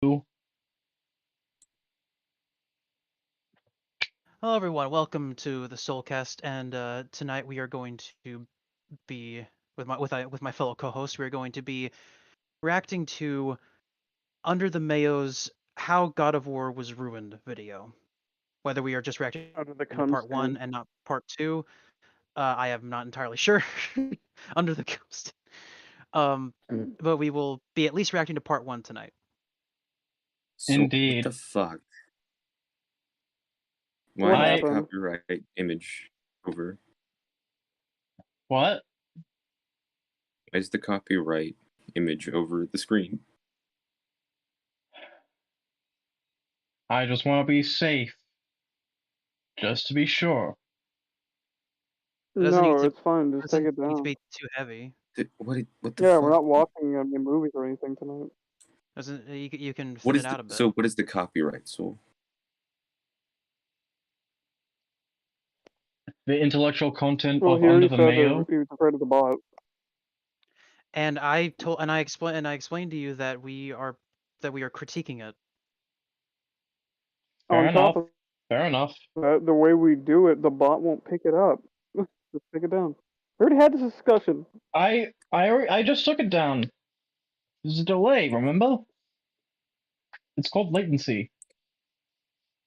Hello everyone, welcome to the Soulcast, and tonight we are going to be with my fellow co-host. We are going to be reacting to Under the Mayo's "How God of War Was Ruined" video. Whether we are just reacting Under the to part 1 stand. and not part 2, I am not entirely sure. Under the coast, but we will be at least reacting to part 1 tonight. So, Indeed. What the fuck? What Why is the happened? copyright image over? What? Why is the copyright image over the screen? I just want to be safe. Just to be sure. It doesn't need No, to- it's fine. Just take Doesn't it need to down. be too heavy. What the Yeah, fuck? we're not watching any movies or anything tonight. Doesn't you can What thin is it out a bit. so what is the copyright, Soul? The intellectual content Well, of he Under already the said Mayo. that he was afraid of the bot. And I explained to you that we are critiquing it. Fair On top enough. Fair enough. of that, the way we do it, the bot won't pick it up. Just take it down. We already had this discussion. I just took it down. There's a delay, remember? It's called latency.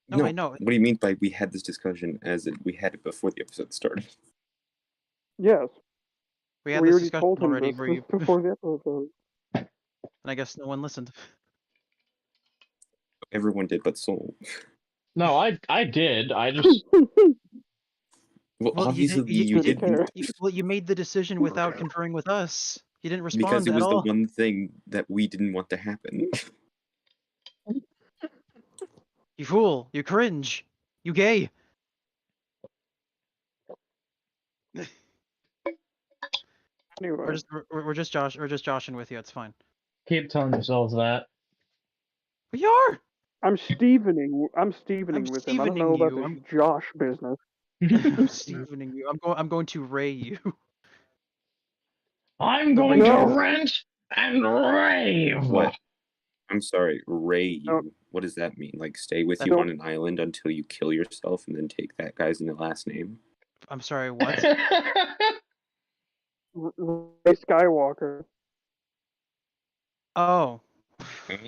No, I know. What do you mean by we had this discussion as we had it before the episode started? Yes. We had We this already discussion told him already this where you, before the episode. and I guess no one listened. Everyone did, but Soul. No, I did. I just Well, obviously you didn't. care. you made the decision without conferring with us. You didn't respond Because it at was all. the one thing that we didn't want to happen. You fool! You cringe! You gay! Anyway. We're just joshing with you. It's fine. keep telling yourselves that. We are. I'm Stevening with him. I don't know about Stevening this Josh business. I'm Stevening you. I'm going to ray you. I'm going No. to rant and rave. What? I'm sorry, Ray you. Oh. What does that mean? Like stay with That you don't- on an island until you kill yourself and then take that guy's last name? I'm sorry. What? Ray Skywalker. Oh.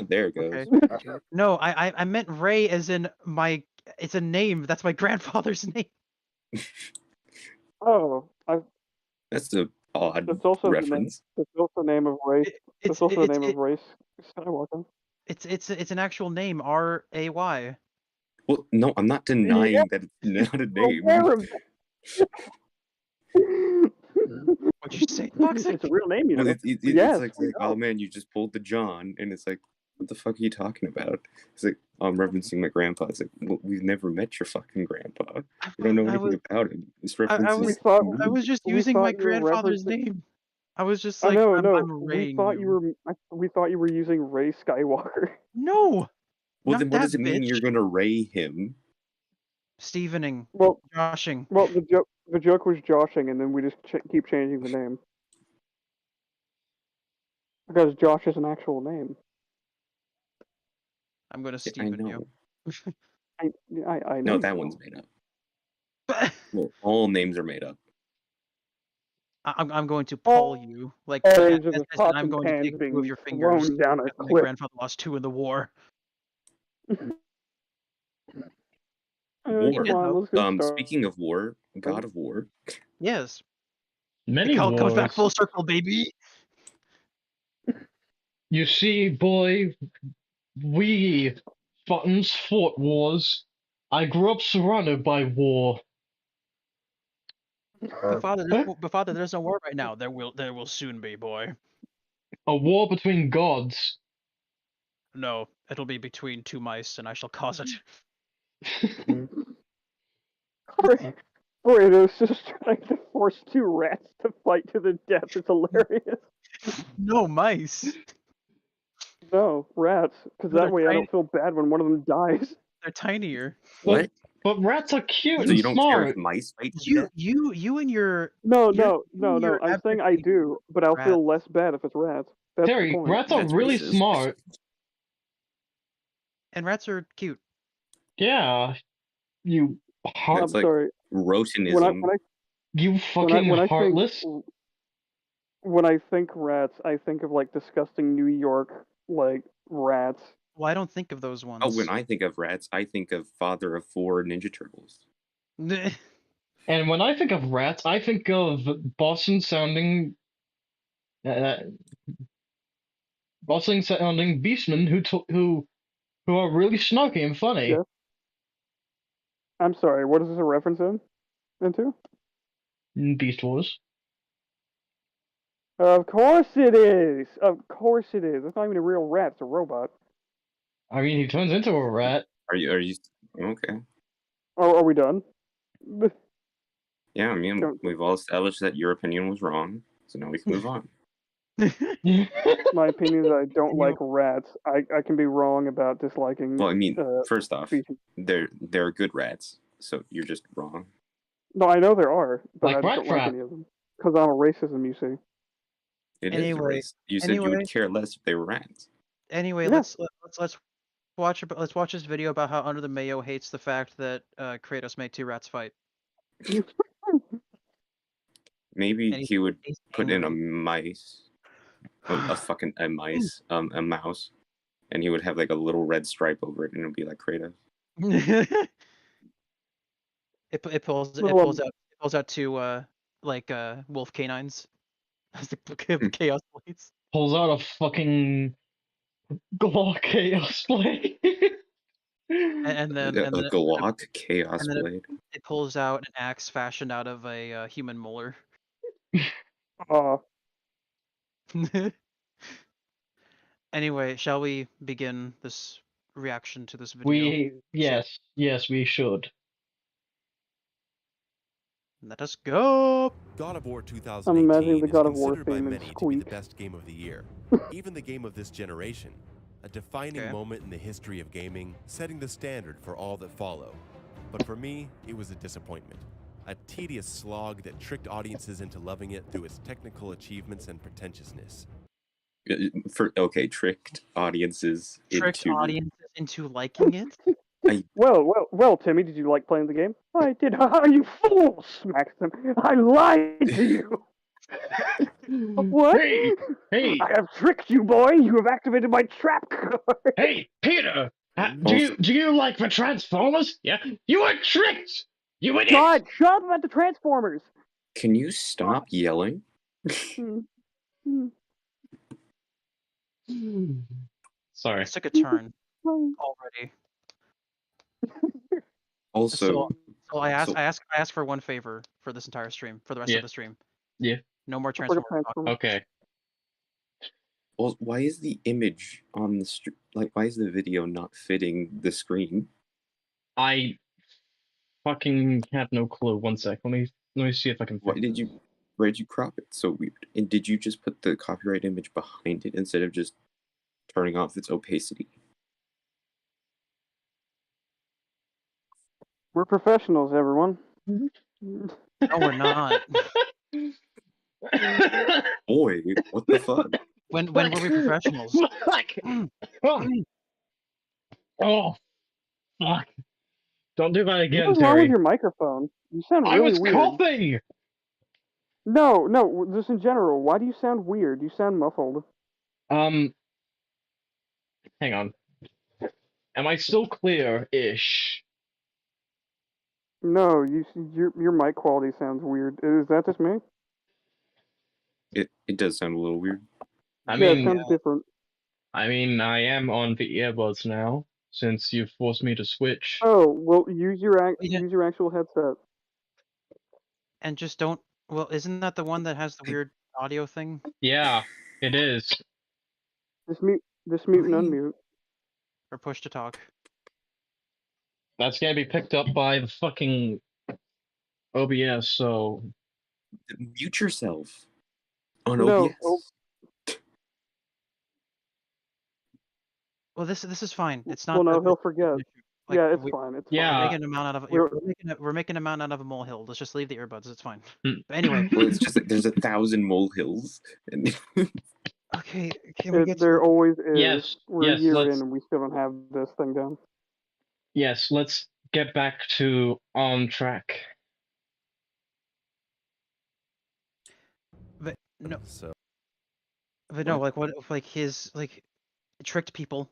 There it goes. Okay. No, I meant Ray as in my. It's a name. That's my grandfather's name. Oh, That's the odd that's also reference. the name of Ray. It's also the name of Ray Skywalker. It's an actual name. Ray. Well, no, I'm not denying that it's not a name. What'd you say, Toxic? It's a real name, you know. Well, Yes, it's we like, know. oh man, you just pulled the John, and it's like, what the fuck are you talking about? It's like, oh, I'm referencing my grandpa. It's like, well, we've never met your fucking grandpa. We don't know anything about him. This reference is I was just we using my thought you were grandfather's referencing- name. I was just I like, know, I'm we raying thought you. we thought you were using Ray Skywalker. No. well, not then what that does it mean bitch. you're gonna ray him? Stevening. Well, Joshing. the joke was joshing, and then we just keep changing the name because Josh is an actual name. I'm gonna I Steven know. I know. No, that one's made up. you. Well, all names are made up. I'm going to pull you like Orange as of in pots I'm and going to pans take being 2 of your fingers. thrown down a My cliff. grandfather lost 2 in the war. War. did, though. Speaking of war, God of War. Yes. Many It all wars. comes back full circle, baby. You see, boy, we buttons fought wars. I grew up surrounded by war. But father, there's no war right now. There will soon be, boy. A war between gods. No, it'll be between 2 mice, and I shall cause it. Kratos just trying to force 2 rats to fight to the death. It's hilarious. No mice. No, rats, because They're that way I tiny. don't feel bad when one of them dies. They're tinier. What? But rats are cute So and you don't care smart. if mice fight to death? You and your No, you're I'm saying I do, but I'll rats. feel less bad if it's rats. That's Terry, the point. rats are That's really racist. smart. And rats are cute. Yeah, you heart, I'm That's like sorry. rotinism. you fucking heartless. When I think rats, I think of like disgusting New York like rats. Well, I don't think of those ones. Oh, when I think of rats, I think of Father of Four Ninja Turtles. And when I think of rats, I think of Boston-sounding beastmen who are really snarky and funny. Yeah. I'm sorry. What is this a reference into? Beast Wars. Of course it is. Of course it is. It's not even a real rat. It's a robot. I mean, he turns into a rat. Are you okay? Are we done? Yeah, I mean, we've all established that your opinion was wrong, so now we can move on. My opinion is I don't like rats. I can be wrong about disliking. Well, I mean, first off, species. they're good rats, so you're just wrong. No, I know there are, but Like I just don't like any of them because I'm a racism. You see. It is a race. You said you would care less if they were rats. Anyway, Yeah. let's watch this video about how Under the Mayo hates the fact that Kratos made two rats fight. Maybe he would put in a angry. mice, a mouse, and he would have like a little red stripe over it, and it would be like Kratos. It pulls out two wolf canines as the chaos blades. Pulls out a fucking Glock Chaos Blade. And then a Glock Chaos Blade. It pulls out an axe fashioned out of a human molar. Anyway, shall we begin this reaction to this video? Yes, we should. Let us go. God of War I'm imagining 2018 the is God of War considered by theme and many to be the squeak. best game of the year, even the game of this generation. A defining moment in the history of gaming, setting the standard for all that follow. But for me, it was a disappointment. A tedious slog that tricked audiences into loving it through its technical achievements and pretentiousness. Tricked audiences into liking it. Well, Timmy, did you like playing the game? I did. You fool! Smacks him. I lied to you. What? Hey! I have tricked you, boy. You have activated my trap card. Hey, Peter! Do you like the Transformers? Yeah, you were tricked. You idiot! God, shut up about the Transformers. Can you stop yelling? Sorry. It took a turn already. Also, so I ask for one favor for this entire stream, for the rest of the stream. Yeah. No more Transformers. Okay. Well, why is the image on the why is the video not fitting the screen? I fucking have no clue. One sec. Let me see if I can. Why did you crop it so weird? And did you just put the copyright image behind it instead of just turning off its opacity? We're professionals, everyone. No, we're not. Boy, what the fuck? When were we professionals? Oh, fuck! Don't do that again, What's wrong with your microphone? You sound really weird. I was coughing. No, just in general. Why do you sound weird? You sound muffled. Hang on. Am I still clear-ish? No, your mic quality sounds weird. Is that just me? It does sound a little weird. It sounds different. I mean, I am on the earbuds now since you've forced me to switch. Oh, well, use your actual headset. And just don't. Well, isn't that the one that has the weird audio thing? Yeah, it is. Just mute and unmute. Or push to talk. That's gonna be picked up by the fucking OBS, so mute yourself on OBS. Well, this is fine. It's not. Well, no, he'll forget. Like, yeah, it's fine. It's yeah. fine. We're making a mountain out of a molehill. Let's just leave the earbuds. It's fine. But anyway. Well, it's just that there's 1,000 molehills. And Okay, can we get There to... always is. Yes, We're yes, a year let's in and we still don't have this thing done. yes, let's get back to on track. But no, So but no, What? like what if like his like tricked people?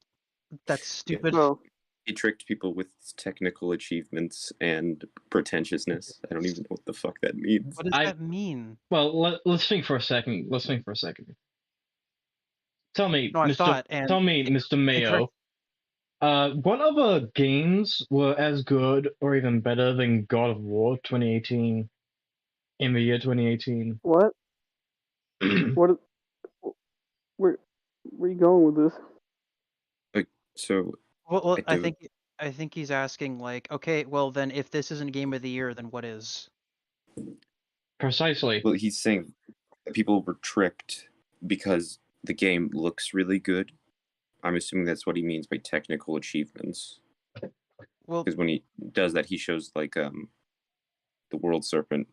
That's stupid. No. He tricked people with technical achievements and pretentiousness. I don't even know what the fuck that means. What does I that mean? well, let's think for a second. Let's think for a second. Tell me, No, I Mr. thought, and Tell me, Mr. Mayo. What other games were as good or even better than God of War 2018 in the year 2018? What? What? Where are you going with this? Like, so well, I do. I think he's asking like, okay, well then if this isn't Game of the Year, then what is? Precisely. Well, he's saying that people were tricked because the game looks really good. I'm assuming that's what he means by technical achievements. Well, Because when he does that, he shows like the world serpent,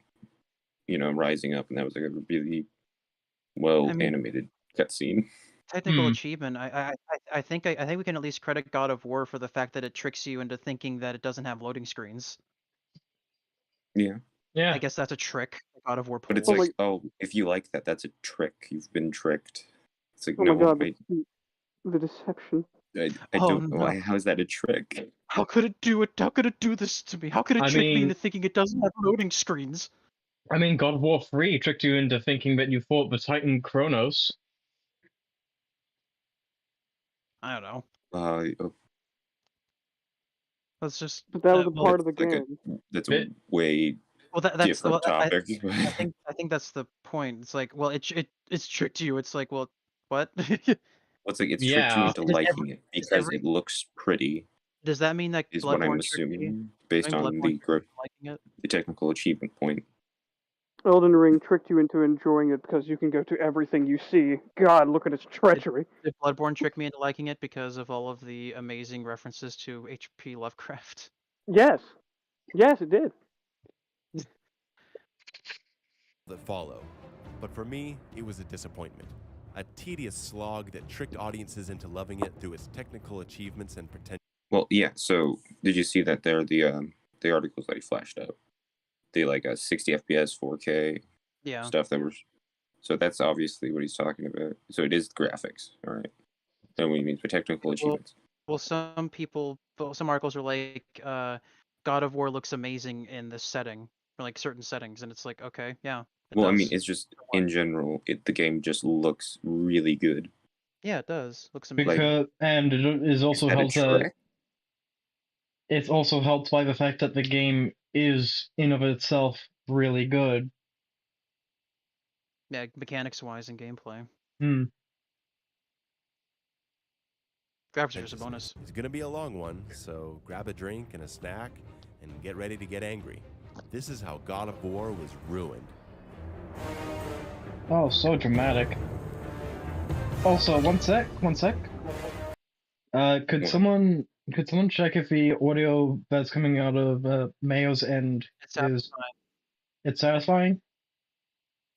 rising up, and that was like a really well I mean, animated cutscene. technical achievement. I think we can at least credit God of War for the fact that it tricks you into thinking that it doesn't have loading screens. Yeah, Yeah. I guess that's a trick that God of War but it's pulls. like, oh, if you like that, that's a trick. You've been tricked. It's like, Oh no, my god, the deception. I Oh don't know. no! How is that a trick? How could it do it? How could it do this to me? How could it I trick me mean, into thinking it doesn't have loading screens? God of War 3 tricked you into thinking that you fought the Titan Kronos. I don't know. Oh, Let's just. But that was a Well, part of the like game. that's a Bit- way that's different topic. I think that's the point. It's like, well, it's tricked you. It's like, well, what? It's like it's tricked you Yeah. into liking it because it looks pretty, Does that mean that is what I'm Bloodborne tricked you? assuming based on Bloodborne the tricked you into liking it? the technical achievement point. Elden Ring tricked you into enjoying it because you can go to everything you see. God, look at its treachery. Did Bloodborne trick me into liking it because of all of the amazing references to H.P. Lovecraft? Yes. Yes, it did. that follow. But for me, it was a disappointment. A tedious slog that tricked audiences into loving it through its technical achievements and potential. Well, yeah. So did you see that there the articles that he flashed up? The like 60 FPS, 4K Yeah. stuff that was. So that's obviously what he's talking about. So it is graphics, all right. That's what he means by technical achievements. Well, some articles are like, God of War looks amazing in this setting, or like certain settings, and it's like, okay, yeah. Well, I mean, it's just in general, the game just looks really good. Yeah, it does. Looks amazing. Because and it is also Is that a helped. trick? It's also helped by the fact that the game is in of itself really good. Yeah, mechanics wise and gameplay. Graphics are just a bonus. It's gonna be a long one, so grab a drink and a snack and get ready to get angry. This is how God of War was ruined. Oh, so dramatic. Also, one sec. Could someone check if the audio that's coming out of Mayo's end is it's satisfying?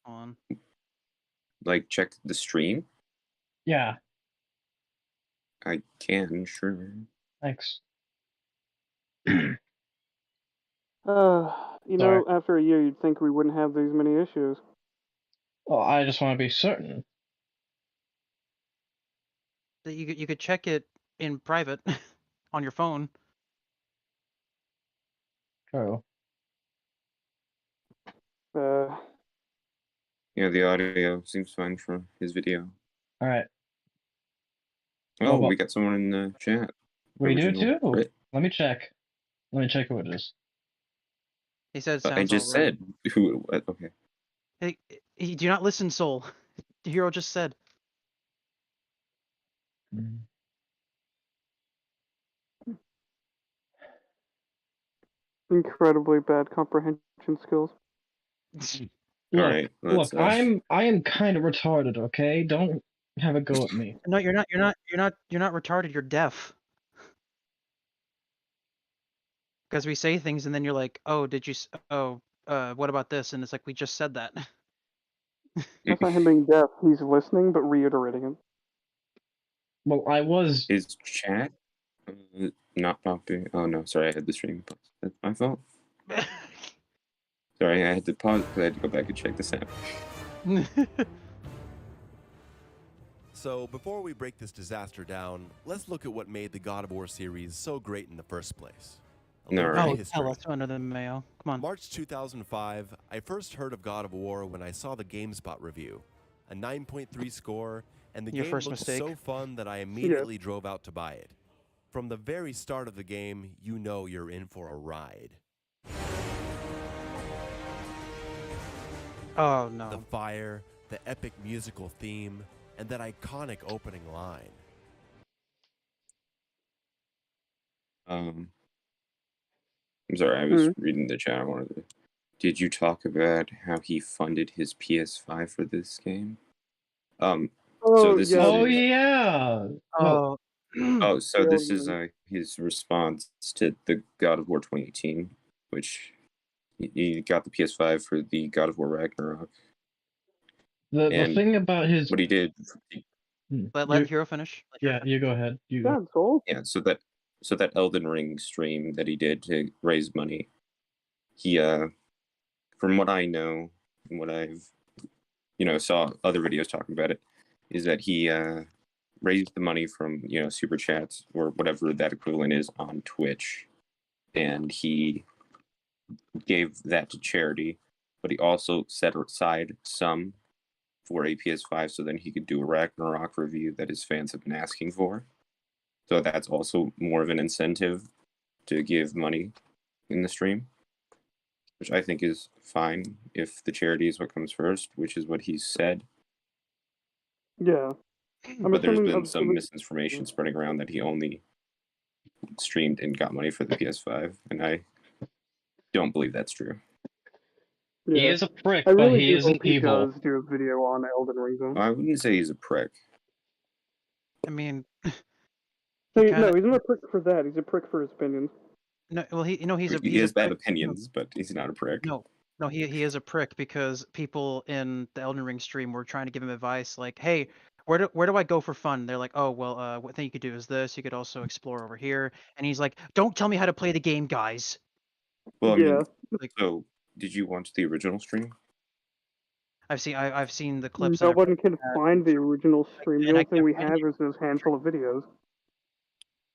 On. Like, check the stream? Yeah, I can, sure. thanks. After a year, you'd think we wouldn't have these many issues. Well, I just want to be certain. You could check it in private on your phone. Oh. Yeah, the audio seems fine for his video. All right. Oh, we got someone in the chat. We do Original too. Brit. Let me check who it is. He said, I just said who. Okay. Hey, do you not listen, Soul? The hero just said. Incredibly bad comprehension skills. Look, I am kind of retarded, okay? Don't have a go at me. No, you're not retarded, you're deaf. Because we say things and then you're like, "Oh, did you what about this?" And it's like we just said that. That's not him being deaf. He's listening, but reiterating it. Well, I was. Is chat not popping? Oh no, sorry, I had the stream paused. That's my fault. Sorry, I had to pause because I had to go back and check the sound. So, before we break this disaster down, let's look at what made the God of War series so great in the first place. A little bit of Oh, history. tell us under the mayo. Come on. March 2005, I first heard of God of War when I saw the GameSpot review. A 9.3 score, and the Your game first looked mistake. so fun that I immediately drove out to buy it. From the very start of the game, you know you're in for a ride. Oh no. The fire, the epic musical theme, and that iconic opening line. I'm sorry, I was reading the chat. Did you talk about how he funded his PS5 for this game? So this Oh is yeah. Well, so this is his response to the God of War 2018, which he got the PS5 for the God of War Ragnarok. the thing about his what he did. Let Hero finish. You go ahead. You go. Soul. Yeah, so that Elden Ring stream that he did to raise money, he from what I know and what I've saw other videos talking about it, is that he raised the money from super chats or whatever that equivalent is on Twitch, and he gave that to charity, but he also set aside some for a PS5 so then he could do a Ragnarok review that his fans have been asking for. So that's also more of an incentive to give money in the stream, which I think is fine if the charity is what comes first, which is what he said. Yeah. But there's been some misinformation spreading around that he only streamed and got money for the PS5, and I don't believe that's true. Yeah. He is a prick, I really but he isn't evil. He does do a video on Elden Ring, though. I wouldn't say he's a prick. I mean, no, he's not a prick for that. He's a prick for his opinions. No, well, he has bad opinions, but he's not a prick. No, he is a prick because people in the Elden Ring stream were trying to give him advice, like, "Hey, where do I go for fun?" They're like, "Oh, well, what thing you could do is this. You could also explore over here." And he's like, "Don't tell me how to play the game, guys." Well, I mean, so did you watch the original stream? I've seen the clips. No one can find the original stream. The only thing we have is this handful of videos.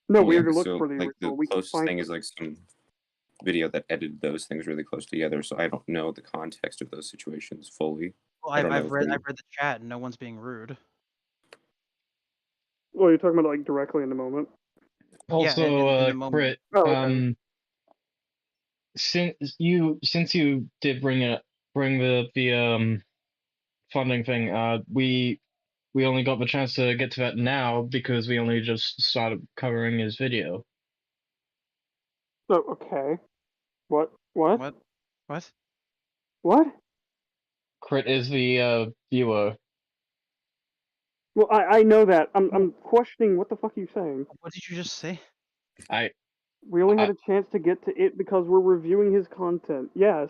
No, we had to look for the original. The closest thing is like some video that edited those things really close together, so I don't know the context of those situations fully. Well, I've read the chat, and no one's being rude. Well, you're talking about like directly in the moment. Also, yeah, in the moment. Crit, since you did bring the funding thing, we only got the chance to get to that now because we only just started covering his video. Oh, okay. What? Crit is the viewer. Well, I know that. I'm questioning what the fuck are you saying? What did you just say? We only had a chance to get to it because we're reviewing his content. Yes.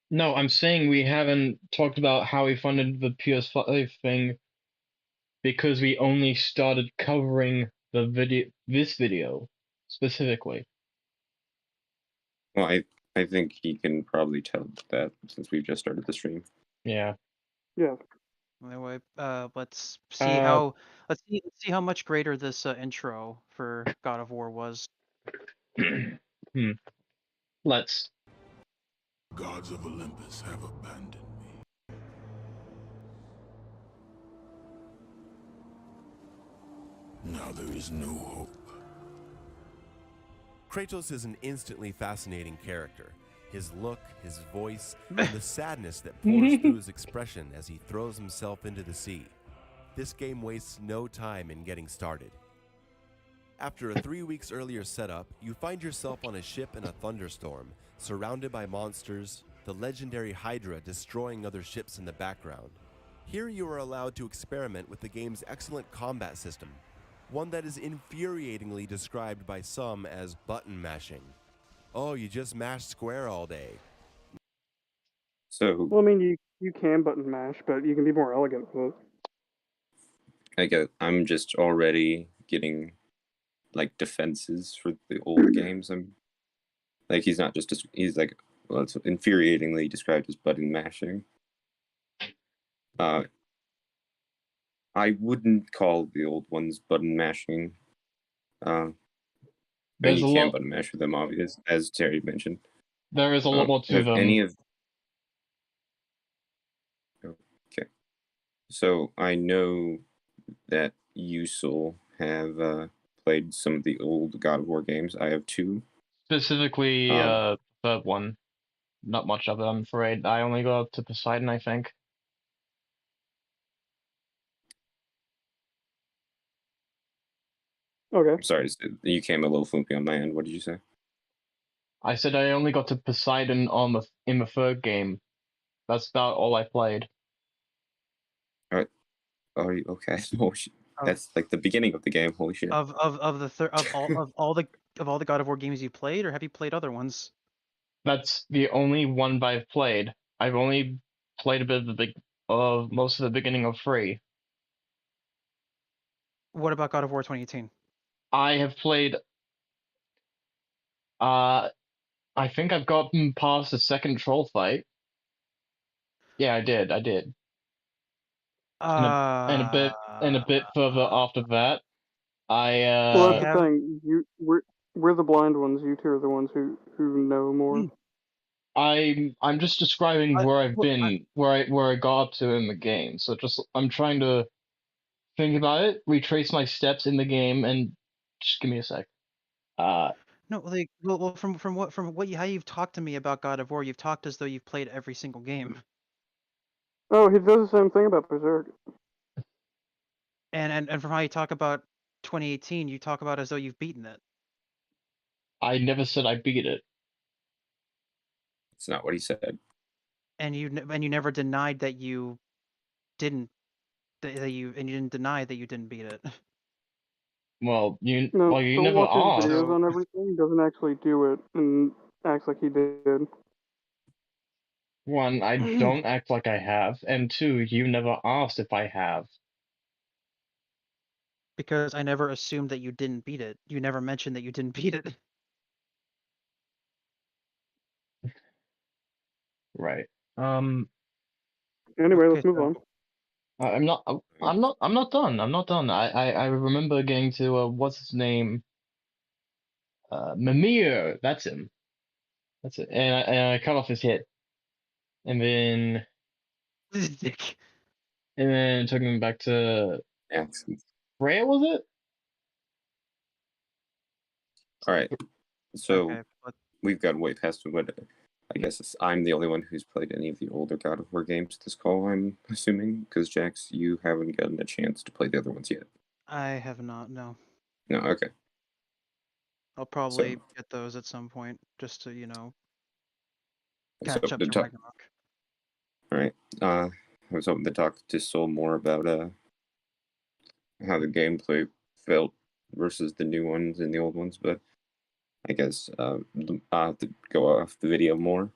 No, I'm saying we haven't talked about how he funded the PS5 thing because we only started covering this video specifically. Well, I think he can probably tell that since we've just started the stream. Yeah. Yeah. Anyway, let's see how much greater this intro for God of War was. Let's. Gods of Olympus have abandoned me. Now there is no hope. Kratos is an instantly fascinating character. His look, his voice, and the sadness that pours through his expression as he throws himself into the sea. This game wastes no time in getting started. After a 3 weeks earlier setup, you find yourself on a ship in a thunderstorm, surrounded by monsters, the legendary Hydra destroying other ships in the background. Here you are allowed to experiment with the game's excellent combat system, one that is infuriatingly described by some as button mashing. Oh, you just mash square all day. So, well, I mean, you can button mash, but you can be more elegant with it. I'm just already getting like defenses for the old games. I'm like he's not just he's like well, it's infuriatingly described as button mashing. I wouldn't call the old ones button mashing. And There's you a can lot. button mash with them, obvious, as Terry mentioned. There is a lot more to Have them. any of Okay, so I know that you, Soul, have played some of the old God of War games. I have 2. Specifically, third one. Not much of it, I'm afraid. I only got up to Poseidon, I think. Okay. Sorry, you came a little floopy on my end. What did you say? I said I only got to Poseidon in the third game. That's about all I played. Oh, okay. Oh, that's like the beginning of the game. Holy shit! Of all the God of War games you played, or have you played other ones? That's the only one I've played. I've only played a bit of most of the beginning of 3. What about God of War 2018? I have played. I think I've gotten past the second troll fight. Yeah, I did. And a bit further after that, Well, that's You the have- thing. We're the blind ones. You two are the ones who know more. I'm just describing where I've been, where I got up to in the game. So I'm trying to think about it, retrace my steps in the game, and just give me a sec. No, like, well, from how you've talked to me about God of War, you've talked as though you've played every single game, Oh, he does the same thing about Berserk. and from how you talk about 2018, you talk about as though you've beaten it. I never said I beat it. It's not what he said. And you never denied that you didn't you didn't deny that you didn't beat it. Well, you No, you Soul never watches asked. videos So- on everything. He doesn't actually do it and acts like he did. One, I don't act like I have, and 2, you never asked if I have. Because I never assumed that you didn't beat it. You never mentioned that you didn't beat it. Right. Anyway, Okay, let's move so- on. I'm not done. I'm not done. I remember getting to what's his name? Mimir. That's him. That's it. And I cut off his head, and then Dick. took him back to Accents. Freya. Was it? All right. So Okay, but we've got way past what I guess I'm the only one who's played any of the older God of War games this call, I'm assuming, because Jax, you haven't gotten a chance to play the other ones yet. I have not. No, No, okay. I'll probably get those at some point, just to catch So up to to talk, Ragnarok. all right. I was hoping to talk to Soul more about how the gameplay felt versus the new ones and the old ones, but I guess I'll have to go off the video more.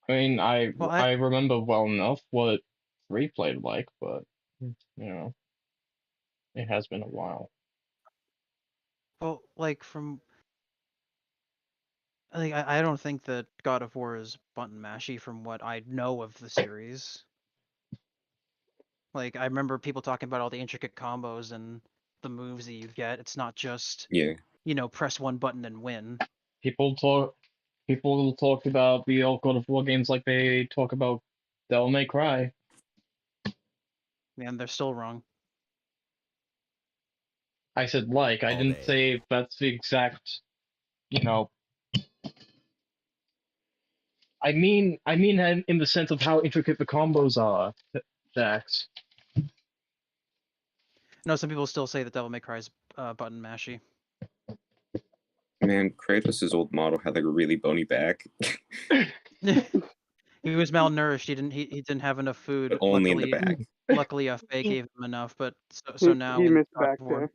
I mean, Well, I remember well enough what 3 played like, but it has been a while. Well, like I don't think that God of War is button mashy from what I know of the series. Like I remember people talking about all the intricate combos and the moves that you get. It's not just press one button and win. People talk about the old God of War games like they talk about Devil May Cry. And they're still wrong. I said like. I All didn't day. say that's the exact. I mean in the sense of how intricate the combos are, Jax. No, some people still say that Devil May Cry is button mashy. Man, Kratos' old model had like a really bony back. He was malnourished. He didn't have enough food. But only in the back. Luckily, Faye gave him enough. But so now he in missed God back of War,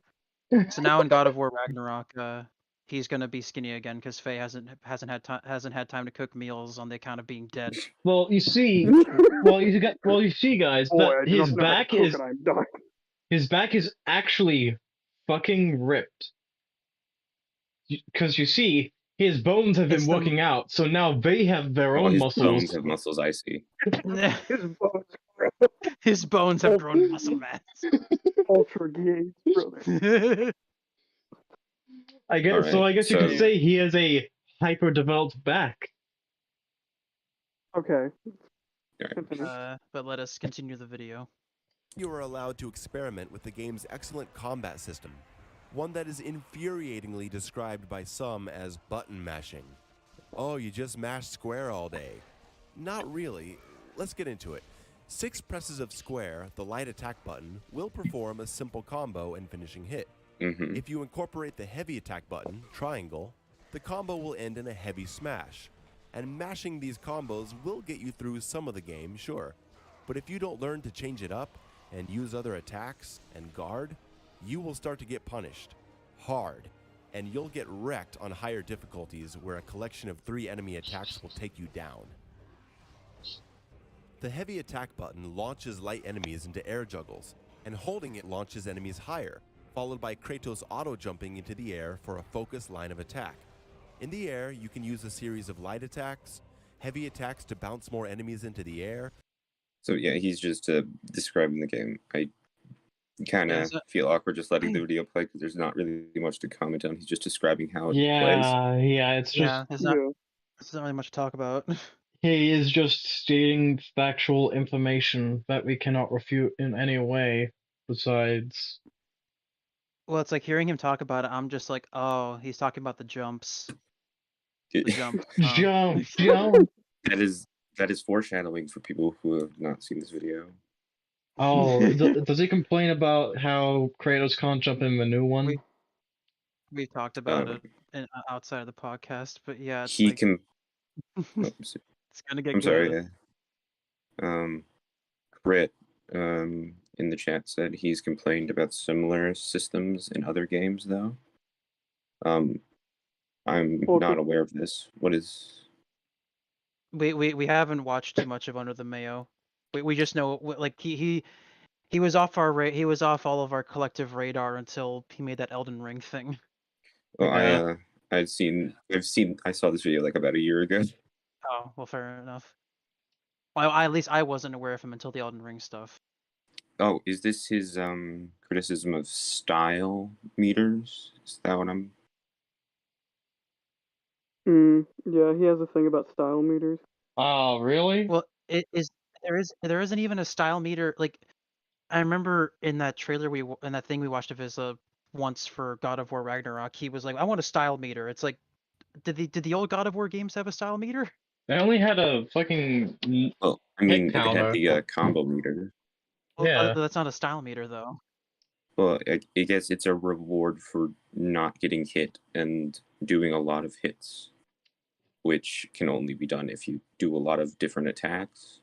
day. so now in God of War Ragnarok, he's gonna be skinny again because Faye hasn't had time to cook meals on the account of being dead. Well, you see, guys, Boy, that I do not know how to cook and I'm dying. his back is actually fucking ripped. Because you see, his bones have It's been the- working out, so now they have their Well, own his muscles. bones have muscles, I see. His bones His bones have grown muscle mass. ultra gay, brother. I guess Alright, so. I guess you could so- say he has a hyper-developed back. Okay. Alright. Continue. But let us continue the video. You are allowed to experiment with the game's excellent combat system, one that is infuriatingly described by some as button mashing. Oh, you just mash square all day. Not really. Let's get into it. 6 presses of square, the light attack button, will perform a simple combo and finishing hit. Mm-hmm. If you incorporate the heavy attack button, triangle, the combo will end in a heavy smash. And mashing these combos will get you through some of the game, sure. But if you don't learn to change it up and use other attacks and guard, you will start to get punished. Hard. And you'll get wrecked on higher difficulties where a collection of 3 enemy attacks will take you down. The heavy attack button launches light enemies into air juggles, and holding it launches enemies higher, followed by Kratos auto-jumping into the air for a focused line of attack. In the air, you can use a series of light attacks, heavy attacks to bounce more enemies into the air. So yeah, he's just describing the game. I kind Yeah, of so- feel awkward just letting the video play because there's not really much to comment on. He's just describing how it plays. Yeah, it's just Yeah, there's not Yeah. really much to talk about. he is just stating factual information that we cannot refute in any way. Besides, Well, it's like hearing him talk about it. I'm just like, oh, he's talking about the jumps. The jump. jump. That is foreshadowing for people who have not seen this video. Oh, does he complain about how Kratos can't jump in the new one? We talked about it outside of the podcast, but yeah, it's He like can. it's gonna get I'm sorry. good. Crit in the chat said he's complained about similar systems in other games, though. I'm not aware of this. What is? We haven't watched too much of Under the Mayo. We just know like he was off he was off all of our collective radar until he made that Elden Ring thing. Well, Yeah. I saw this video like about a year ago. Oh, well, fair enough. Well, at least I wasn't aware of him until the Elden Ring stuff. Oh, is this his criticism of style meters? Is that what I'm? Yeah, he has a thing about style meters. Oh, really? Well, there isn't even a style meter. Like I remember in that trailer in that thing we watched of his once for God of War Ragnarok, he was like, "I want a style meter." It's like, did the old God of War games have a style meter? They only had a fucking Well, I mean, Hit they had counter. the combo meter. Well, Yeah. that's not a style meter though. Well, I guess it's a reward for not getting hit and doing a lot of hits, which can only be done if you do a lot of different attacks,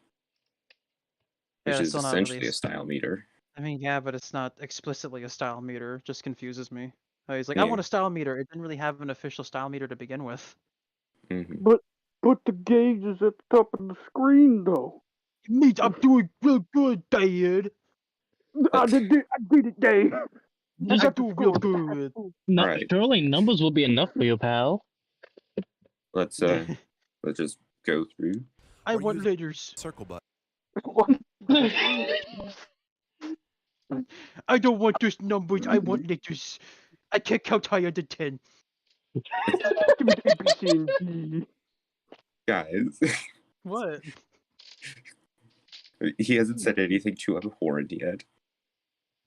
which Yeah, is still not essentially really a style meter. I mean, yeah, but it's not explicitly a style meter. It just confuses me. He's like, I Yeah. want a style meter. It didn't really have an official style meter to begin with. Hmm. But the gauge is at the top of the screen, though. Mate, I'm doing real good, Dad. I did it, Dave. I'm doing real good. Alright. Surely numbers will be enough for you, pal. Let's just go through. I Or want use- letters. Circle button. I don't want just numbers. I want letters. I can't count higher than 10. Give me the A, B, C, and D. Guys, What? he hasn't said anything too abhorrent yet.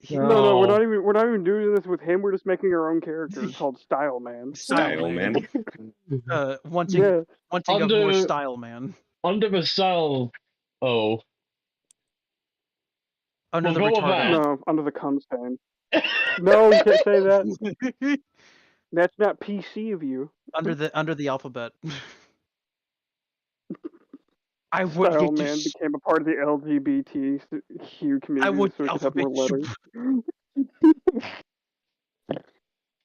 No, we're not even doing this with him. We're just making our own character called Style Man. Style man. Wanting Yeah. a more Under- style, man. Under the style. Oh. Under the We'll go with that. retarded. No, under the cum stand. No, you can't say that. That's not PC of you. under the alphabet. I want Style Man letters. became a part of the LGBTQ community I want so we could have more alphabet letters.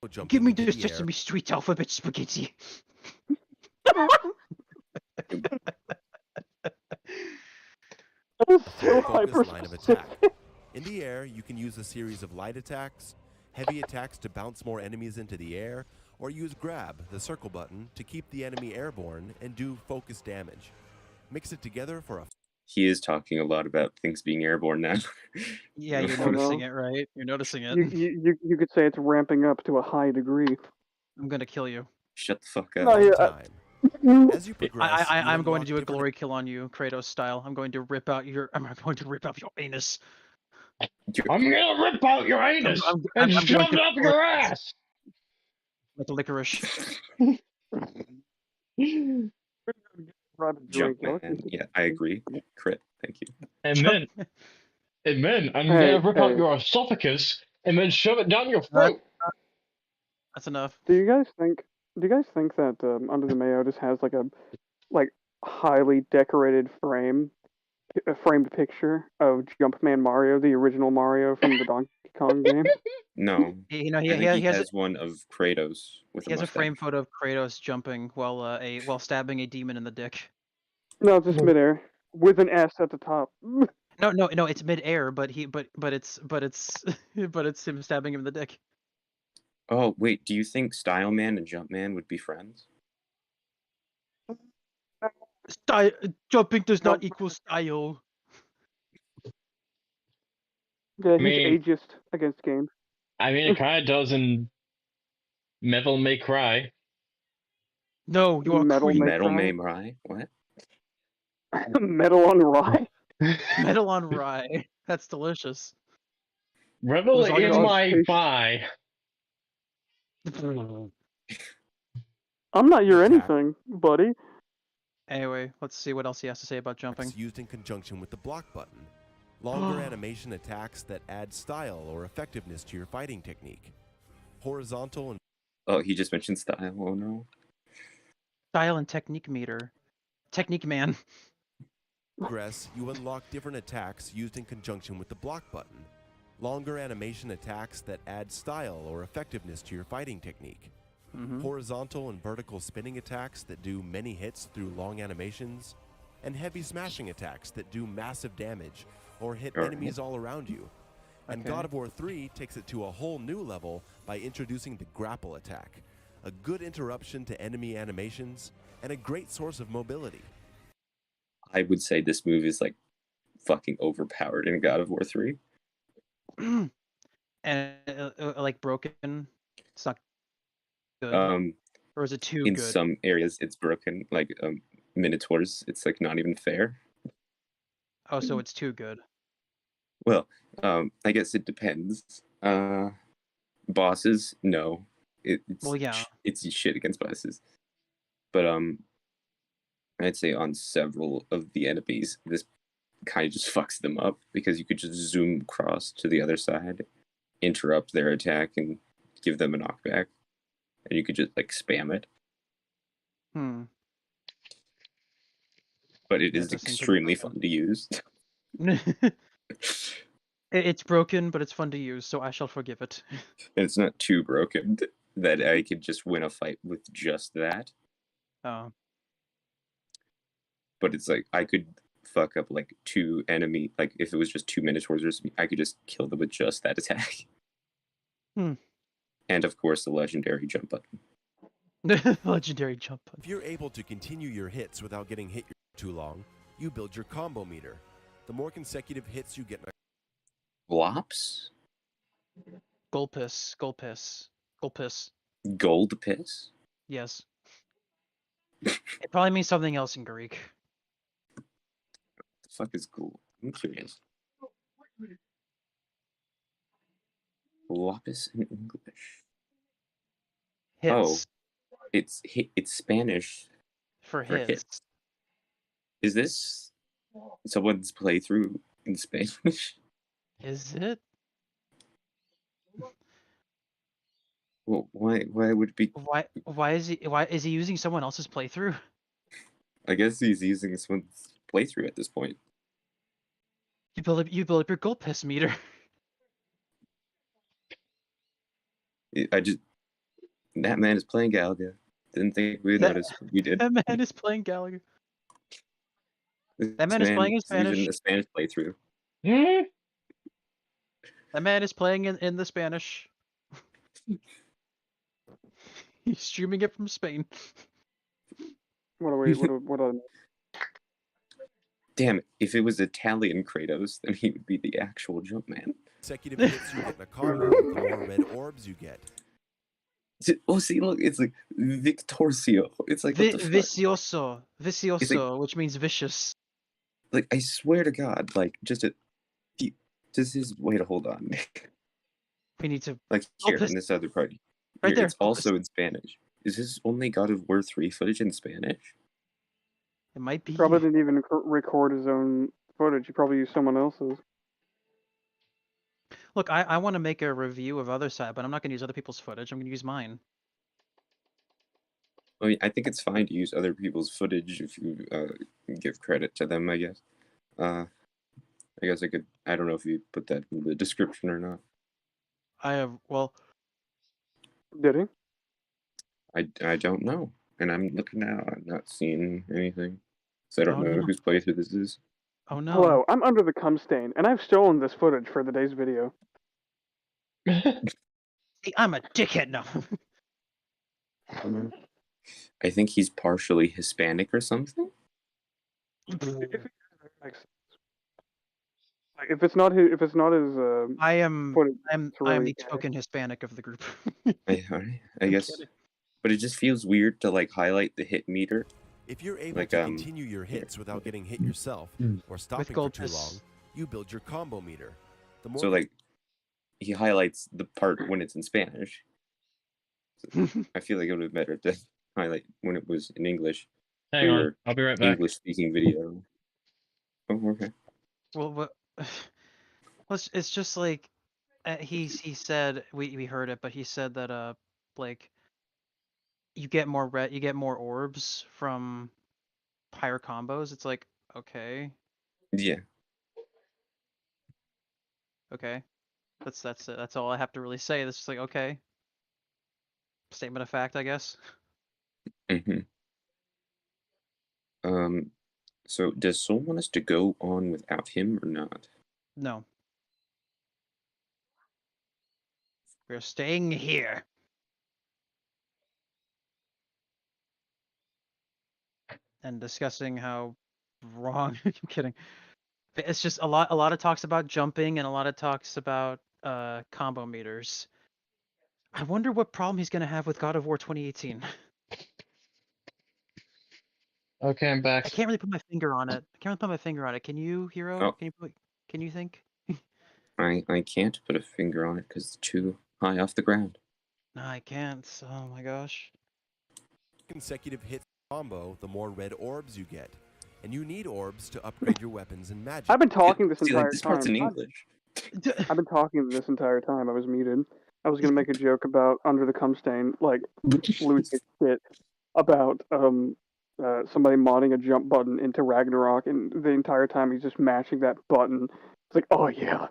jumping Give me into the the air. Sesame Street alphabet spaghetti. That is so Focused line of hyper-specific. attack. In the air, you can use a series of light attacks, heavy attacks to bounce more enemies into the air, or use grab, the circle button, to keep the enemy airborne and do focus damage. Mix it together for a... He is talking a lot about things being airborne now. Yeah, you're Oh, noticing no. it, right? You're noticing it. You could say it's ramping up to a high degree. I'm gonna kill you. Shut the fuck up. No, yeah, time. As you progress, I'm you going to do a unlock glory kill on you, Kratos style. I'm going to rip out your anus. I'm gonna rip out your anus and I'm shove going it to up your ass. like licorice. grab a drink. Jumpman. Yeah, I agree. Crit. Thank you. And then I'm Hey, gonna rip out your esophagus and then shove it down your throat. That's enough. Do you guys think that Under the Mayo just has like a highly decorated a framed picture of Jumpman Mario, the original Mario from the Donkey Kong game? No. You know, I think he has has one of Kratos with he has a mustache. frame photo of Kratos jumping while stabbing a demon in the dick. No, just midair with an S at the top. No, it's midair, but it's but it's him stabbing him in the dick. Oh, wait, do you think Style Man and Jumpman would be friends? Style jumping does not equal style. Yeah, he's mean- ageist against games. I mean, it kind of does in Metal May Cry. No, you are Metal creep. May Metal Cry? May Cry? What? Metal on Rye. Metal on rye. That's delicious. Revel Was all in your my occupation- thigh. I'm not your Attack. anything, buddy. Anyway, let's see what else he has to say about jumping. used in conjunction with the block button. Longer animation attacks that add style or effectiveness to your fighting technique. Horizontal and Oh, he just mentioned Style. Oh, no. Style and technique meter. Technique man. progress, you unlock different attacks used in conjunction with the block button. Longer animation attacks that add style or effectiveness to your fighting technique. Horizontal and vertical spinning attacks that do many hits through long animations. And heavy smashing attacks that do massive damage or hit Alright. enemies all around you. And Okay. God of War 3 takes it to a whole new level by introducing the grapple attack, a good interruption to enemy animations, and a great source of mobility. I would say this move is like fucking overpowered in God of War 3. And like broken. It's not good. Or is it too In good? some areas it's broken, like Minotaurs, it's like not even fair. Oh, so it's too good. Well, I guess it depends. Bosses, no. It's Well, yeah. it's shit against bosses. But I'd say on several of the enemies, this kind of just fucks them up because you could just zoom across to the other side, interrupt their attack, and give them a knockback, and you could just like spam it. But it Yeah, is it does seem pretty extremely broken. fun to use. It's broken, but it's fun to use, so I shall forgive it. And it's not too broken that I could just win a fight with just that. Oh. But it's like I could fuck up like two enemy, like if it was just 2 Minotaurs or something, I could just kill them with just that attack. And of course the legendary jump button. Legendary jump button. If you're able to continue your hits without getting hit too long, you build your combo meter. The more consecutive hits you get in a Flops? Gulpis. Gulpis. Gulpis. Gold piss? Yes. It probably means something else in Greek. The fuck is gold? I'm curious. Lapis in English. Hits. It's Spanish For for hits. hits. Is this someone's playthrough in Spanish? Is it? Well, why would it be? Why is he using someone else's playthrough? I guess he's using someone's playthrough at this point. You build up your Gulpis meter. I just That man is playing Galaga. Didn't think we would That- notice, but we did. That man is playing Gallagher. This that man is playing in is Spanish. Even the Spanish playthrough. That man is playing in the Spanish. He's streaming it from Spain. What are we? What are? Damn it! If it was Italian Kratos, then he would be the actual Jumpman. Consecutive hits you get in a combo, the more red orbs you get. Oh, see, look, it's like Victorcio. It's like what the fuck? Vicioso, like- which means vicious. Like, I swear to God, like, just his way to hold on. We need to. Like Oh, here this- in this other party. Right Here, there. It's also in Spanish. Is this only God of War 3 footage in Spanish? It might be. Probably didn't even record his own footage. He probably used someone else's. Look, I want to make a review of other side, but I'm not going to use other people's footage. I'm going to use mine. I mean, I think it's fine to use other people's footage if you give credit to them, I guess. I guess I could. I don't know if you put that in the description or not. I have. Well, Did he? I don't know, and I'm looking now. I'm not seeing anything, so I don't Oh, know no. whose playthrough this is. oh no. Hello, I'm under the cum stain, and I've stolen this footage for the day's video. See, I'm a dickhead now. I think he's partially Hispanic or something. Like, if it's not his, I am. footage, I am it's really the gay. token Hispanic of the group. I guess, kidding. but it just feels weird to like highlight the hit meter. If you're able Like, to continue your hits without getting hit yourself or stopping for gold too piss. long, you build your combo meter. The more So like, he highlights the part when it's in Spanish. So I feel like it would have been better to highlight when it was in English. Hang for on, your I'll be right back. English-speaking video. Oh, okay. Well, what? Well, it's just like he said we heard it, but he said that like you get more orbs from higher combos. It's like okay, Yeah. that's it. That's all I have to really say. This is like okay, statement of fact, I guess. Mm-hmm. So does Soul want us to go on without him or not? No, we're staying here. And discussing how wrong. I'm kidding. It's just a lot of talks about jumping and a lot of talks about combo meters. I wonder what problem he's gonna have with God of War 2018. Okay, I'm back. I can't really put my finger on it. Can you, Hero? Oh. Can you think? I can't put a finger on it because it's too high off the ground. No, I can't. Oh my gosh. consecutive hit combo, the more red orbs you get. And you need orbs to upgrade your weapons and magic. I've been talking this See, like, entire this part's time. in English. I've been talking this entire time. I was muted. I was gonna make a joke about Under the Cum Stain, like losing his shit about somebody modding a jump button into Ragnarok, and the entire time he's just mashing that button. It's like, oh yeah,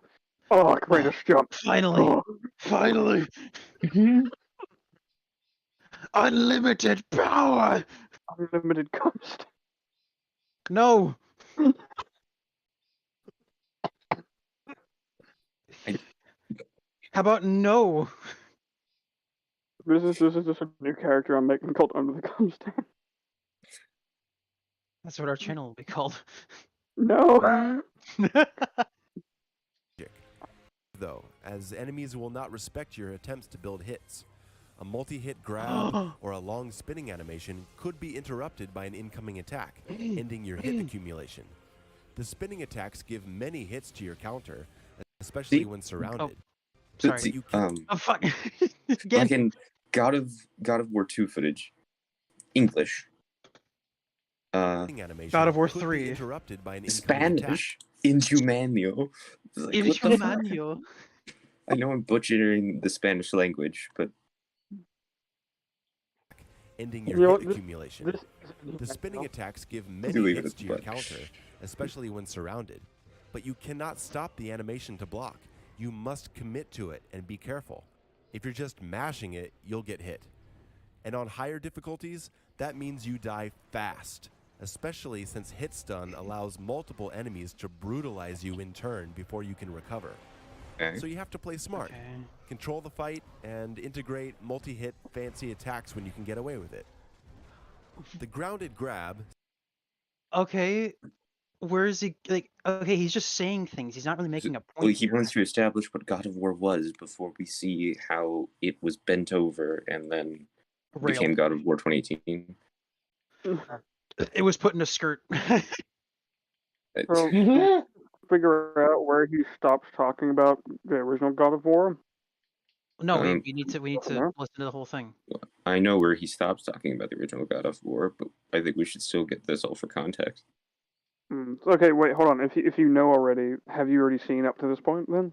oh greatest jump. Finally, Oh, finally, unlimited power. unlimited cum stain. No. How about no? This is just a new character I'm making called Under the Cum Stain. That's what our channel will be called. No. Though, as enemies will not respect your attempts to build hits. A multi-hit grab or a long spinning animation could be interrupted by an incoming attack, ending your hit accumulation. The spinning attacks give many hits to your counter, especially when surrounded. Sorry. See, Oh fuck. like in God of War 2 footage, English. Animation God of War could be 3. interrupted by an incoming attack. Spanish. Inhumanio. Like, what the fuck? Inhumanio. I know I'm butchering the Spanish language, but Ending You your know hit what, accumulation. This The spinning attacks give Do many leave it hits at to your that. counter, especially when surrounded. But you cannot stop the animation to block. You must commit to it and be careful. If you're just mashing it, you'll get hit. And on higher difficulties, that means you die fast, especially since hit stun allows multiple enemies to brutalize you in turn before you can recover. Okay. So you have to play smart, control the fight, and integrate multi-hit fancy attacks when you can get away with it. The grounded grab. Okay, where is he? Like, okay, he's just saying things. He's not really making a point. Well, he here. wants to establish what God of War was before we see how it was bent over and then Railed. became God of War 2018. It was put in a skirt. So, figure out where he stops talking about the original God of War. No, we need to listen to the whole thing. I know where he stops talking about the original God of War, but I think we should still get this all for context. Okay, wait, hold on. If you know already, have you already seen up to this point then?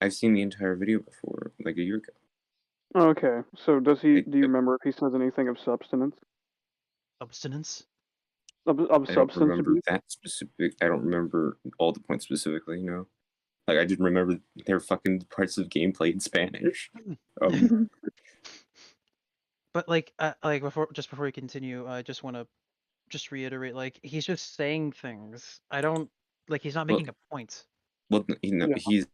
I've seen the entire video before, like a year ago. Okay, so do you remember if he says anything of substance? Abstinence? Of I don't substance remember abuse? that specific. I don't remember all the points specifically, no. Like, I didn't remember there were fucking parts of gameplay in Spanish. But like before we continue, I just want to reiterate, like, he's just saying things. I don't like. He's not making a point. Well, he's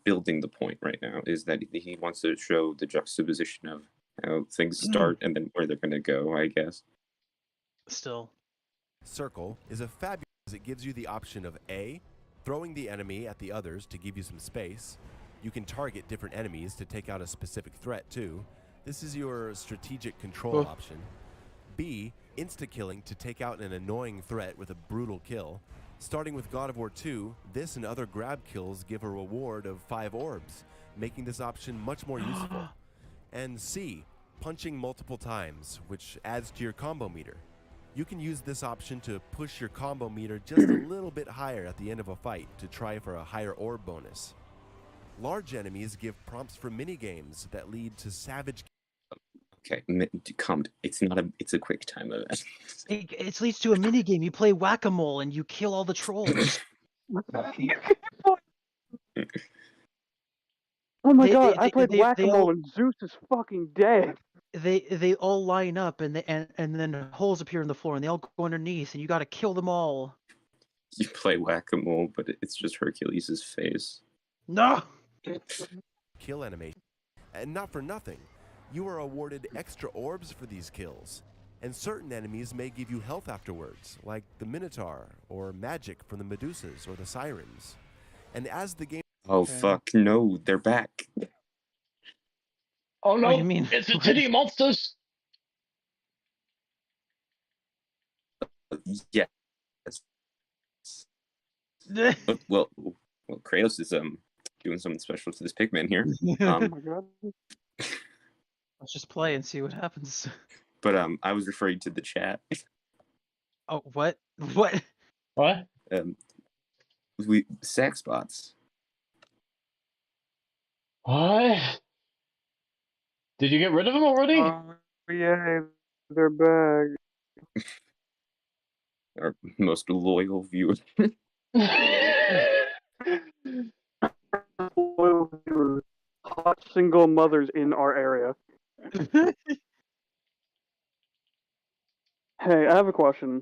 building the point right now. Is that he wants to show the juxtaposition of how things start and then where they're going to go, I guess. Still. Circle is a fabulous. It gives you the option of A, throwing the enemy at the others to give you some space. You can target different enemies to take out a specific threat too. This is your strategic control option. B, insta-killing to take out an annoying threat with a brutal kill. Starting with God of War 2, this and other grab kills give a reward of 5 orbs, making this option much more useful. And C, punching multiple times, which adds to your combo meter. You can use this option to push your combo meter just a little bit higher at the end of a fight to try for a higher orb bonus. Large enemies give prompts for minigames that lead to savage. Okay, calm. It's a quick time event. It leads to a minigame. You play whack-a-mole and you kill all the trolls. Oh my god, I played whack-a-mole and Zeus is fucking dead. They all line up and then holes appear in the floor and they all go underneath and you gotta kill them all. You play whack-a-mole, but it's just Hercules' face. No! Kill animation. And not for nothing, you are awarded extra orbs for these kills. And certain enemies may give you health afterwards, like the Minotaur, or magic from the Medusas or the Sirens. And as the game... Oh fuck, no, they're back. Oh no, What do you mean? it's the titty monsters! Yeah. well, Kratos is doing something special to this pigman here. Oh my god. Let's just play and see what happens. But I was referring to the chat. Oh, what? What? What? Sex bots. What? Did you get rid of them already? Oh yeah, they're back. Our most loyal viewer. Hot single mothers in our area. Hey, I have a question.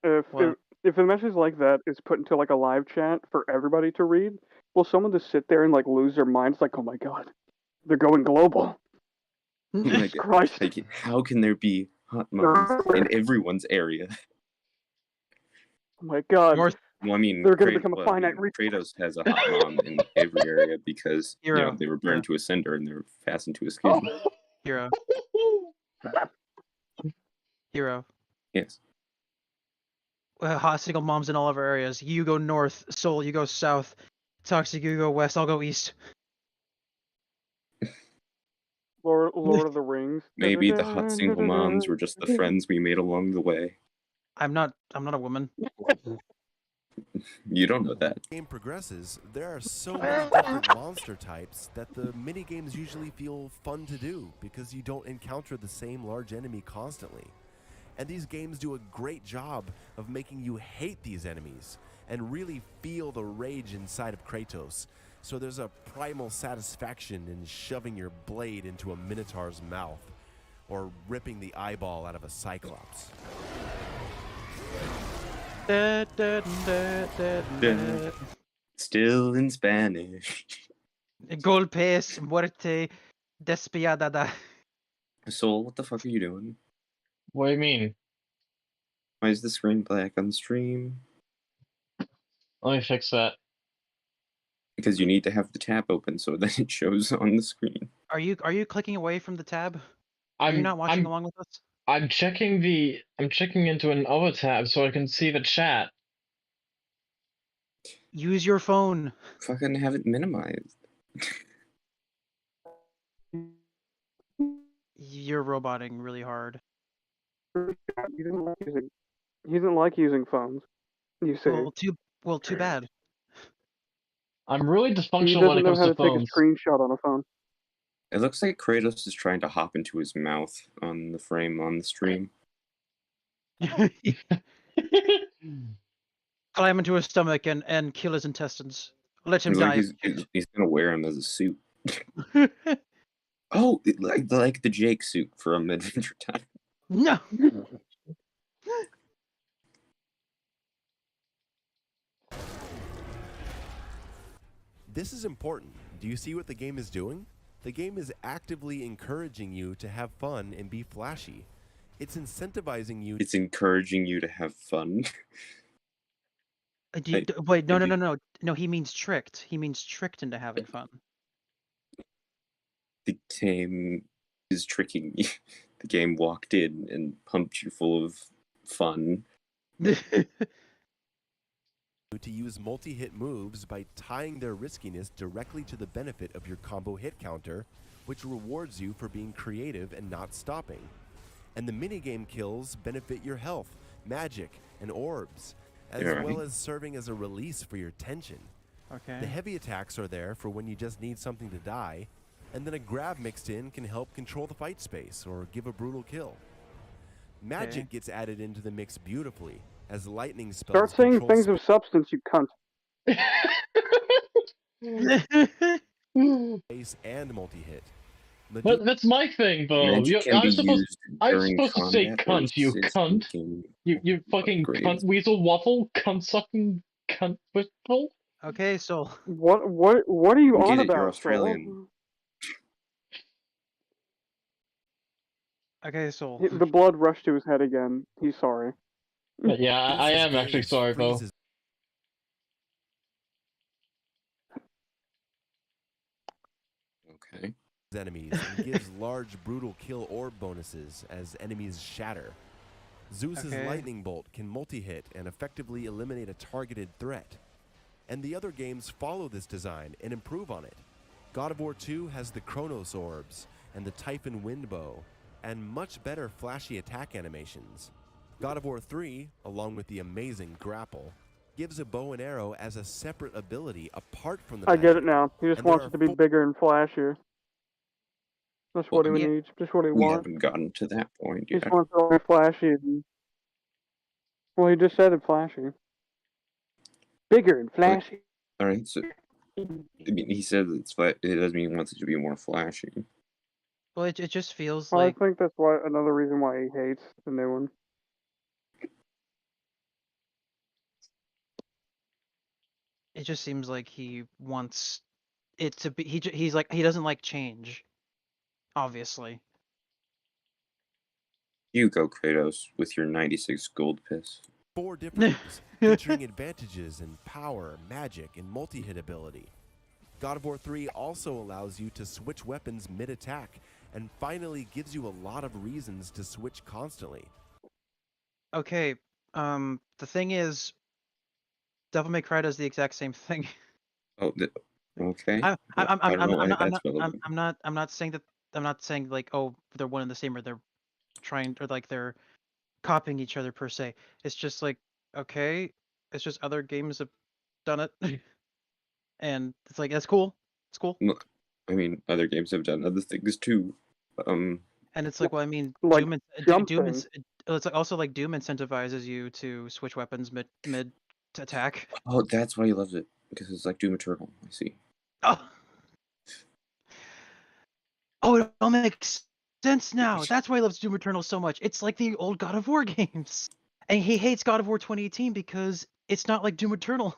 If a message like that is put into like a live chat for everybody to read, will someone just sit there and like lose their minds? Like, oh my god, they're going global. Jesus Christ! Like, how can there be hot moms in everyone's area? Oh my god. Well, I mean, they're going to become a finite Kratos has a hot mom in every area because they were burned to a cinder and they're fastened to a skin. Hero. Hero. Yes. Hot single moms in all of our areas. You go north, Soul, you go south. Toxic, you go west, I'll go east. Lord of the Rings. Maybe the hot single moms were just the friends we made along the way. I'm not a woman. You don't know that. As the game progresses, there are so many different monster types that the minigames usually feel fun to do because you don't encounter the same large enemy constantly. And these games do a great job of making you hate these enemies and really feel the rage inside of Kratos. So there's a primal satisfaction in shoving your blade into a Minotaur's mouth, or ripping the eyeball out of a cyclops. Still in Spanish. Golpes, muerte, despiadada. Soul, what the fuck are you doing? What do you mean? Why is the screen black on the stream? Let me fix that. Because you need to have the tab open so that it shows on the screen. Are you clicking away from the tab? Are you not watching along with us? I'm checking into another tab so I can see the chat. Use your phone. Fucking have it minimized. You're roboting really hard. He doesn't like using phones. You see. Well, too bad. I'm really He dysfunctional when doesn't it know comes how to to take a phones. screenshot on a phone. It looks like Kratos is trying to hop into his mouth on the frame on the stream. Climb into his stomach and kill his intestines. Let him It's like die. he's gonna wear him as a suit. Oh, like the Jake suit from Adventure Time. No. This is important. Do you see what the game is doing? The game is actively encouraging you to have fun and be flashy. It's incentivizing you. It's encouraging you to have fun. Wait, no. He means tricked. He means tricked into having fun. The game is tricking you. The game walked in and pumped you full of fun. To use multi-hit moves by tying their riskiness directly to the benefit of your combo hit counter, which rewards you for being creative and not stopping. And the minigame kills benefit your health, magic, and orbs, as well as serving as a release for your tension. Okay. The heavy attacks are there for when you just need something to die, and then a grab mixed in can help control the fight space or give a brutal kill. Magic gets added into the mix beautifully, as lightning spells. Start saying things of substance, you cunt. Space and multi-hit. That's my thing, though. I'm supposed to say cunt, you cunt. You fucking cunt weasel waffle, cunt sucking cunt whistle. Okay, so what are you on about? You're Australian. Okay, so The blood rushed to his head again. He's sorry. But yeah, I am actually sorry, though. Okay. Enemies and gives large brutal kill orb bonuses as enemies shatter. Zeus's lightning bolt can multi-hit and effectively eliminate a targeted threat. And the other games follow this design and improve on it. God of War 2 has the Chronos orbs and the Typhon wind bow, and much better flashy attack animations. God of War 3, along with the amazing grapple, gives a bow and arrow as a separate ability apart from the I get it now. He just wants it to be bigger and flashier. That's what he needs. Just what he We wants. haven't gotten to that point yet. He just wants it to be flashy. Well, he just said it flashy. Bigger and flashy. Alright, so I mean, he said it's it doesn't mean he wants it to be more flashy. well, it just feels Well, like I think that's why another reason why he hates the new one. it just seems like he wants it to be. He's like he doesn't like change. Obviously. You go, Kratos, with your 96 gold piss. 4 differences, featuring advantages in power, magic, and multi-hit ability. God of War 3 also allows you to switch weapons mid-attack, and finally gives you a lot of reasons to switch constantly. Okay, the thing is, Devil May Cry does the exact same thing. Oh, okay. I'm not saying that. I'm not saying like, oh, they're one and the same, or they're trying, or like they're copying each other per se. It's just like, okay, it's just other games have done it, and it's like that's cool. It's cool. I mean, other games have done other things too. And it's like, well, I mean, like Doom it's like also like Doom incentivizes you to switch weapons mid to attack. Oh, that's why he loves it, because it's like Doom Eternal. I see. Oh, it all makes sense now. That's why he loves Doom Eternal so much. It's like the old God of War games. And he hates God of War 2018 because it's not like Doom Eternal.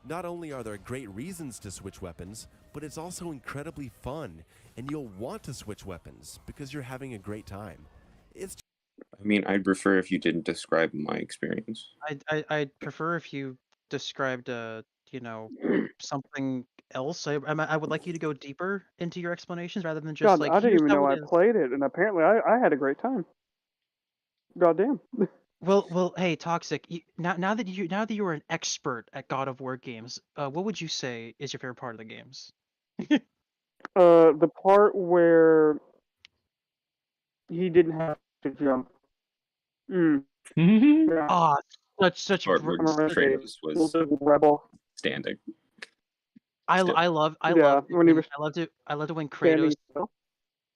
Not only are there great reasons to switch weapons, but it's also incredibly fun, and you'll want to switch weapons because you're having a great time. It's I mean, I'd prefer if you didn't describe my experience. I'd prefer if you described something else. I would like you to go deeper into your explanations rather than just God, like I didn't here's even how know it I is. played it, and apparently I had a great time. Goddamn. Well, hey, Toxic. Now that you are an expert at God of War games, what would you say is your favorite part of the games? The part where he didn't have to jump. Yeah, Ah, such Part where I'm a renegade. Kratos A little was bit of a rebel. standing. I Still. I love I Yeah, love when he was I loved it when standing Kratos still.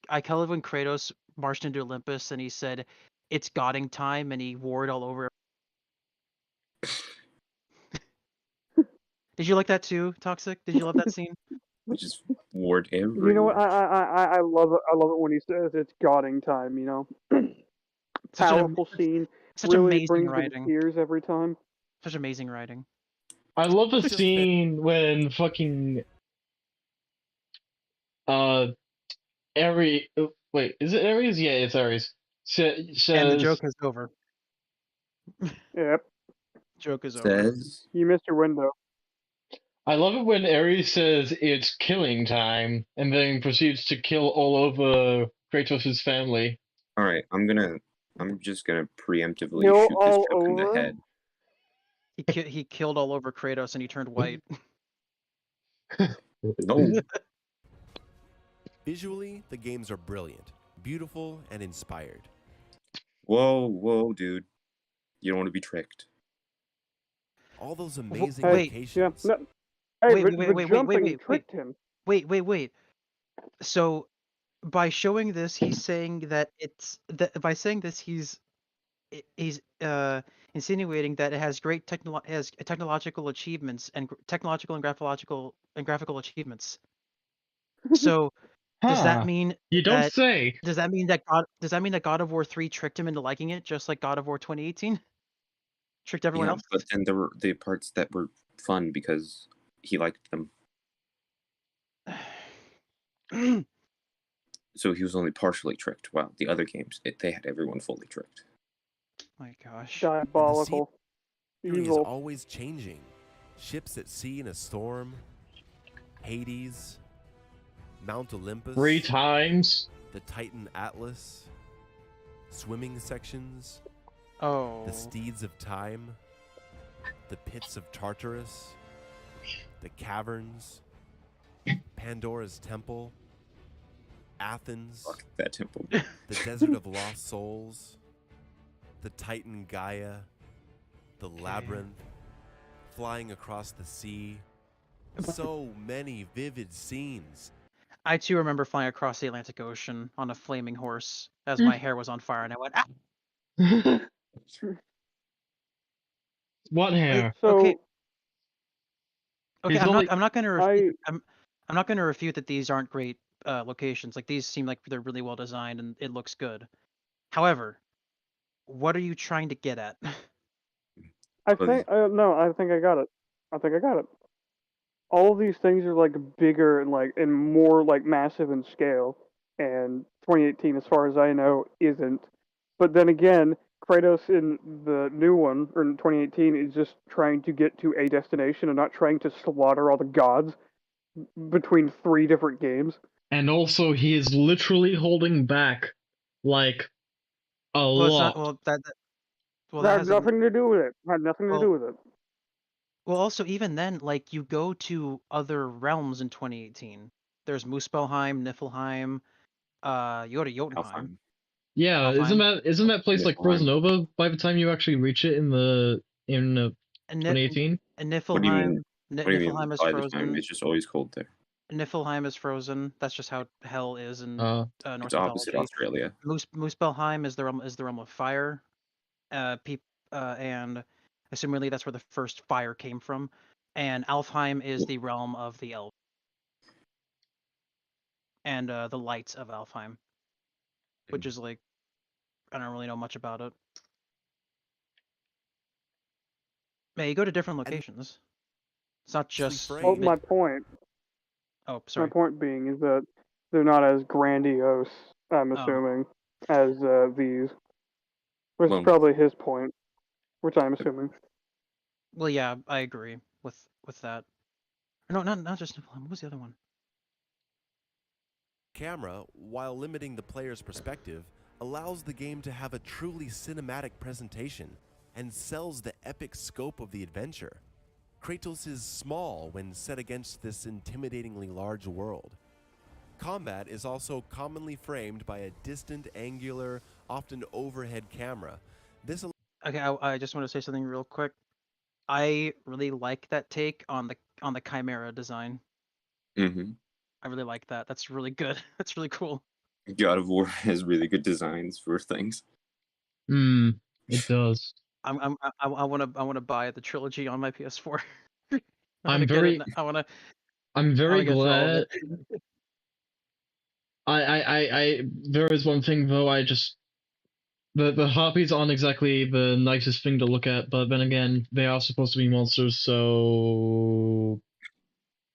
I love when Kratos marched into Olympus and he said it's godding time and he wore it all over. Did you like that too, Toxic? Did you love that scene? Which is ward You know what? everywhere. I love it. I love it when he says it's godding time. You know, powerful scene. Such Really amazing brings me to writing. tears every time. Such amazing writing. I love the Just scene when fucking uh Ares. Wait, is it Ares? Yeah, it's Ares. And the Says joke is over. Yep, Joke is over. Says you missed your window. I love it when Ares says it's killing time and then proceeds to kill all over Kratos' family. all right, I'm just gonna preemptively Kill shoot this all joke in the over? head. He killed all over Kratos and he turned white. No. Visually, the games are brilliant, beautiful, and inspired. Whoa, dude. You don't want to be tricked. All those amazing Hey, locations. yeah. No, hey, Wait, the jumping tricked him. Wait. So by showing this, he's saying that by saying this he's insinuating that it has great technological achievements and technological and graphical achievements. So does that Huh. mean You don't that say. does that mean that God of War 3 tricked him into liking it just like God of War 2018? Tricked everyone Yeah, else? but then there were the parts that were fun because he liked them. So he was only partially tricked. While the other games, they had everyone fully tricked. My gosh. Diabolical. Scenery is Evil. always changing. Ships at sea in a storm, Hades, Mount Olympus, 3 times. the Titan Atlas, swimming sections, Oh. the steeds of time, the pits of Tartarus, the caverns, Pandora's temple, Athens, Fuck that temple. the desert of lost souls, the Titan Gaia, the labyrinth, flying across the sea. So many vivid scenes. I too remember flying across the Atlantic Ocean on a flaming horse as my hair was on fire and I went, ah! What hair? So Okay. Okay, He's I'm only- not gonna refute I'm not gonna refute that these aren't great locations. Like these seem like they're really well designed and it looks good. However, what are you trying to get at? I think no, I think I got it. All of these things are like bigger and more like massive in scale, and 2018, as far as I know, isn't. But then again, Kratos in the new one or in 2018 is just trying to get to a destination and not trying to slaughter all the gods between 3 different games. And also, he is literally holding back, like, a Well, it's lot. not well that That has had nothing to do with it. Had nothing to do with it. Well, also even then, like you go to other realms in 2018. There's Muspelheim, Niflheim. You go to Jotunheim. Alfheim. Yeah, Alfheim. isn't that place like Niflheim. frozen over by the time you actually reach it in 2018? And What do you Niflheim. mean? What do you mean Niflheim is by the time? frozen. It's just always cold there. Niflheim is frozen. That's just how hell is in Norse It's opposite mythology. Australia. Muspelheim is the realm of fire. And assumingly that's where the first fire came from. And Alfheim is the realm of the elves. and the lights of Alfheim, which is like, I don't really know much about it. Yeah, you go to different locations. It's not just Well, framed. my point sorry. being is that they're not as grandiose, I'm Oh. assuming, as these. Which is Well- probably his point, which I'm assuming. Well, yeah, I agree with that. No, not just Niflheim. What was the other one? Camera, while limiting the player's perspective, allows the game to have a truly cinematic presentation and sells the epic scope of the adventure. Kratos is small when set against this intimidatingly large world. Combat is also commonly framed by a distant, angular, often overhead camera. This Okay, I just want to say something real quick. I really like that take on the Chimera design. Mm-hmm. I really like that. That's really good. That's really cool. God of War has really good designs for things. It does. I want to buy the trilogy on my PS4. I I'm want to very- get it. I want to. I'm very get through all of glad. it. There is one thing though. The harpies aren't exactly the nicest thing to look at, but then again, they are supposed to be monsters, so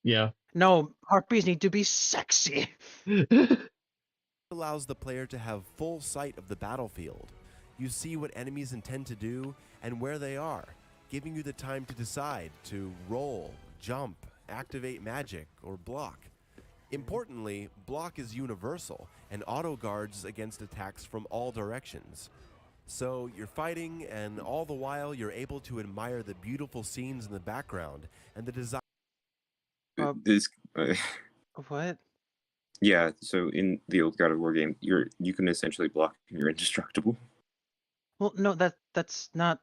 yeah. No, harpies need to be sexy. allows the player to have full sight of the battlefield. You see what enemies intend to do and where they are, giving you the time to decide to roll, jump, activate magic, or block. Importantly, block is universal and auto-guards against attacks from all directions. So you're fighting, and all the while you're able to admire the beautiful scenes in the background and the design. This, What? yeah. So in the old God of War game, you can essentially block and you're indestructible. Well, no, that's not.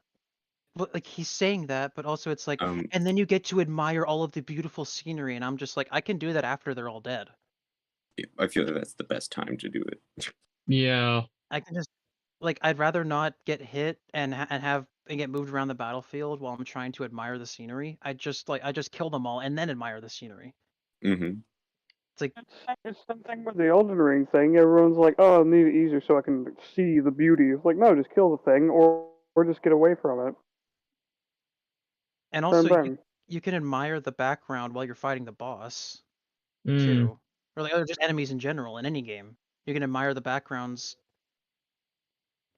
But like he's saying that, but also it's like, Um, and then you get to admire all of the beautiful scenery, and I'm just like, I can do that after they're all dead. I feel that that's the best time to do it. Yeah. I can just like I'd rather not get hit and get moved around the battlefield while I'm trying to admire the scenery. I just kill them all and then admire the scenery. Mm-hmm. It's like It's something with the Elden Ring thing. Everyone's like, "Oh, I need it easier so I can see the beauty." It's like, no, just kill the thing, or just get away from it. and Same also thing. you can admire the background while you're fighting the boss Mm. too. Or like just enemies in general in any game. You can admire the backgrounds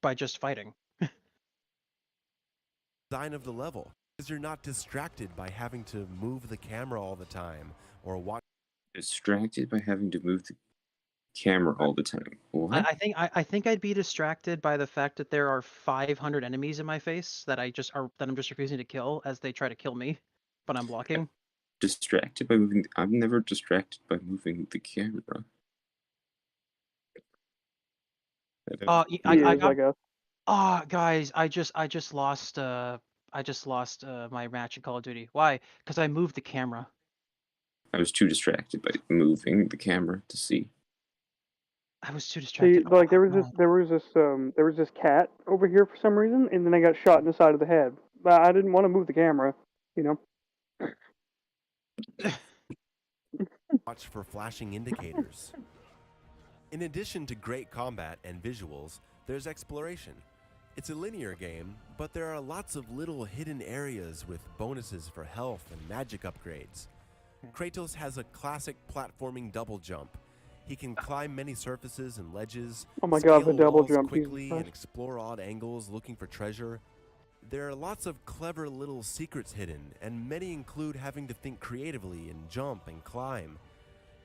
by just fighting. Design of the level, because you're not distracted by having to move the camera all the time or watch. Distracted by having to move the camera all the time. What? I think I'd be distracted by the fact that there are 500 enemies in my face that I'm just refusing to kill as they try to kill me, but I'm blocking. Distracted by moving. I'm never distracted by moving the camera. I I guess. guys, I just lost my match in Call of Duty. Why? Because I moved the camera. I was too distracted by moving the camera to see. I was too See, distracted. Oh, like there no. was this cat over here for some reason, and then I got shot in the side of the head. But I didn't want to move the camera, you know. Watch for flashing indicators. In addition to great combat and visuals, there's exploration. It's a linear game, but there are lots of little hidden areas with bonuses for health and magic upgrades. Kratos has a classic platforming double jump. He can climb many surfaces and ledges, Oh my god, the scale double walls jump, quickly, Jesus and Christ. explore odd angles looking for treasure. There are lots of clever little secrets hidden, and many include having to think creatively and jump and climb.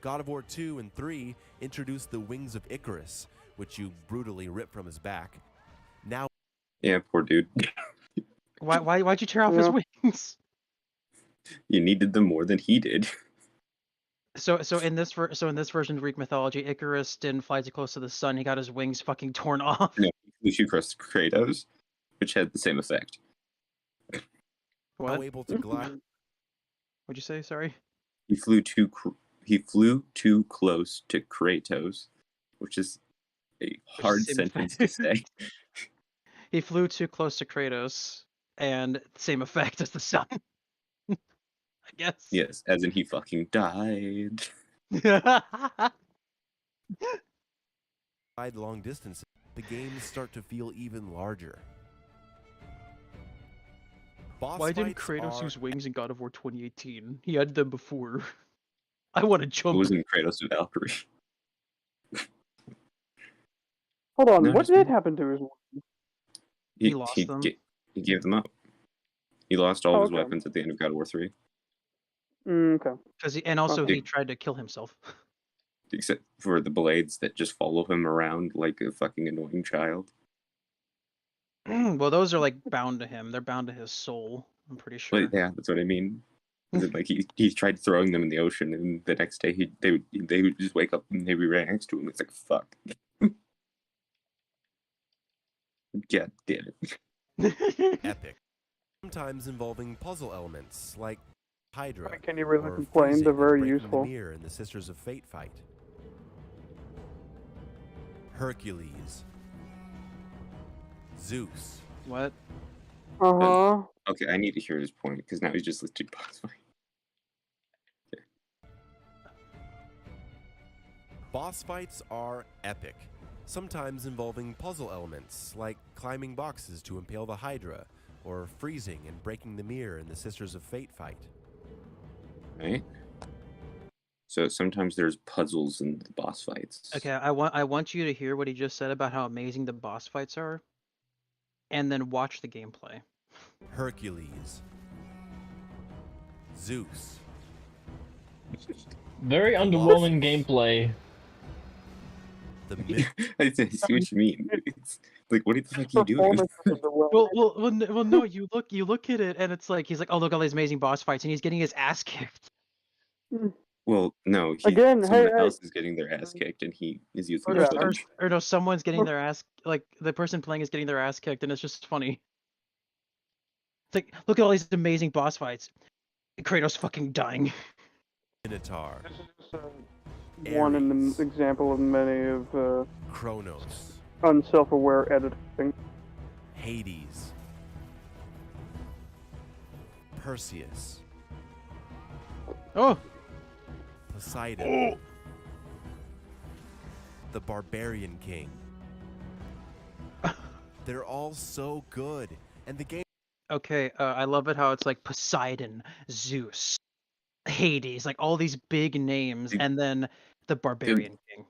God of War 2 and 3 introduced the wings of Icarus, which you brutally rip from his back. Now, Yeah, poor dude. Why'd you tear off his Yeah. wings? You needed them more than he did. So in this version of Greek mythology, Icarus didn't fly too close to the sun. He got his wings fucking torn off. No, he flew across Kratos, which had the same effect. What? now able to glide. What'd you say? Sorry. He flew too close to Kratos, which is a hard same sentence to say. He flew too close to Kratos, and same effect as the sun. I guess. Yes, as in he fucking died. long distances, the games start to feel even larger. Boss Why didn't fights Kratos are use wings in God of War 2018? He had them before. I want to It jump. wasn't Kratos and Valkyrie. Hold on, No, what just did me. happen to his? He lost them. He gave them up. He lost all Oh, of his okay. weapons at the end of God of War 3, Okay. And also Okay. he tried to kill himself. except for the blades that just follow him around like a fucking annoying child. Well, those are like bound to him. They're bound to his soul. I'm pretty sure. But yeah, that's what I mean. Is it like he tried throwing them in the ocean, and the next day they would just wake up and they'd be right next to him. It's like fuck. God damn it. epic, sometimes involving puzzle elements like Hydra Can you really or complain? freezing They're and very breaking useful. the mirror in the Sisters of Fate fight. Hercules, Zeus, What? Uh-huh. Okay, I need to hear his point because now he's just listed boss fight. Boss fights are epic, sometimes involving puzzle elements like climbing boxes to impale the Hydra, or freezing and breaking the mirror in the Sisters of Fate fight. Right? So sometimes there's puzzles in the boss fights. Okay, I want you to hear what he just said about how amazing the boss fights are, and then watch the gameplay. Hercules, Zeus, Very underwhelming gameplay. the myth. I see what you mean. It's like, what the fuck are you doing? Performance is the Well, no. You look at it, and it's like he's like, oh, look at all these amazing boss fights, and he's getting his ass kicked. Well, no. Again, someone hey, else is getting their ass kicked, and he is using Yeah. the Or, footage. or no, someone's getting their ass, like the person playing is getting their ass kicked, and it's just funny. It's like, look at all these amazing boss fights. Kratos fucking dying. Minotaur, This is just one in Ares. the example of many of Kronos, unself-aware editing. Hades, Perseus, Oh, Poseidon, the Barbarian King. They're all so good, and the game okay. I love it how it's like Poseidon, Zeus, Hades, like all these big names, and then the Barbarian King.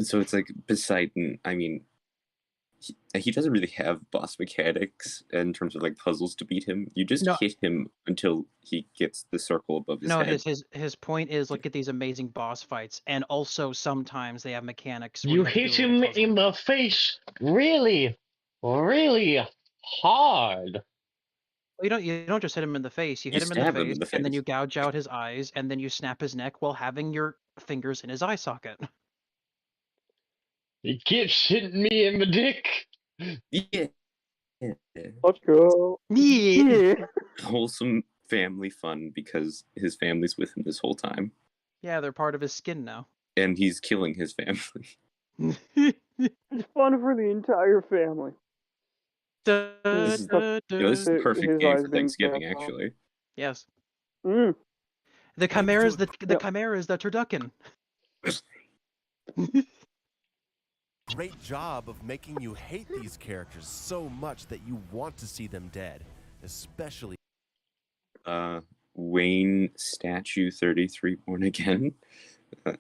So it's like Poseidon. I mean, he doesn't really have boss mechanics in terms of like puzzles to beat him. You just hit him until he gets the circle above his head. His point is look at these amazing boss fights, and also sometimes they have mechanics. You hit him in the face really hard. You don't just hit him in the face. You hit him in the face, and then you gouge out his eyes, and then you snap his neck while having your fingers in his eye socket. He keeps hitting me in the dick. Yeah. Let's go. Yeah. Wholesome family fun because his family's with him this whole time. Yeah, they're part of his skin now. And he's killing his family. It's fun for the entire family. This is the perfect game for Thanksgiving, actually. Yes. Mm. The chimeras, the chimeras, the turducken. great job of making you hate these characters so much that you want to see them dead, especially. Wayne Statue 33 Born Again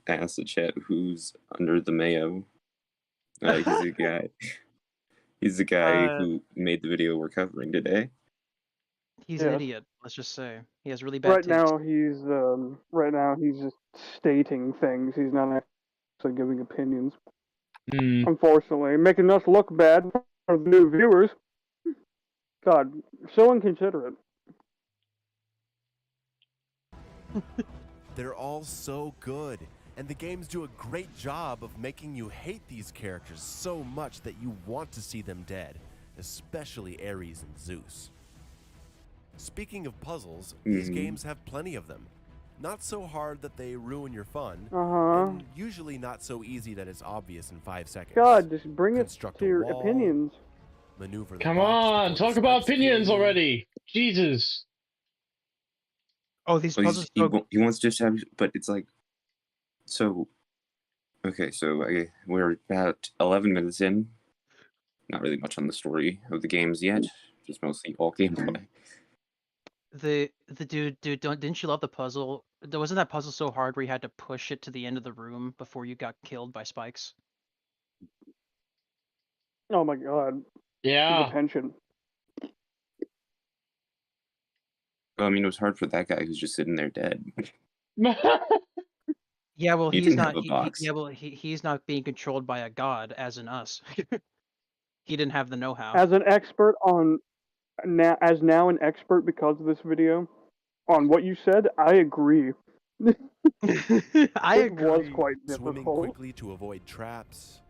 asked the chat who's under the mayo. He's a guy. He's the guy who made the video we're covering today. He's an idiot. Let's just say he has really bad taste. Right now he's just stating things. He's not actually giving opinions. Unfortunately, making us look bad for the new viewers. God, so inconsiderate. They're all so good, and the games do a great job of making you hate these characters so much that you want to see them dead, especially Ares and Zeus. Speaking of puzzles, these games have plenty of them. Not so hard that they ruin your fun, and usually not so easy that it's obvious in 5 seconds. God, just bring it to your opinions. Maneuver the Come on, talk about opinions already. Jesus. Oh, these puzzles. He wants to establish, but it's like, so, Okay, so we're about 11 minutes in. Not really much on the story of the games yet. Just mostly all gameplay. The dude, didn't you love the puzzle? Wasn't that puzzle so hard where you had to push it to the end of the room before you got killed by spikes? Oh my god, the Yeah. tension. Well, I mean, it was hard for that guy who's just sitting there dead. Yeah, well, He he's didn't have not. a box. Yeah, well, he's not being controlled by a god, as in us. He didn't have the know-how. As an expert on now an expert because of this video on what you said, I agree. I It was agree. quite Swimming difficult. quickly to avoid traps.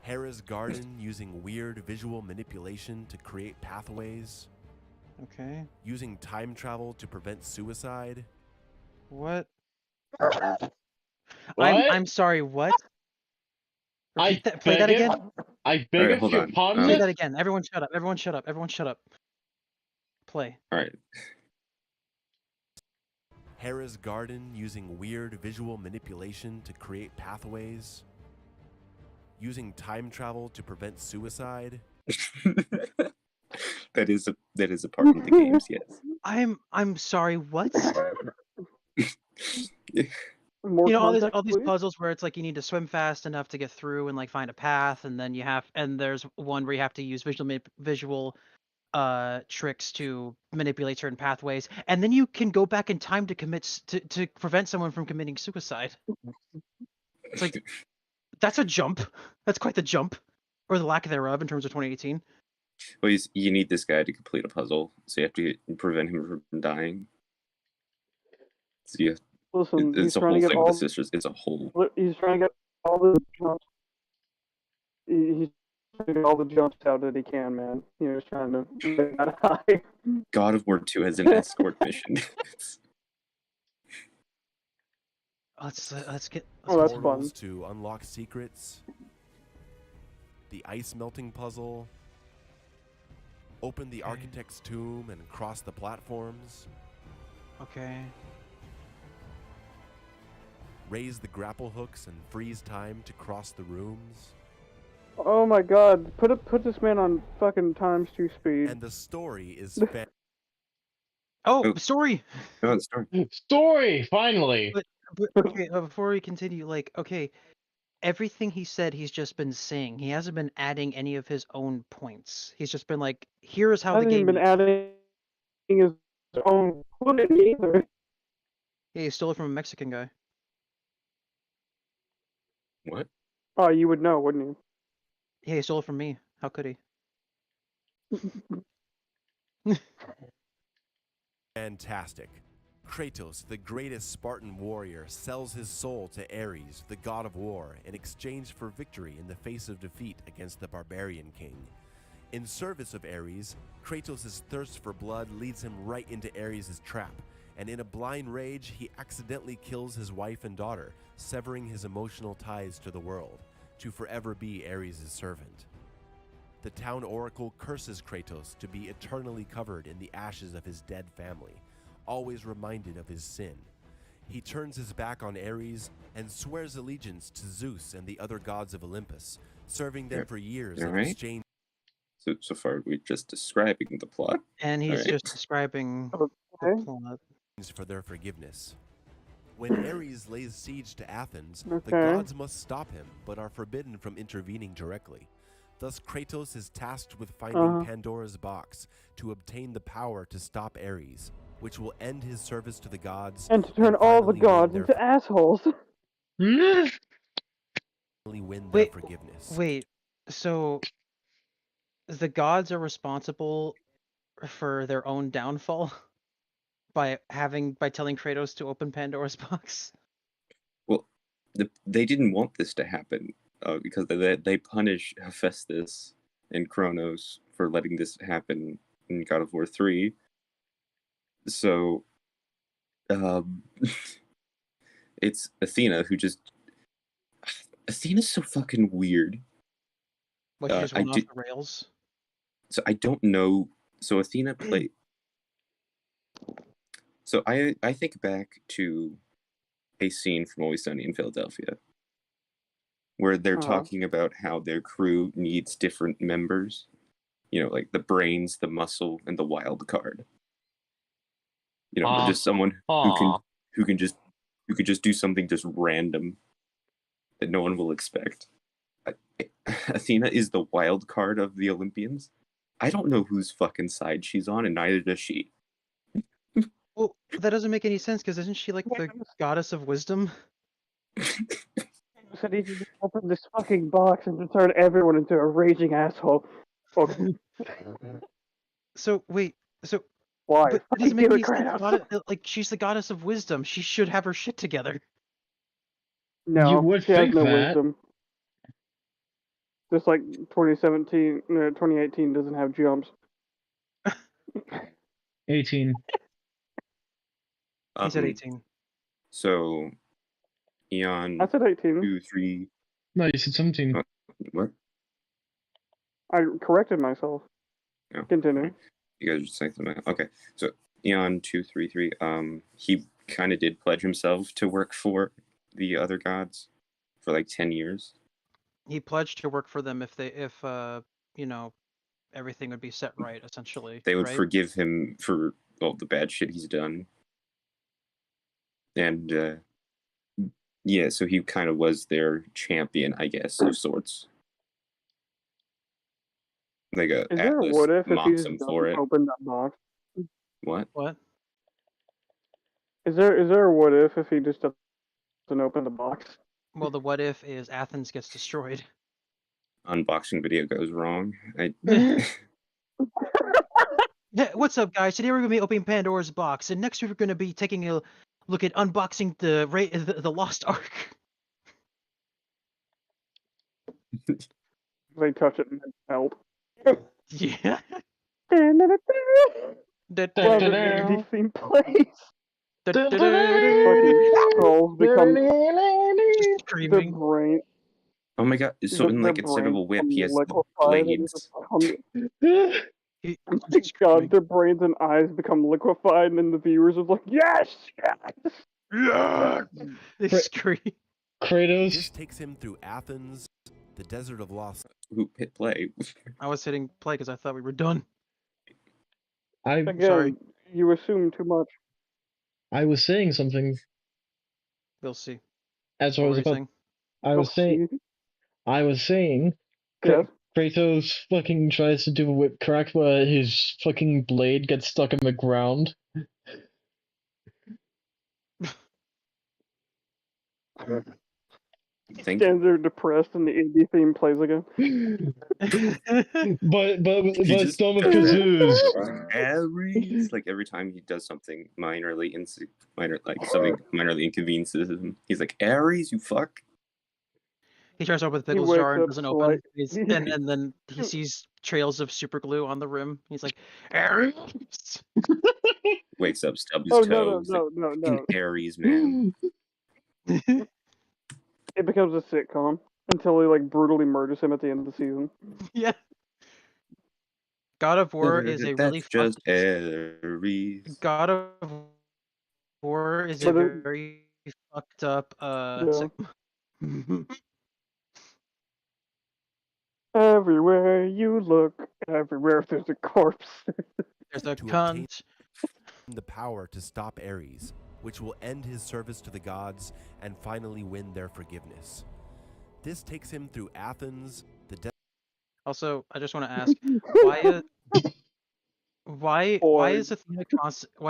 Hera's garden using weird visual manipulation to create pathways. Okay. Using time travel to prevent suicide. What? What? I'm sorry. What? Repeat that. Play that again. I beg Alright, of hold your on. pardon? Play that again. Everyone shut up. Everyone shut up. Everyone shut up. Play. Alright. Hera's garden using weird visual manipulation to create pathways. Using time travel to prevent suicide. that is a part of the games, yes. I'm sorry. What? More You know, all context, these please? puzzles where it's like you need to swim fast enough to get through and like find a path, and then there's one where you have to use visual tricks to manipulate certain pathways, and then you can go back in time to to prevent someone from committing suicide. It's like that's a jump. That's quite the jump, or the lack thereof in terms of 2018. Well, you need this guy to complete a puzzle, so you have to prevent him from dying. So Listen, he's it's a trying whole to get thing with all. the sisters. It's a whole. He's trying to get all the jumps. He's trying to get all the jumps out that he can, man. He's trying to get that high. God of War 2 has an escort mission. Let's get. Oh, that's Portals fun. to unlock secrets. The ice melting puzzle. Open the architect's tomb and cross the platforms. Okay. Raise the grapple hooks and freeze time to cross the rooms. Oh my god, put this man on fucking times 2 speed. And the story is Oh, story. No, the story. Story, finally. But okay, before we continue, like, okay, everything he said, he's just been saying. He hasn't been adding any of his own points. He's just been like, here is how the Hasn't even game. been adding his own footage either. Yeah, he stole it from a Mexican guy. What? Oh, you would know, wouldn't you? Yeah, he stole it from me. How could he? fantastic. Kratos, the greatest Spartan warrior, sells his soul to Ares, the god of war, in exchange for victory in the face of defeat against the barbarian king. In service of Ares, Kratos' thirst for blood leads him right into Ares' trap, and in a blind rage, he accidentally kills his wife and daughter, severing his emotional ties to the world, to forever be Ares' servant. The town oracle curses Kratos to be eternally covered in the ashes of his dead family, always reminded of his sin. He turns his back on Ares and swears allegiance to Zeus and the other gods of Olympus, serving them for years in exchange. So far, we're just describing the plot. And he's just describing the plot for their forgiveness. When Ares lays siege to Athens, the Okay. gods must stop him, but are forbidden from intervening directly. Thus, Kratos is tasked with finding Pandora's box to obtain the power to stop Ares, which will end his service to the gods And to turn all the finally gods win into assholes. win their Wait, forgiveness. wait. So the gods are responsible for their own downfall by telling Kratos to open Pandora's box? Well, they didn't want this to happen because they punish Hephaestus and Kronos for letting this happen in God of War 3. So, it's Athena who just... Athena's so fucking weird. What, she just went off the rails? So I don't know. So Athena played... So I think back to a scene from Always Sunny in Philadelphia where they're Uh-huh. talking about how their crew needs different members. You know, like the brains, the muscle, and the wild card. You know, just someone who can just do something just random that no one will expect. Athena is the wild card of the Olympians. I don't know whose fucking side she's on, and neither does she. Well, that doesn't make any sense because isn't she like the goddess of wisdom? Said he just opened this fucking box and just turned everyone into a raging asshole. Okay. So wait, so Why? but it Fucking doesn't make do any it, sense. Kratos. Like she's the goddess of wisdom. She should have her shit together. No, You would she has think no that. wisdom. Just like 2018 doesn't have jumps. 18. He said 18. So, Eon I said 18. 2, 3. No, you said 17. What? I corrected myself. No. Continue. You guys are just saying something. Okay, so Eon 233. He kind of did pledge himself to work for the other gods for like 10 years. He pledged to work for them if you know, everything would be set right, essentially. They would right? forgive him for all the bad shit he's done. And yeah, so he kind of was their champion, I guess, of sorts. Like Is there a Atlas what if he mocks just him doesn't for it. open that box? What? What? Is there a what if he just doesn't open the box? Well, the what if is Athens gets destroyed. Unboxing video goes wrong. Yeah, what's up, guys? Today we're gonna be opening Pandora's box, and next we're gonna be taking a look at unboxing the Lost Ark. They touch it and help. Yeah. Love it when the theme plays. Fucking skulls become their Screaming. brain. Oh my god! So Their instead of a whip, become he has liquefied and blades. He- Oh my god, their brains and eyes become liquefied, and then the viewers are like, yes, yes, Yeah. They scream. This Kratos. takes him through Athens, the desert of lost. Who hit play? I was hitting play because I thought we were done. Again, Sorry. you assume too much. I was saying something We'll see. as I What was were you about. saying? I was saying. Yes. Kratos fucking tries to do a whip crack, but his fucking blade gets stuck in the ground. Stands there depressed, and the indie theme plays again. but some of Kazoos. Ares. Like every time he does something minorly inconveniences him, he's like, Ares, you fuck. He tries to open the He pickles wakes jar and up doesn't open. like- And then he sees trails of super glue on the rim. He's like, Ares! Wakes up, stubs his Oh toe. He's no. like, "Fucking Ares, man. It becomes a sitcom until he like brutally murders him at the end of the season. Yeah. God of War is a really That's just Ares. God of War is a But it- very fucked up Yeah. Everywhere you look, everywhere there's a corpse. There's a To obtain cunt. the power to stop Ares, which will end his service to the gods and finally win their forgiveness. This takes him through Athens, the desert. Also, I just want to ask, why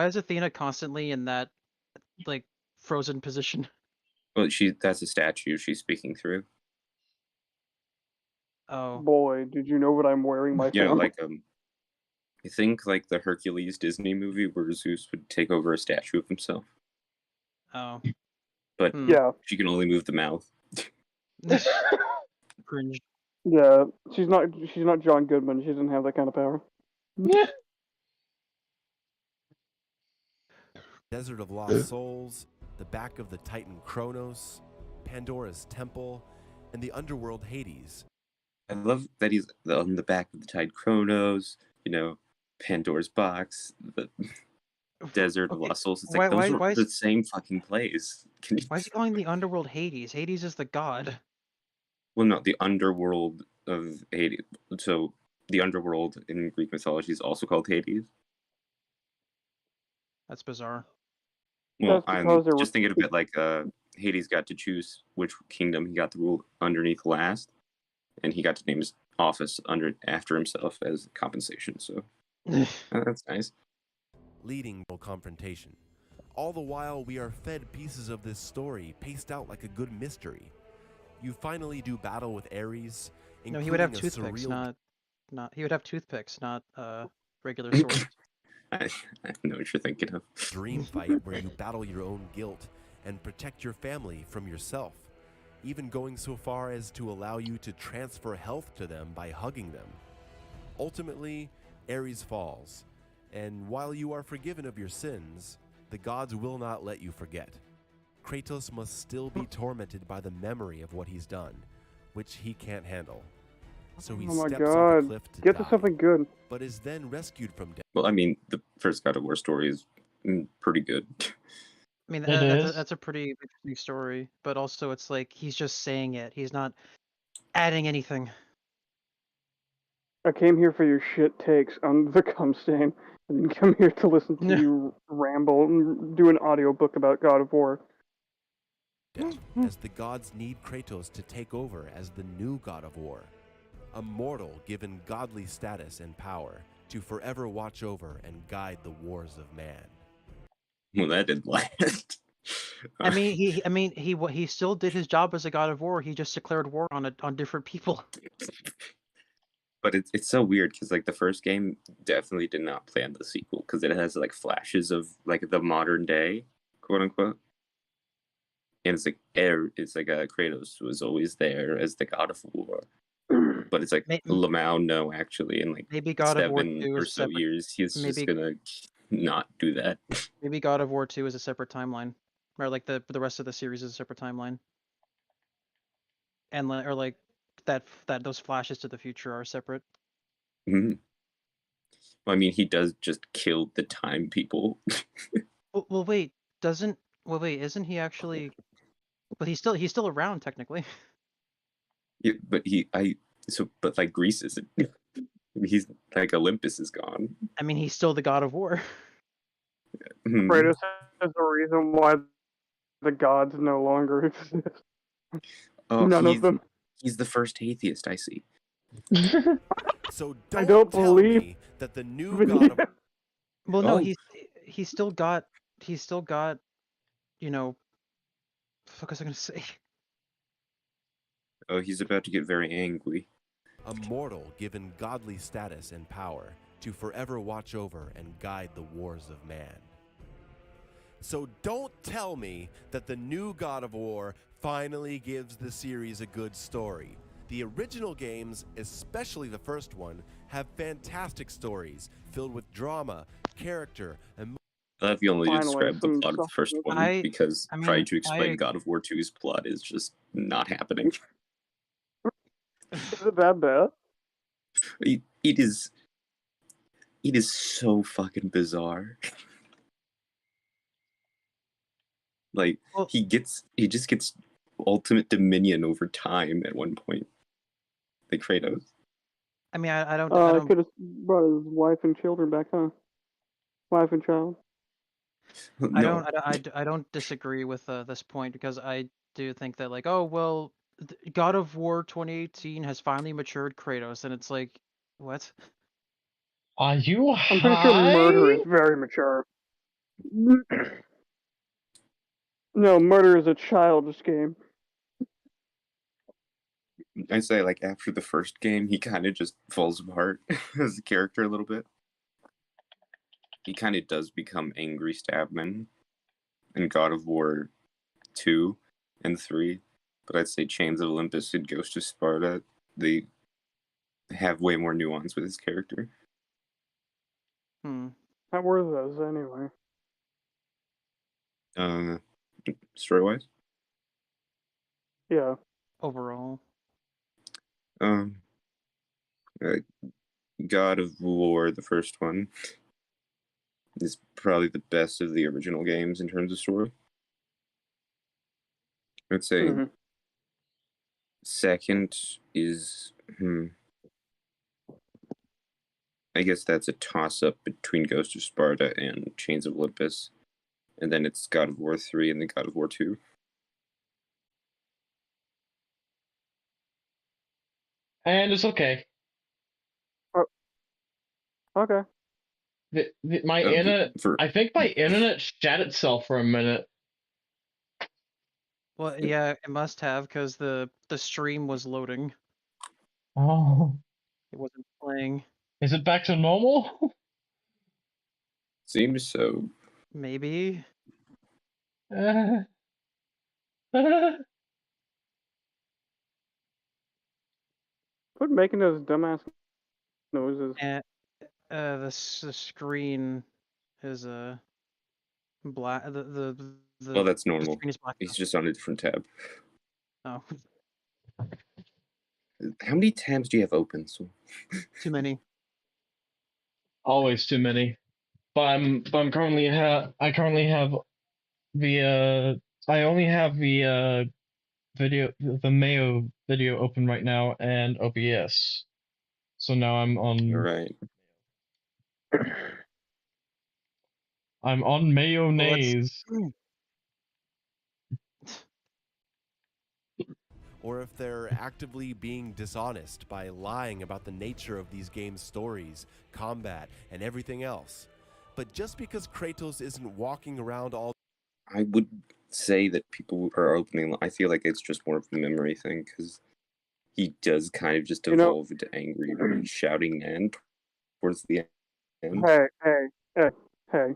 is Athena constantly in that like frozen position? Well, that's a statue she's speaking through. Oh, Boy, did you know what I'm wearing my You know, phone? like I think like the Hercules Disney movie where Zeus would take over a statue of himself. oh, But Yeah, she can only move the mouth. cringe. yeah. She's not John Goodman. She doesn't have that kind of power. Desert of Lost Souls, the back of the Titan Kronos, Pandora's Temple, and the underworld Hades. I love that he's on the back of the Tide Chronos, you know, Pandora's box, the Desert of Okay, Lost Souls. It's why- like those why are is- the same fucking place. Can you... Why is he calling the underworld Hades? Hades is the god. Well, no, the underworld of Hades. So the underworld in Greek mythology is also called Hades. That's bizarre. Well, That's I'm because there just were thinking of it like Hades got to choose which kingdom he got to rule underneath last, and he got to name his office after himself as compensation. So that's nice. Leading to confrontation. All the while, we are fed pieces of this story paced out like a good mystery. You finally do battle with Ares, No, he would have including a toothpicks, surreal not. He would have toothpicks, not regular swords. I know what you're thinking of. dream fight where you battle your own guilt and protect your family from yourself, even going so far as to allow you to transfer health to them by hugging them. Ultimately, Ares falls, and while you are forgiven of your sins, the gods will not let you forget. Kratos must still be tormented by the memory of what he's done, which he can't handle. So he Oh my steps off a god. cliff to Get die, to something good. but is then rescued from death. Well, I mean, the first God of War story is pretty good. I mean, It is. that's a pretty interesting story, but also it's like he's just saying it. He's not adding anything. I came here for your shit takes on the cum stain, and then come here to listen to you ramble and do an audiobook about God of War. As the gods need Kratos to take over as the new God of War, a mortal given godly status and power to forever watch over and guide the wars of man. Well, that didn't last. I mean, he still did his job as a God of War. He just declared war on different people. But it's so weird because like the first game definitely did not plan the sequel because it has like flashes of like the modern day, quote unquote, and it's like Kratos was always there as the God of War, but it's like Lamau, no, actually, in like Maybe God of War 7 2 or is so separate. years, he's just Maybe gonna not do that. maybe God of War 2 is a separate timeline, or like the rest of the series is a separate timeline, and or like that those flashes to the future are separate. Mhm. Well, I mean, he does just kill the time people. Well, wait, isn't he actually? But he's still around technically. Yeah, but like Greece isn't. He's like Olympus is gone. I mean, he's still the God of War. Mhm. Kratos is the reason why the gods no longer exist. Oh, None of them. he's the first atheist I see. So I don't don't tell believe me that the new Even God of yet. Well, no, Oh. he's still got you know, what the fuck was I gonna say? Oh, he's about to get very angry. a mortal given godly status and power to forever watch over and guide the wars of man. So don't tell me that the new God of War finally gives the series a good story. The original games, especially the first one, have fantastic stories filled with drama, character, and I love you only Finally, described the some plot of the first one I because mean, trying to explain I- God of War 2's plot is just not happening. Is it that bad? It is so fucking bizarre. Like Well- he just gets ultimate dominion over time at one point. Like Kratos. I mean, I don't I could have brought his wife and children back, huh? Wife and child. No. I don't disagree with this point because I do think that like, oh well, God of War 2018 has finally matured Kratos, and it's like, what? Are you I'm pretty sure high? murder is very mature. No, murder is a childish game. I'd say like after the first game, he kind of just falls apart as a character a little bit. He kind of does become angry Stabman in God of War 2 and 3, but I'd say Chains of Olympus and Ghost of Sparta, they have way more nuance with his character. How were those anyway? Story-wise? Yeah. Overall, Uh, God of War, the first one, is probably the best of the original games in terms of story. I'd say Mhm. Second is I guess that's a toss-up between Ghost of Sparta and Chains of Olympus. And then it's God of War 3 and then God of War 2. And it's okay. Okay. My internet, I think my internet shat itself for a minute. Well, yeah, it must have, because the stream was loading. Oh. It wasn't playing. Is it back to normal? Seems so. Maybe. Quit making those dumbass noises. And the screen is black. The Well, that's the normal. screen is black. He's just on a different tab. Oh, How many tabs do you have open? So too many. Always too many. But I'm currently I currently have the I only have the the Mayo video open right now and OBS. So now I'm on. all right. I'm on mayonnaise. Or if they're actively being dishonest by lying about the nature of these games' stories, combat, and everything else. But just because Kratos isn't walking around all... I would say that people are opening. I feel like it's just more of a memory thing because he does kind of just evolve into angry, shouting man towards the end. Hey.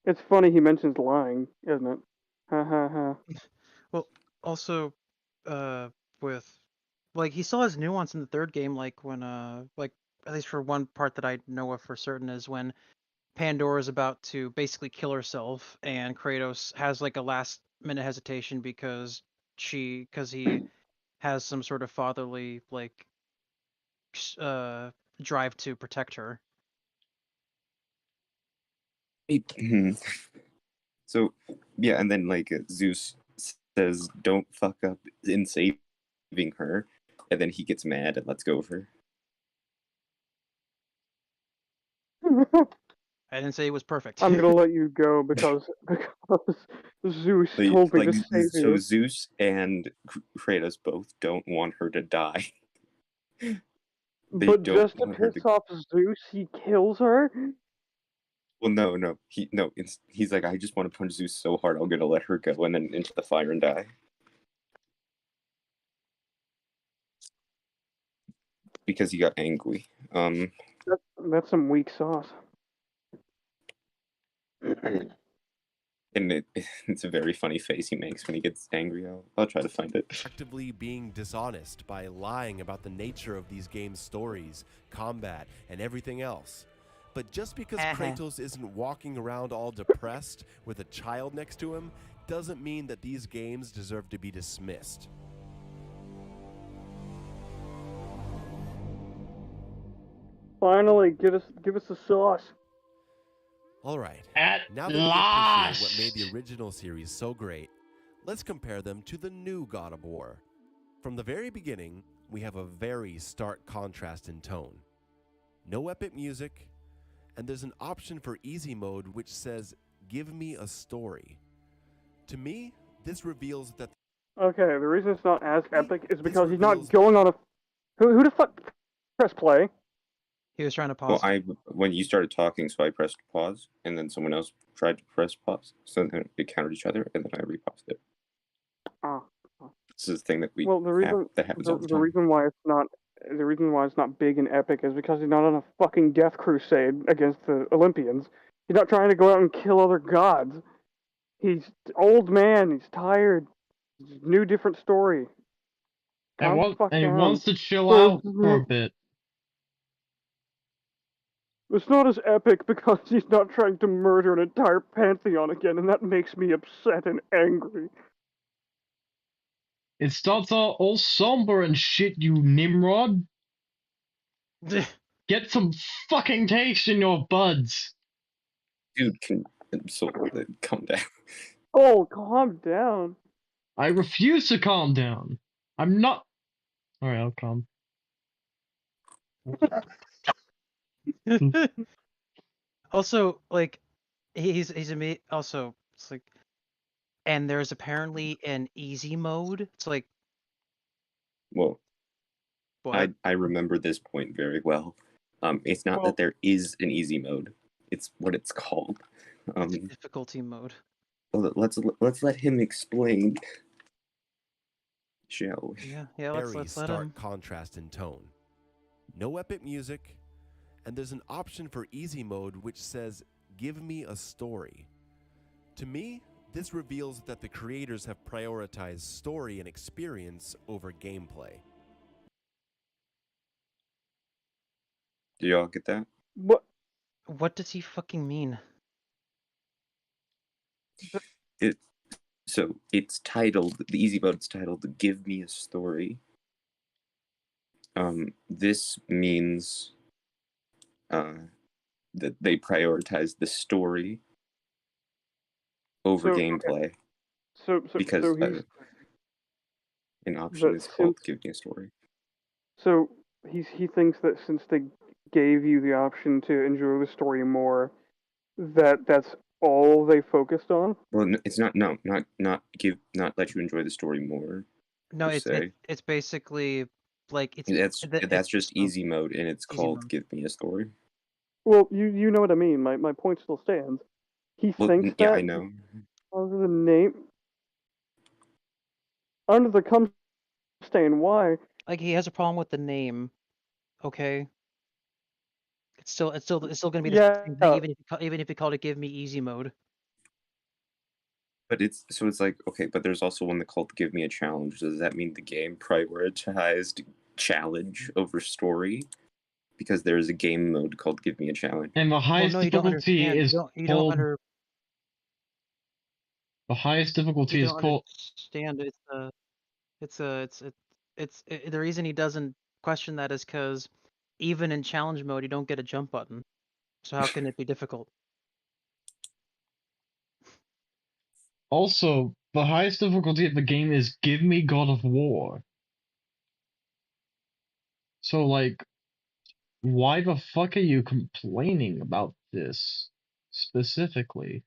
It's funny he mentions lying, isn't it? Ha ha ha. Well, also, with like he still has nuance in the third game, like when like at least for one part that I know of for certain is when Pandora's about to basically kill herself and Kratos has like a last minute hesitation because he has some sort of fatherly like drive to protect her. So yeah, and then like Zeus says, "Don't fuck up in saving her," and then he gets mad and lets go of her. I didn't say it was perfect. I'm gonna let you go because Zeus told me to save you. So Zeus and Kratos both don't want her to die. But just to piss off Zeus, he kills her? Well, no. He's like, I just want to punch Zeus so hard, I'm gonna let her go and then into the fire and die. Because he got angry. That's some weak sauce. And it's a very funny face he makes when he gets angry. I'll try to find it. Actively being dishonest by lying about the nature of these games' stories, combat, and everything else. But just because Kratos isn't walking around all depressed with a child next to him, doesn't mean that these games deserve to be dismissed. Finally, give us the sauce. All right. At now that we appreciate what made the original series so great, let's compare them to the new God of War. From the very beginning, we have a very stark contrast in tone. No epic music, and there's an option for easy mode which says, "Give me a story." To me, this reveals that... Okay, the reason it's not as epic is because he's not going on a... Who the fuck press play? He was trying to pause. Well, when you started talking, so I pressed pause, and then someone else tried to press pause, so then it countered each other, and then I repaused it. Oh. This is the thing that we that happens all the time. The reason why it's not big and epic is because he's not on a fucking death crusade against the Olympians. He's not trying to go out and kill other gods. He's an old man. He's tired. New, different story. And he wants to chill out for a bit. It's not as epic because he's not trying to murder an entire pantheon again, and that makes me upset and angry. It starts out all somber and shit, you Nimrod. Get some fucking taste in your buds. Dude, calm down. Oh, calm down. I refuse to calm down. I'm not All right, I'll come. Also, like, he's also, it's like, and there's apparently an easy mode. It's like, Well, what? I remember this point very well. It's not Well- that there is an easy mode; it's what it's called. It's a difficulty mode. Let's let him explain, shall we? Yeah, Very let's let stark him. contrast in tone. No epic music, and there's an option for easy mode which says, "Give me a story." To me, this reveals that the creators have prioritized story and experience over gameplay. Do y'all get that? What? What does he fucking mean? So it's titled, the easy mode's titled "Give Me a Story." This means that they prioritize the story over So, okay. gameplay So because he's an option but is called since "Give Me a Story." so he thinks that since they gave you the option to enjoy the story more, that's all they focused on. Well, it's not. No, not let you enjoy the story more. No, per se. it's basically like That's it's just easy mode, and it's easy called mode. "Give Me a Story." Well, you know what I mean. My point still stands. He Well, thinks yeah, that I know. under the name, under the come stain. Why? Like, he has a problem with the name. Okay, it's still gonna be the same thing, Yeah, even if you called it "Give Me Easy Mode." But it's like, okay, but there's also one that called "Give Me a Challenge." Does that mean the game prioritized challenge over story? Because there's a game mode called "Give Me a Challenge." And the Well, highest no, you don't difficulty understand. is You don't called. under The highest you difficulty is don't called. understand. The reason he doesn't question that is because even in challenge mode, you don't get a jump button. So how can it be difficult? Also, the highest difficulty of the game is "Give Me God of War." So, like, why the fuck are you complaining about this specifically?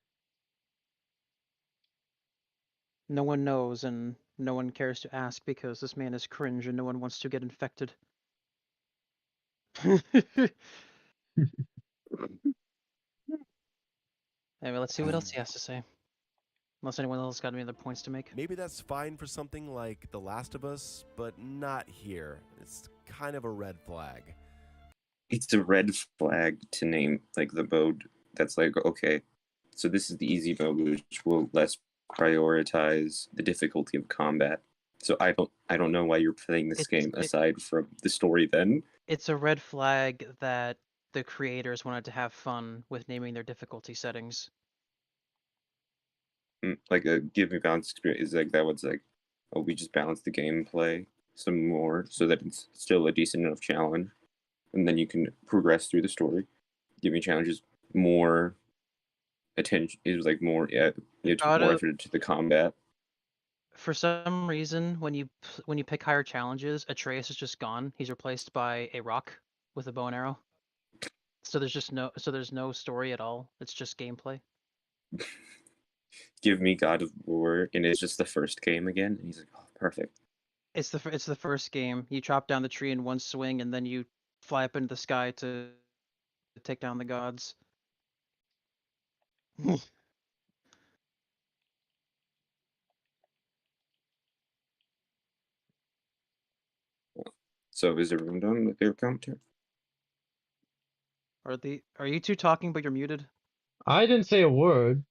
No one knows, and no one cares to ask because this man is cringe and no one wants to get infected. Anyway, let's see what else he has to say. Unless anyone else got any other points to make. Maybe that's fine for something like The Last of Us, but not here. It's kind of a red flag. It's a red flag to name like the mode that's like, okay, so this is the easy mode, which will less prioritize the difficulty of combat. So I don't know why you're playing this game aside from the story. Then It's a red flag that the creators wanted to have fun with naming their difficulty settings. like a "Give Me Balance" experience is like that one's like, oh, we just balance the gameplay some more so that it's still a decent enough challenge, and then you can progress through the story. "Give Me a Challenge" is more attention. It was like more, yeah, you took more effort into the combat. For some reason, when you pick higher challenges, Atreus is just gone. He's replaced by a rock with a bow and arrow. So there's no story at all. It's just gameplay. Give me God of War, and it's just the first game again. And he's like, oh, perfect. It's the first game. You chop down the tree in one swing, and then you fly up into the sky to take down the gods. So is everyone done with their commentary? Are you two talking but you're muted? I didn't say a word.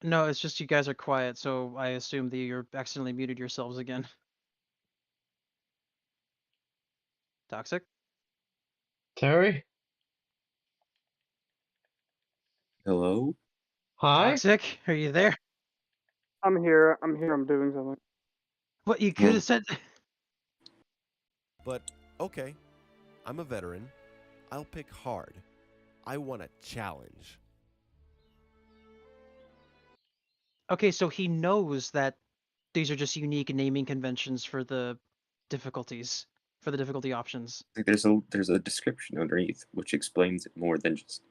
No, it's just you guys are quiet, so I assume that you're accidentally muted yourselves again. Toxic? Terry? Hello? Hi? Toxic? Are you there? I'm here. I'm doing something. What you could have said. But, okay, I'm a veteran. I'll pick hard. I want a challenge. Okay, so he knows that these are just unique naming conventions for the difficulties, for the difficulty options. Like there's a description underneath which explains it more than just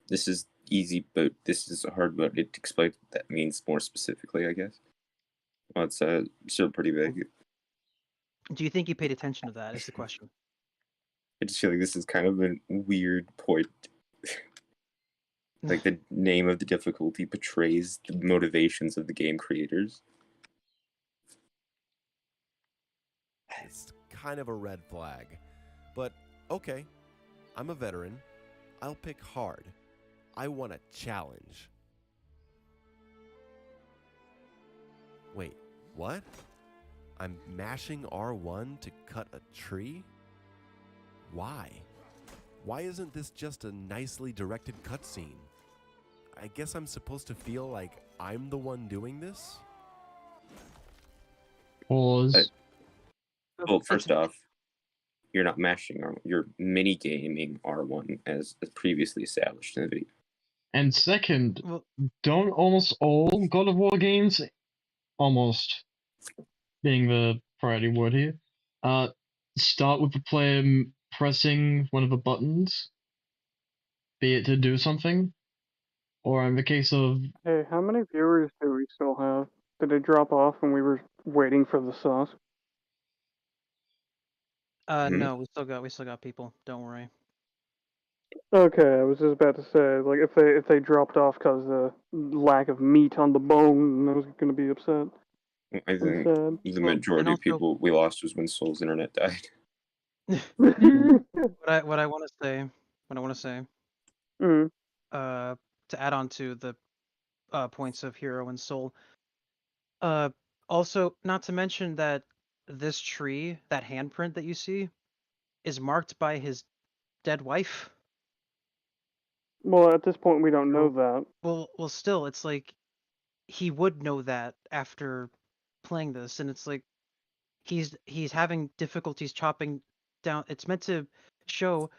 this is easy, but this is hard. But it explains what that means more specifically, I guess. Well, it's still pretty big. Do you think you paid attention to that? Is the question. I just feel like this is kind of a weird point. Like the name of the difficulty portrays the motivations of the game creators. It's kind of a red flag. But okay, I'm a veteran. I'll pick hard. I want a challenge. Wait, what? I'm mashing R1 to cut a tree? Why? Why isn't this just a nicely directed cutscene? I guess I'm supposed to feel like I'm the one doing this? Pause. Well, first off, you're not mashing R1, you're mini-gaming R1 as previously established in the video. And second, Well, don't almost all God of War games, almost being the priority word here, start with the player pressing one of the buttons, be it to do something, or in the case of Hey, how many viewers do we still have? Did it drop off when we were waiting for the sauce? no, we still got people. Don't worry. Okay, I was just about to say, like, if they dropped off because of lack of meat on the bone, I was gonna be upset. I think Sad. the Well, majority and of also- people we lost was when Soul's internet died. What I want to say, Mm. to add on to the points of Hero and Soul. Also, not to mention that this tree, that handprint that you see, is marked by his dead wife. Well, at this point, we don't know that. Well, still, it's like he would know that after playing this, and it's like he's having difficulties chopping down. It's meant to show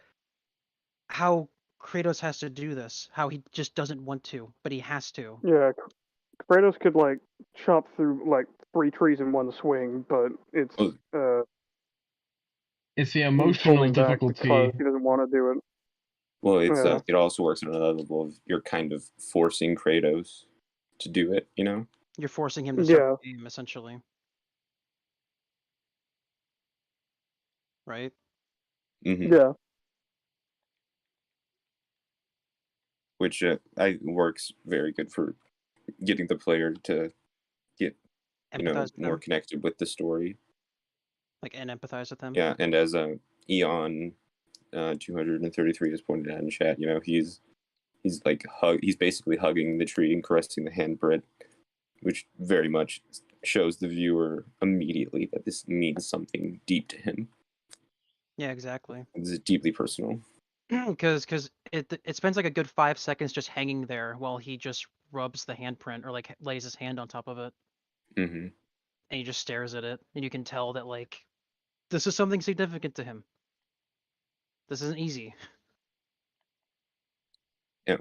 how Kratos has to do this, how he just doesn't want to, but he has to. Yeah, Kratos could like chop through like 3 trees in one swing, but it's Oh. it's the he's emotional pulling back because difficulty. he doesn't want to do it. Well, it's Yeah. it also works on another level of you're kind of forcing Kratos to do it, you know? You're forcing him to start Yeah. the game, essentially. Right? Mm-hmm. Yeah. Which works very good for getting the player to get Empathize with more them. connected with the story. Like, and empathize with them. Yeah, and as Eon 233 has pointed out in chat, he's like he's basically hugging the tree and caressing the handprint, which very much shows the viewer immediately that this means something deep to him. Yeah, exactly. This is deeply personal. Because it spends like a good 5 seconds just hanging there while he just rubs the handprint or like lays his hand on top of it, Mm-hmm. and he just stares at it, and you can tell that like this is something significant to him. This isn't easy. Yeah.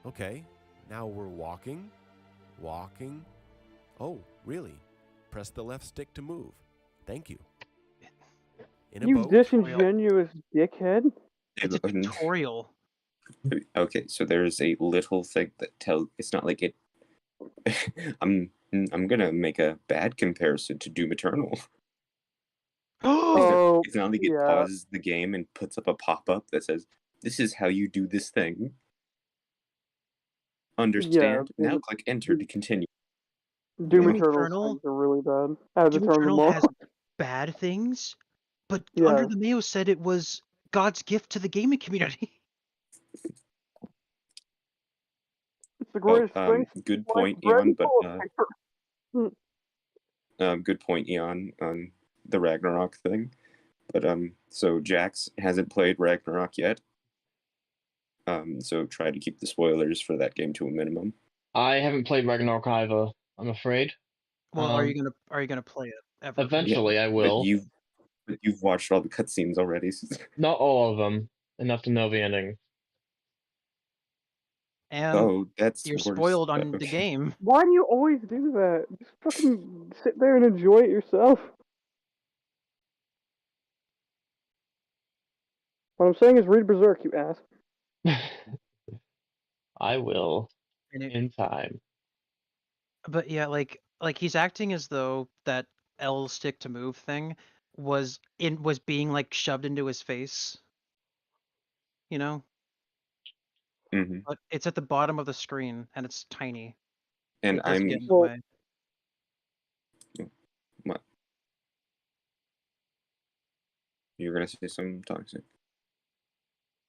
Okay, now we're walking. Walking. Oh, really? Press the left stick to move. Thank you. In a You boat. disingenuous dickhead. It's a tutorial. Okay, so there's a little thing that it's not like it. I'm gonna make a bad comparison to Doom Eternal. Oh, It's not like it yeah. pauses the game and puts up a pop-up that says, "This is how you do this thing." Understand? Yeah, Now click enter to continue. Doom Doom Eternal Eternal- things are really bad. I had to Doom turn them Eternal off. has bad things, but Yeah. Under the Mayo said it was God's gift to the gaming community. It's the greatest thing. Good Like point, bread Eon. and But toilet paper. good point, Eon, on the Ragnarok thing. But so Jax hasn't played Ragnarok yet. So try to keep the spoilers for that game to a minimum. I haven't played Ragnarok either, I'm afraid. Well, are you gonna play it ever? Eventually, I will. But you've watched all the cutscenes already. Not all of them. Enough to know the ending. and Oh, that's you're worse. spoiled on the Okay. game. Why do you always do that? Just fucking sit there and enjoy it yourself. What I'm saying is read Berserk, you ass. I will And it, in time. but yeah, like he's acting as though that L stick to move thing was being like shoved into his face, you know? Hmm. But it's at the bottom of the screen and it's tiny. And It doesn't I'm get in the Well- way. what? You're gonna say something toxic.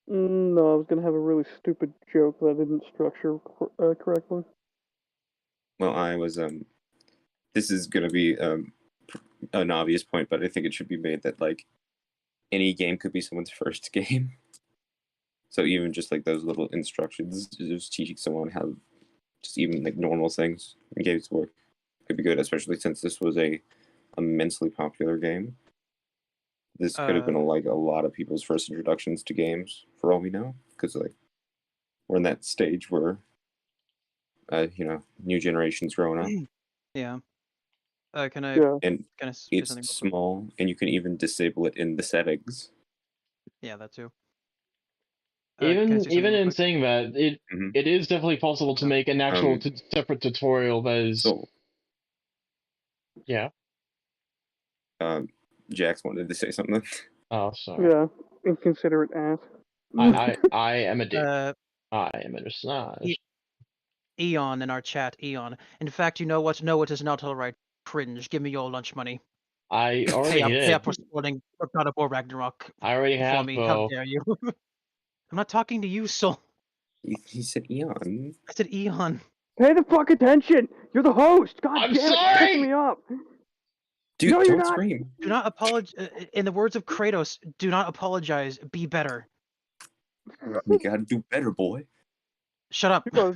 No, I was gonna have a really stupid joke that I didn't structure correctly. Well, I was This is gonna be an obvious point, but I think it should be made that like any game could be someone's first game. So even just like those little instructions, just teaching someone how just even like normal things in games work could be good, especially since this was a immensely popular game. This could have been like a lot of people's first introductions to games, for all we know, because like we're in that stage where new generations growing up, Yeah. Can I Yeah. and can I say it's something real quick? small, and you can even disable it in the settings. Yeah, that too. Can I say Even something real in quick? saying that, Mhm. it is definitely possible to make an actual Um, separate tutorial that is So, yeah. Jax wanted to say something. Oh, sorry. Yeah. Inconsiderate ass. I am a dick. Uh, I am a snaz. Eon in our chat, Eon. In fact, you know what? No, it is not alright. Cringe. Give me your lunch money. I already Pay up did. for supporting God of War Ragnarok I already for have, me. How Bo. dare you? I'm not talking to you, Soul. He said Eon. I said Eon. Pay the fuck attention! You're the host! God I'm damn it, sorry! you're picking me up! Dude, No, you're don't not! scream. Do not apologize. In the words of Kratos, do not apologize. Be better. You gotta do better, boy. Shut up. You gotta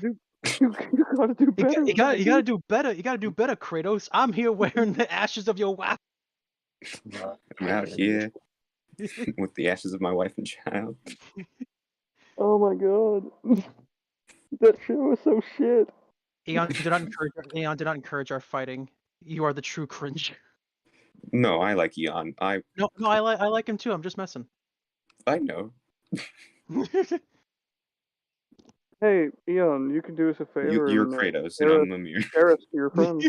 do better. You gotta do better. You gotta do better, Kratos. I'm here wearing the ashes of your wife. I'm out here with the ashes of my wife and child. Oh my god. That show is so shit. Eon, do not encourage our fighting. You are the true cringe. No, I like Eon. No, I like him too. I'm just messing. I know. Hey, Eon, you can do us a favor. You're and, Kratos, and I'm Mimir. share us to your friends.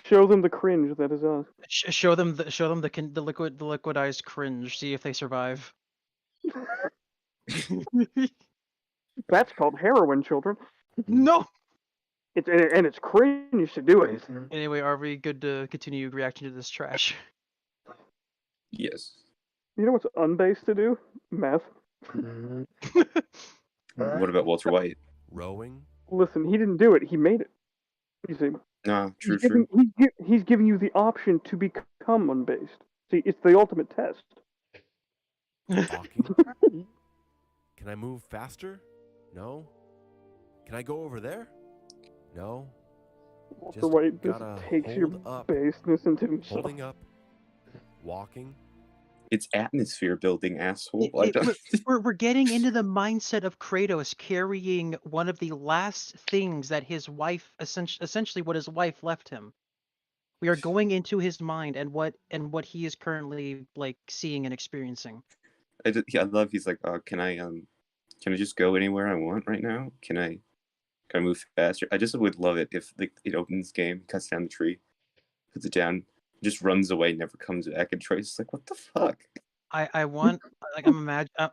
Show them the cringe that is us. Show them the liquidized cringe. See if they survive. That's called heroin, children. No. It's cringe to do it. Anyway, are we good to continue reacting to this trash? Yes. You know what's unbased to do? Meth. What about Walter White? Rowing? Listen, he didn't do it. He made it. You see, Nah, true. he's giving you the option to become unbased. See, it's the ultimate test. Walking? Can I move faster? No. Can I go over there? No. Walter Just White just gotta takes your hold up. baseness into himself. Holding up. Walking. It's atmosphere building, asshole. We're getting into the mindset of Kratos carrying one of the last things that his wife essentially what his wife left him. We are going into his mind and what he is currently like seeing and experiencing. I love. He's like, can I just go anywhere I want right now? Can I move faster? I just would love it if like it opens game, cuts down the tree, puts it down, just runs away, never comes back, and Troy's like, what the fuck? I want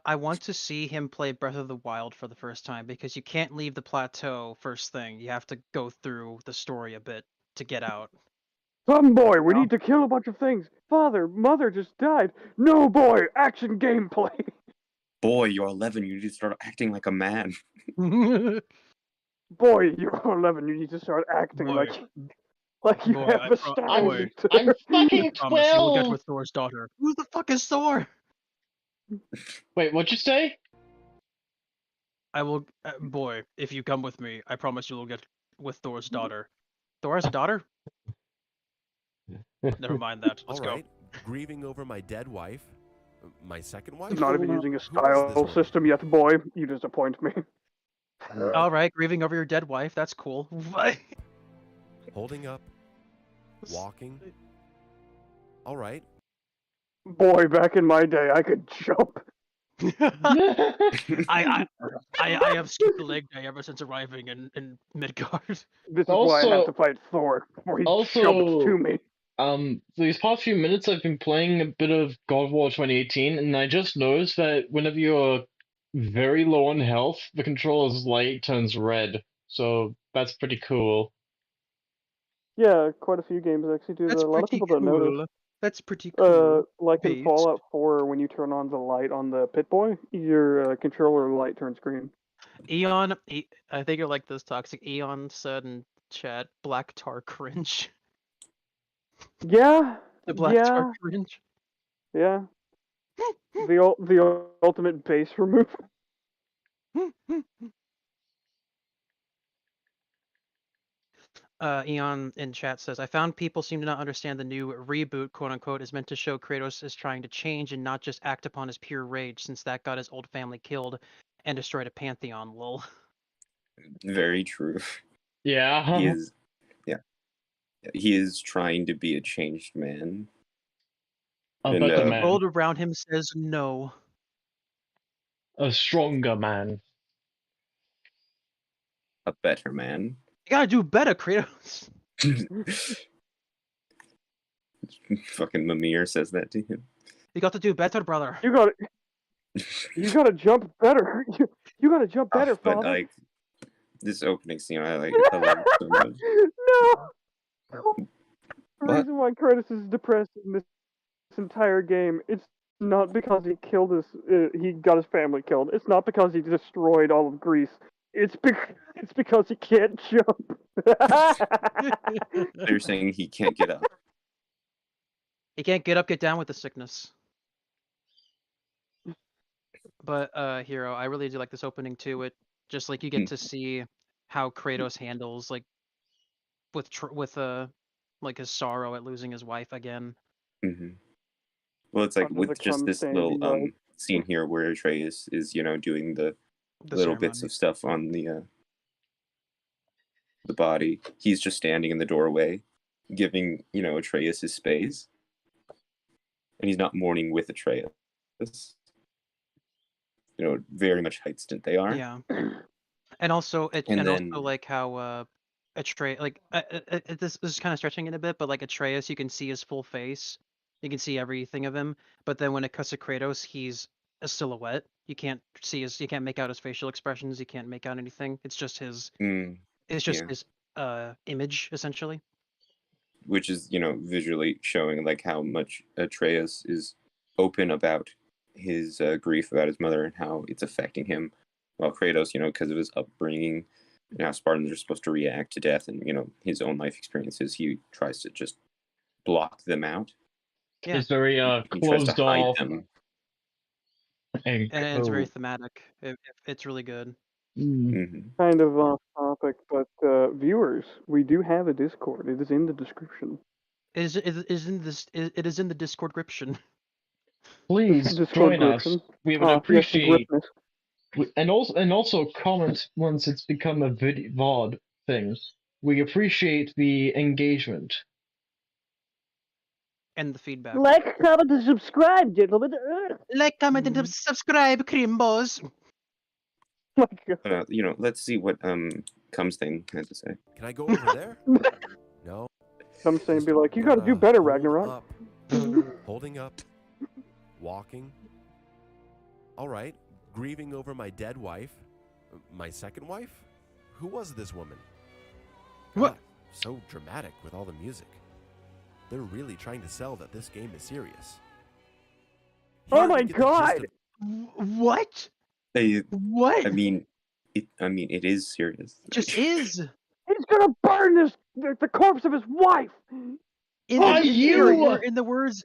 I want to see him play Breath of the Wild for the first time because you can't leave the plateau first thing. You have to go through the story a bit to get out. Some boy, we need to kill a bunch of things. Father, mother just died. No, boy, action gameplay. Boy, you're 11. You need to start acting like a man. Boy, you're 11. You need to start acting Boy. like you Boy, have I the pro- style. boy. I'm fucking Promise you will get 12. with Thor's daughter. Who the fuck is Thor? Wait, what'd you say? I will, boy. If you come with me, I promise you will get with Thor's daughter. Thor has a daughter? Never mind that. Let's All go. right. Grieving over my dead wife. My second wife? Not even Who using a is this style woman? system yet, boy. You disappoint me. All right, grieving over your dead wife. That's cool. What? Holding up. Walking. All right. Boy, back in my day, I could jump. I have skipped the leg day ever since arriving in Midgard. This is why I have to Also- fight Thor before he also- jumps to me. These past few minutes I've been playing a bit of God of War 2018, and I just noticed that whenever you're very low on health, the controller's light turns red. So that's pretty cool. Yeah, quite a few games actually do That's that. A lot of pretty people don't notice. cool. That's pretty cool. Like in Based. Fallout 4, when you turn on the light on the Pit-Boy, your controller light turns green. Eon, I think you're like this toxic. Eon said in chat, black tar cringe. Yeah, The black tar cringe. yeah. The ultimate base removal. Eon in chat says, I found people seem to not understand the new reboot, quote unquote, is meant to show Kratos is trying to change and not just act upon his pure rage, since that got his old family killed and destroyed a pantheon, lol. Very true. Yeah. He is. Yeah. He is trying to be a changed man. A And, better The man. world around him says no. A stronger man. A better man. You gotta do better, Kratos. Fucking Mimir says that to him. You got to do better, brother. You gotta jump better. You gotta jump better, But father. like this opening scene, I love it so much. No. The What? reason why Kratos is depressed in this entire game, it's not because he killed he got his family killed. It's not because he destroyed all of Greece. It's because he can't jump. They're saying he can't get up. He can't get up, get down with the sickness. But Hero, I really do like this opening too. It just like you get to see how Kratos handles like with like his sorrow at losing his wife again. Mm-hmm. Well, it's like Under with the just this little clumsy scene here where Atreus is, doing the The little bits ceremony. of stuff on the body. He's just standing in the doorway, giving Atreus his space, and he's not mourning with Atreus. Very much height stint they are. Yeah. And also And also like how Atreus like this is kind of stretching it a bit, but like Atreus, you can see his full face, you can see everything of him. But then when it cuts to Kratos, he's a silhouette. You can't make out his facial expressions. You can't make out anything. It's just his. It's just yeah. his image essentially. Which is visually showing like how much Atreus is open about his grief about his mother and how it's affecting him, while Kratos, because of his upbringing and how Spartans are supposed to react to death and his own life experiences, he tries to just block them out. Yeah. It's very He tries to closed hide off. them. And it's very thematic. It's really good. Mm-hmm. Kind of off topic, but viewers, we do have a Discord. It is in the description. It is in the Discord description. Please Discord join us. description. We would Yes, the appreciate gripness. and also comment once it's become a VOD thing. We appreciate the engagement. And the feedback. Like, comment, and subscribe, gentlemen. Like, comment, and subscribe, Crimbos. My God. Let's see what Comes thing has to say. Can I go over there? No. Some saying, be like, you Gotta gotta do better, hold Ragnarok. up. Holding up. Walking. All right. Grieving over my dead wife. My second wife? Who was this woman? What? God, so dramatic with all the music. They're really trying to sell that this game is serious. Oh Here my we get the gist God! of- What? What? I mean, it is serious. Just is. He's gonna burn the corpse of his wife! In Are the, you- in the words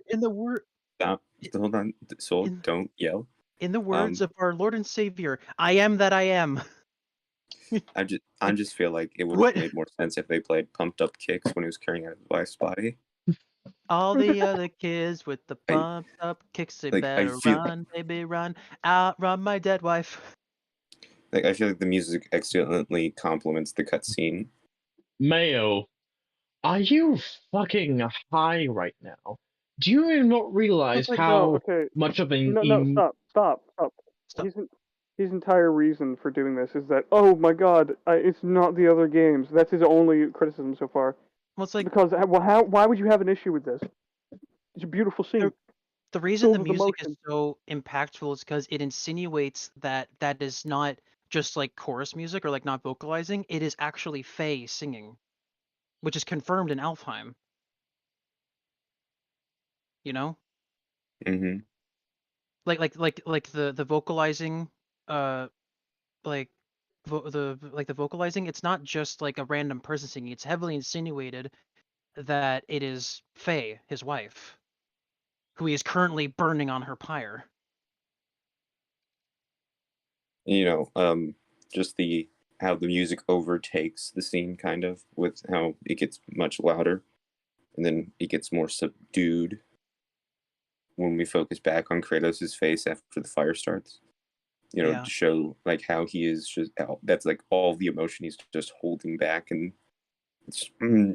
Stop. Hold on, Soul. In- Don't yell. in the words of our Lord and Savior, I am that I am. I just feel like it would What? have made more sense if they played Pumped Up Kicks when he was carrying out his wife's body. All the other kids with the I- pumped up kicks, they like, I better feel- run, baby, run. Outrun my dead wife. Like I feel like the music excellently complements the cutscene. Mayo, are you fucking high right now? Do you not realize No, how okay. much of an No, stop. Stop. His entire reason for doing this is that, oh my god, it's not the other games. That's his only criticism so far. Well, it's like Because, why would you have an issue with this? It's a beautiful scene. the reason the filled with music is emotion. so impactful is because it insinuates that that is not just like chorus music or like not vocalizing. It is actually Faye singing, which is confirmed in Alfheim. You know, Mm-hmm. like the vocalizing, like the vocalizing. It's not just like a random person singing. It's heavily insinuated that it is Faye, his wife, who he is currently burning on her pyre. You know, just how the music overtakes the scene, kind of, with how it gets much louder, and then it gets more subdued when we focus back on Kratos' face after the fire starts. You know, Yeah. to show like how he is just that's like all the emotion he's just holding back, and it's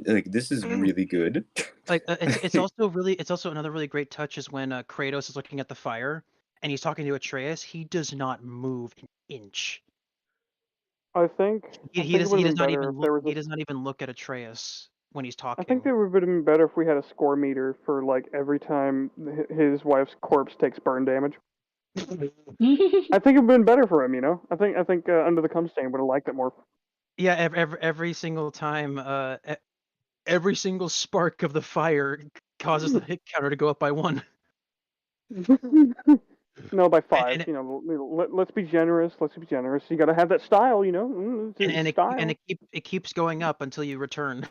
like this is really good. Like it's also another really great touch is when Kratos is looking at the fire and he's talking to Atreus. He does not move an inch. I think He it would have been does not better even if look. there was He does not even look at Atreus when he's I talking. think it would have been better if we had a score meter for like every time his wife's corpse takes burn damage. I think it would have been better for him, you know. I think Under the Cum Stain would have liked it more. Yeah, every single time, every single spark of the fire causes the hit counter to go up by 1. No, by 5. And You know, let's be generous. Let's be generous. You got to have that style, you know. it keeps going up until you return.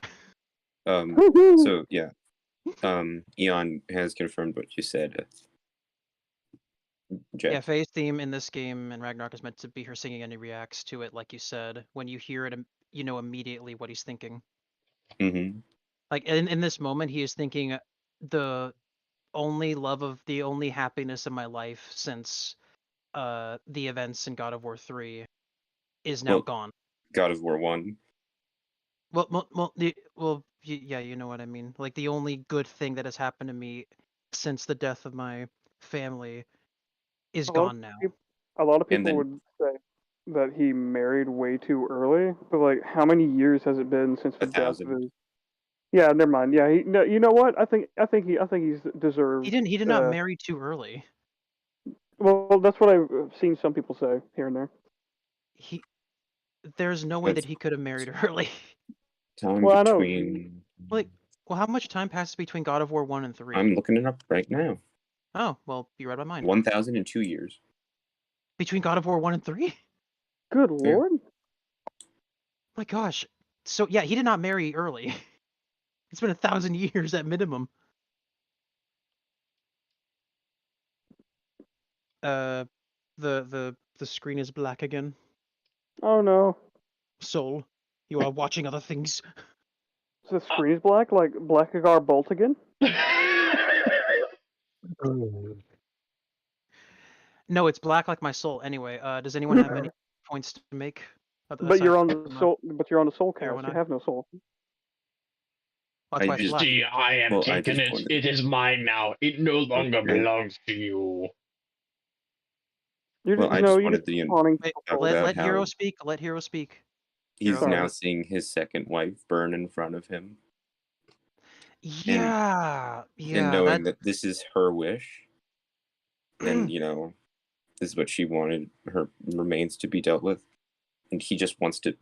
So yeah, Eon has confirmed what you said. Jack. Yeah, Faye's theme in this game in Ragnarok is meant to be her singing, and he reacts to it, like you said. When you hear it, you know immediately what he's thinking. Mm-hmm. Like in this moment, he is thinking the only happiness in my life since the events in God of War 3 is now gone. God of War 1. Yeah, you know what I mean. Like the only good thing that has happened to me since the death of my family is gone now. A lot of people would say that he married way too early, but like, how many years has it been since the death of his? Yeah, never mind. Yeah, you know what? I think he's deserved. He did not marry too early. Well, that's what I've seen some people say here and there. There's no way that he could have married early. Time between. Well, how much time passes between God of War 1 and 3? I'm looking it up right now. Oh, well, you read my mind. 1,002 years. Between God of War 1 and 3? Good lord. My gosh. So, yeah, he did not marry early. It's been 1,000 years at minimum. The screen is black again. Oh no. Soul, you are watching other things. So the screen is black, like Blackagar Bolt again? No, it's black like my soul. Anyway, does anyone have any points to make? But you're on the soul. But you're on the Soulcast. You have no soul. That's why it's black. See, I am taking it. It is mine now. It no longer belongs to you. You're I just wanted to let Hero speak. Let Hero speak. He's now seeing his second wife burn in front of him. Yeah, and knowing that this is her wish, and you know, this is what she wanted her remains to be dealt with, and he just wants to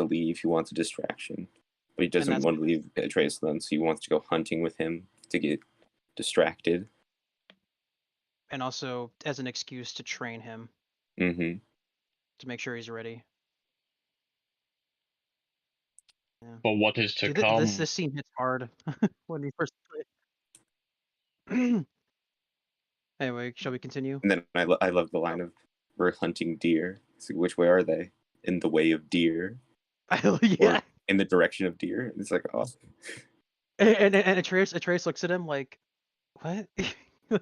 leave. He wants a distraction, but he doesn't want to leave Atreus alone, so he wants to go hunting with him to get distracted, and also as an excuse to train him. Mm-hmm. To make sure he's ready. Yeah. But what is to come? This scene hits hard when we first play. Anyway, shall we continue? And then I love the line of, "We're hunting deer." It's like, which way are they? In the way of deer. Yeah. Or in the direction of deer. It's like, oh. And Atreus looks at him like, what?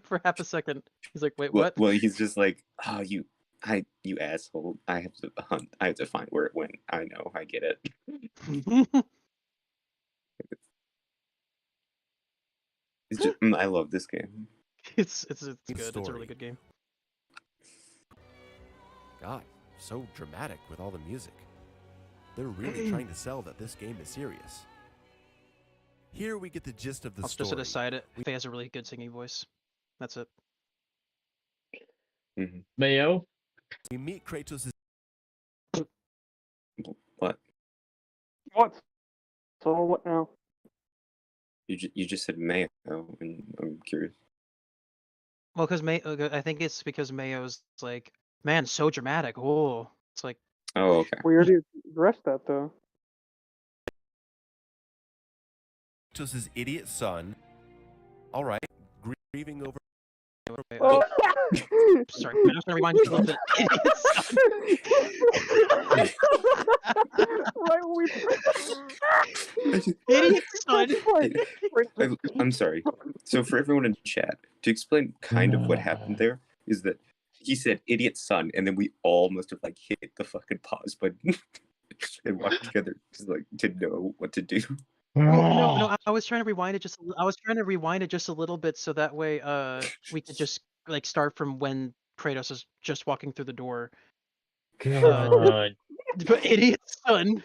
For half a second. He's like, wait, what? Well, he's just like, You asshole. I have to hunt. I have to find where it went. I know. I get it. It's just, I love this game. It's good. It's a Story. really good game. God, so dramatic with all the music. They're really trying to sell that this game is serious. Here we get the gist of the I'll story. just decide Faye has a really good singing voice. That's it. Mm-hmm. Mayo? We meet Kratos' What? What? So what now? You just said Mayo, and I'm curious. Well, because I think it's because Mayo's like, man, so dramatic. Oh, it's like, Oh, okay. We already addressed that though. Kratos' idiot son. All right, grieving over. Oh. sorry, I'm just gonna rewind just a little bit. Right when we Idiot son. I'm sorry. So for everyone in chat, to explain kind of what happened there is that he said idiot son, and then we all must have like hit the fucking pause button and walked together to know what to do. Well, no, I was trying to rewind it just. I was trying to rewind it just a little bit so that way, we could just like start from when Kratos is just walking through the door. God. But idiot son.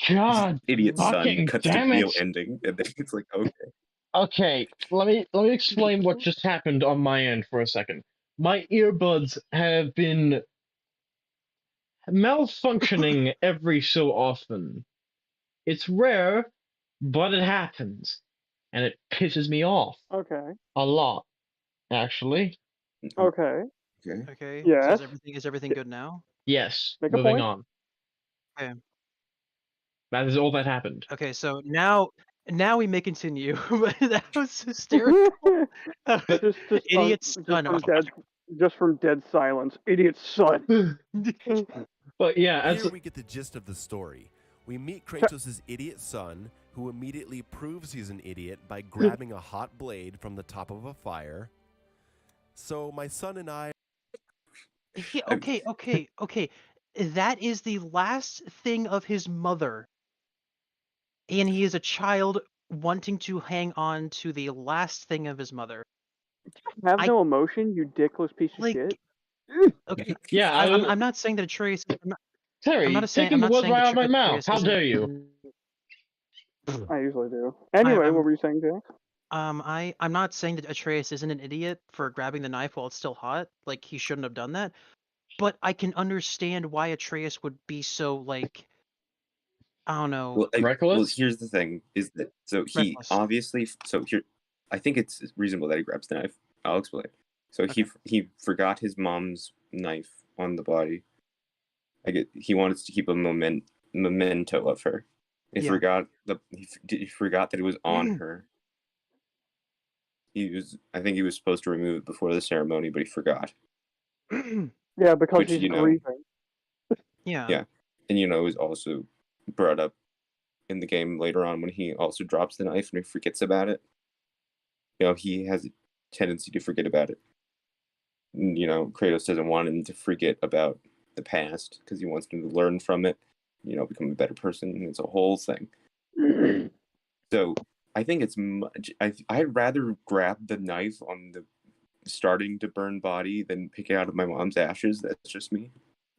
God. Idiot son Fucking cuts to damn Neo it. ending, and then it's like, okay. Okay, let me explain what just happened on my end for a second. My earbuds have been malfunctioning every so often. It's rare, but it happens. And it pisses me off Okay. a lot, actually. Okay. Okay. Okay. Yes. So is everything good now? Yes, Make a moving point. on. Okay. That is all that happened. Okay. So now we may continue. That was hysterical. just Idiot son. just from dead silence. Idiot son. But yeah, Here we get the gist of the story. We meet Kratos' idiot son, who immediately proves he's an idiot by grabbing a hot blade from the top of a fire. So my son and I. Okay. That is the last thing of his mother. And he is a child wanting to hang on to the last thing of his mother. Have no emotion, you dickless piece of Like, shit. okay. Yeah, I'm not saying that Atreus. Terry, taking the words right out of my mouth. Atreus How isn't- dare you? I usually do. Anyway, I'm- what were you saying, Jack? I'm not saying that Atreus isn't an idiot for grabbing the knife while it's still hot. Like, he shouldn't have done that. But I can understand why Atreus would be so, like, I don't know. Well, Reckless? here's the thing: is that so he Reckless. obviously here. I think it's reasonable that he grabs the knife. I'll explain. So he forgot his mom's knife on the body. He wanted to keep a memento of her. He forgot he forgot that it was on her. I think he was supposed to remove it before the ceremony, but he forgot. Yeah, because he's grieving. Yeah. And it was also brought up in the game later on when he also drops the knife and he forgets about it. He has a tendency to forget about it. And, Kratos doesn't want him to forget about the past because he wants him to learn from it, become a better person. It's a whole thing. So I think it's much. I'd rather grab the knife on the starting to burn body than pick it out of my mom's ashes. That's just me.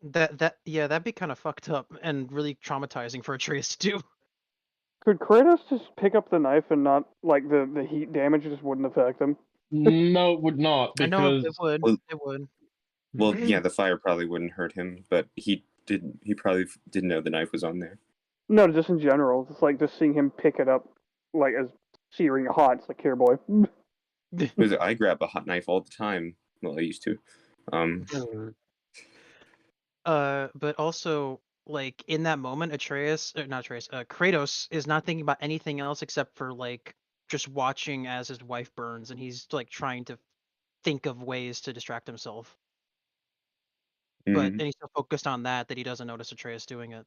That'd be kind of fucked up and really traumatizing for Atreus to do. Could Kratos just pick up the knife and not, like, the heat damage just wouldn't affect him? No, it would not, because... I know it would. It would. Well, yeah, the fire probably wouldn't hurt him, but he probably didn't know the knife was on there. No, just in general. It's like just seeing him pick it up, like, as searing hot. It's like, here, boy. Because I grab a hot knife all the time. Well, I used to. But also, like, in that moment, Kratos is not thinking about anything else except for, like, just watching as his wife burns, and he's, like, trying to think of ways to distract himself. But and he's so focused on that he doesn't notice Atreus doing it.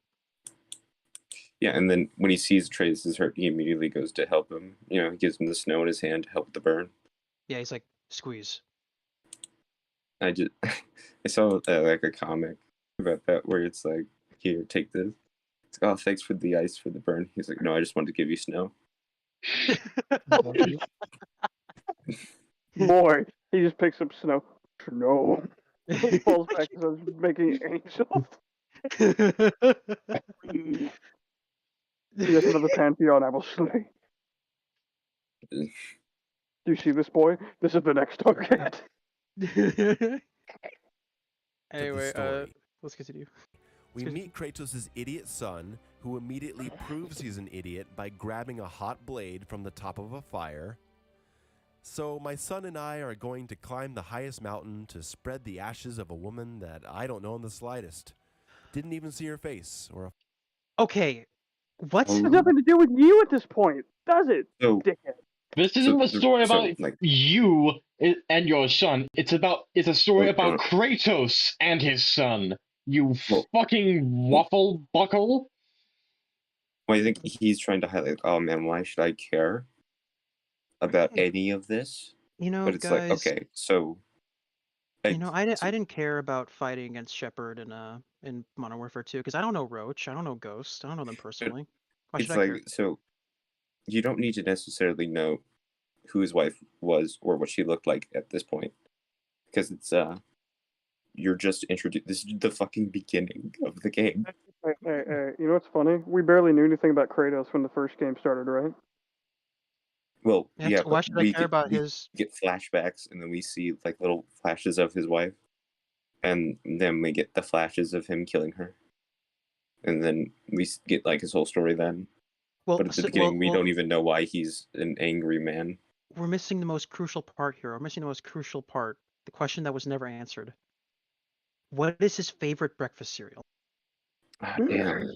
Yeah, and then when he sees Atreus is hurt, he immediately goes to help him. He gives him the snow in his hand to help with the burn. Yeah, he's like, squeeze. I I saw like a comic about that where it's like, here, take this. It's like, oh, thanks for the ice for the burn. He's like, no, I just wanted to give you snow. Boy, he just picks up snow. Snow. He falls back and starts making angels. Yes, another pantheon I will slay. Do you see this boy? This is the next target. Anyway, story. let's continue. We meet Kratos' idiot son, who immediately proves he's an idiot by grabbing a hot blade from the top of a fire. So my son and I are going to climb the highest mountain to spread the ashes of a woman that I don't know in the slightest. Didn't even see her face or a... Okay, what? It has nothing to do with you at this point, does it, So, dickhead? This isn't a story about like, you and your son. It's a story Oh, about don't- Kratos and his son. You Well- fucking waffle buckle. well, I think he's trying to highlight, oh man, why should I care about any of this? You know, But it's guys, like, okay, so... you know, I didn't care about fighting against Shepard in Modern Warfare 2 because I don't know Roach, I don't know Ghost, I don't know them personally. Why should It's I care? like, so you don't need to necessarily know who his wife was or what she looked like at this point, because it's you're just introduced. This is the fucking beginning of the game. Hey, you know what's funny? We barely knew anything about Kratos when the first game started, right? Well, Yeah, yeah, so why but should I care about his? get flashbacks, and then we see like little flashes of his wife, and then we get the flashes of him killing her, and then we get like his whole story then. Well, But at the beginning, we don't even know why he's an angry man. We're missing the most crucial part here. We're missing the most crucial part. The question that was never answered. What is his favorite breakfast cereal? Ah, damn.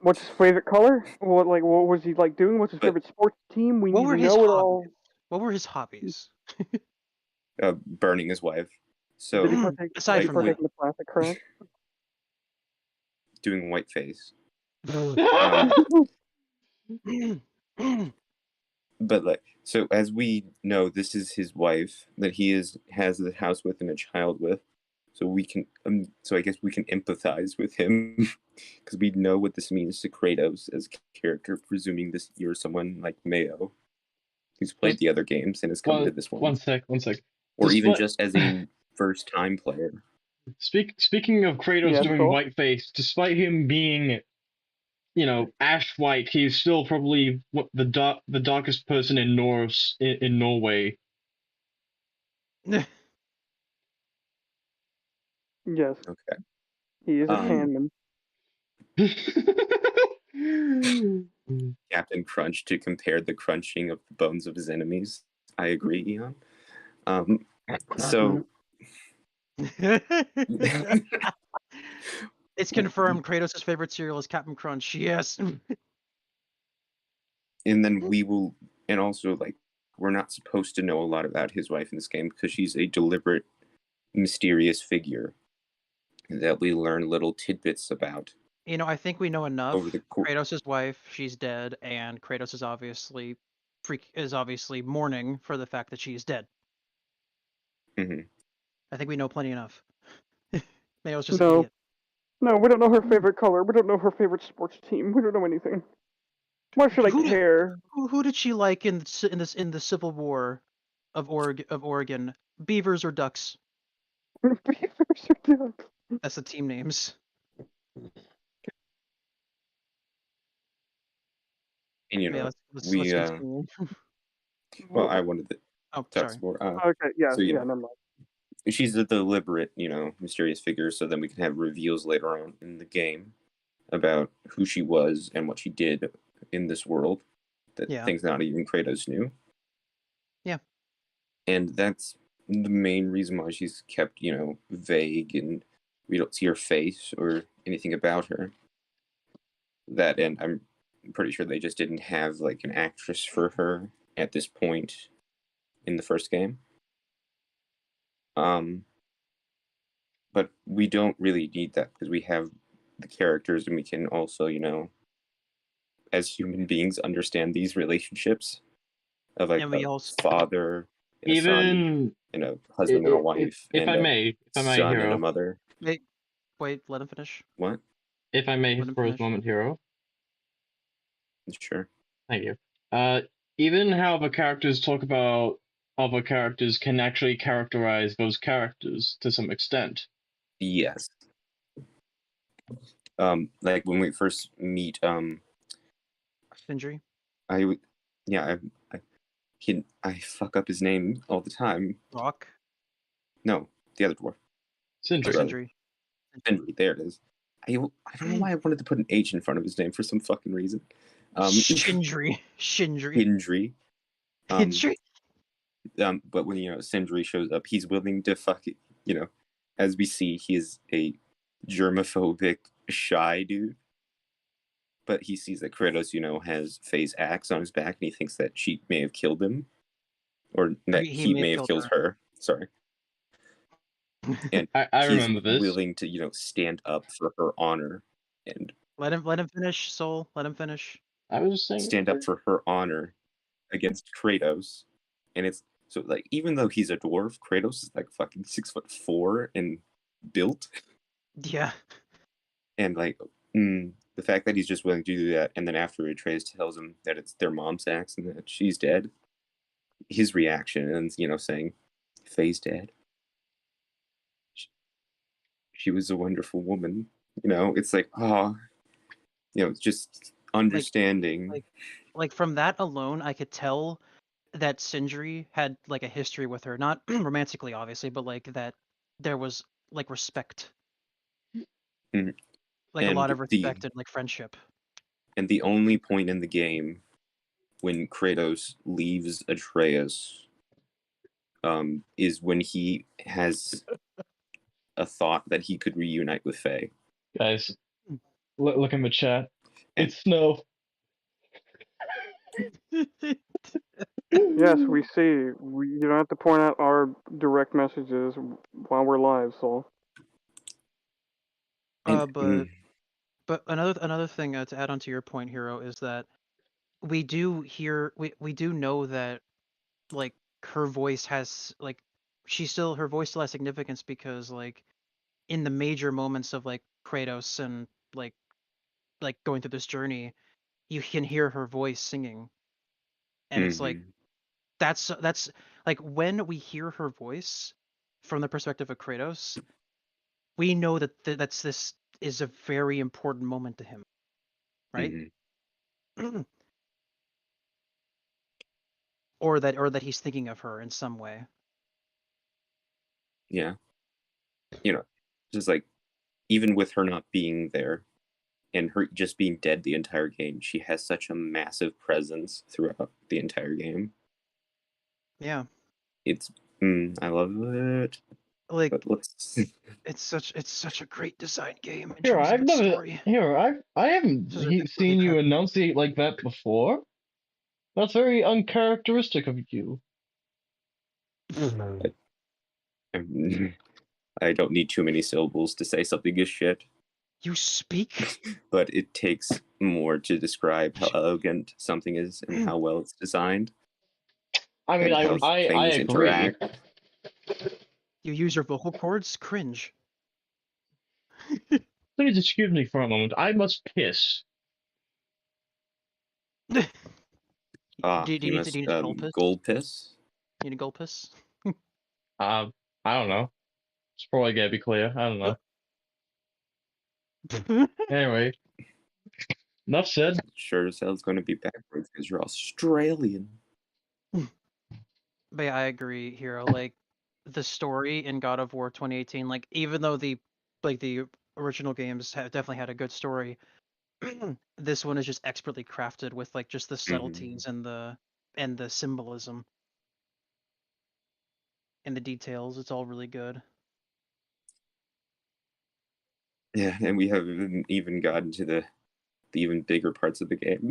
What's his favorite color? What was he like doing? What's his But- favorite sports team? We What need were to his know it hobbies? all. What were his hobbies? Burning his wife. So Did he partake, Aside did he from partake that. in the plastic crash? doing whiteface. Um, But like, so as we know, this is his wife that he has the house with and a child with. So we can, so I guess we can empathize with him because we know what this means to Kratos as a character. Presuming this you're someone like Mayo, who's played the other games and has come to this one, One sec. or even Despite- just as a first-time player. Speaking of Kratos Yeah, doing cool. whiteface, despite him being, ash white, he's still probably the darkest person in Norway. Yes, Okay. he is a Um, Sandman. Captain Crunch to compare the crunching of the bones of his enemies. I agree, Eon. So It's confirmed. Kratos' favorite cereal is Captain Crunch. Yes. and then we will, and also like we're not supposed to know a lot about his wife in this game because she's a deliberate, mysterious figure that we learn little tidbits about. You know, I think we know enough. Over the cour- Kratos' wife, she's dead, and Kratos is obviously mourning for the fact that she's dead. Mhm. I think we know plenty enough. Mayo's just No. an idiot. No, we don't know her favorite color. We don't know her favorite sports team. We don't know anything. Why should I Who did- care? Who did she like in the Civil War of Oregon? Beavers or ducks? Beavers or ducks? That's the team names. And you Yeah, know, let's we continue. well, I wanted to Oh, talk sorry. more. Okay, yeah, So, yeah. never mind. She's a deliberate, mysterious figure, so then we can have reveals later on in the game about who she was and what she did in this world that Yeah. things not even Kratos knew. Yeah. And that's the main reason why she's kept, vague and we don't see her face or anything about her. That, and I'm pretty sure they just didn't have like an actress for her at this point in the first game. But we don't really need that because we have the characters and we can also, as human beings understand these relationships of like And we a also- father and a son, even and a husband and a wife, if and I a may, son and a Hero, mother. Wait, let him finish. What? if I may, Let him for a finish. moment, Hero. Sure. Thank you. Even how the characters talk about other characters can actually characterize those characters to some extent. Yes. Like when we first meet, Sindri. I fuck up his name all the time. Rock. No, the other dwarf. Sindri. Sindri. Henry, there it is. I don't know why I wanted to put an H in front of his name for some fucking reason. Shindri. Hindri. Hindri. But when Sindri shows up, he's willing to fuck it. As we see, he is a germophobic, shy dude. But he sees that Kratos, has Faye's axe on his back, and he thinks that she may have killed him, or that he may have killed her. Sorry. And I remember this. Willing to, stand up for her honor, and let him finish, Soul. Let him finish. I was just saying, stand up for her honor against Kratos, and it's so like even though he's a dwarf, Kratos is like fucking 6'4" and built. Yeah. And like the fact that he's just willing to do that, and then after Atreus tells him that it's their mom's axe and that she's dead, his reaction and saying, "Faye's dead. She was a wonderful woman." It's like, just understanding. Like from that alone, I could tell that Sindri had like a history with her, not romantically, obviously, but like that there was like respect, like a lot of respect and like friendship. And the only point in the game when Kratos leaves Atreus is when he has a thought that he could reunite with Faye. Guys, look in the chat. It's snow. Yes, we see. You don't have to point out our direct messages while we're live, Soul. But another thing to add on to your point, Hero, is that we do know that like her voice has like her voice still has significance because like in the major moments of like Kratos and like going through this journey, you can hear her voice singing, and it's like that's like when we hear her voice from the perspective of Kratos, we know that this is a very important moment to him, right? or that he's thinking of her in some way. Yeah. Just like even with her not being there and her just being dead the entire game, she has such a massive presence throughout the entire game. Yeah. It's I love it. Like it's such a great design game in Here, terms of its story. I haven't seen you enunciate like that before. That's very uncharacteristic of you. I don't need too many syllables to say something is shit. You speak? But it takes more to describe how elegant something is and how well it's designed. I mean, I agree. Interact. You use your vocal cords? Cringe. Please excuse me for a moment. I must piss. Do you need to gold piss? Gold piss? You need a gold piss? I don't know. It's probably gotta be clear. I don't know. Anyway, enough said. Sure as hell it's going to be backwards because you're Australian. But yeah, I agree, Hero. Like the story in God of War 2018, like even though the original games have definitely had a good story, this one is just expertly crafted with like just the subtleties and the symbolism and the details. It's all really good. Yeah, and we haven't even gotten to the even bigger parts of the game.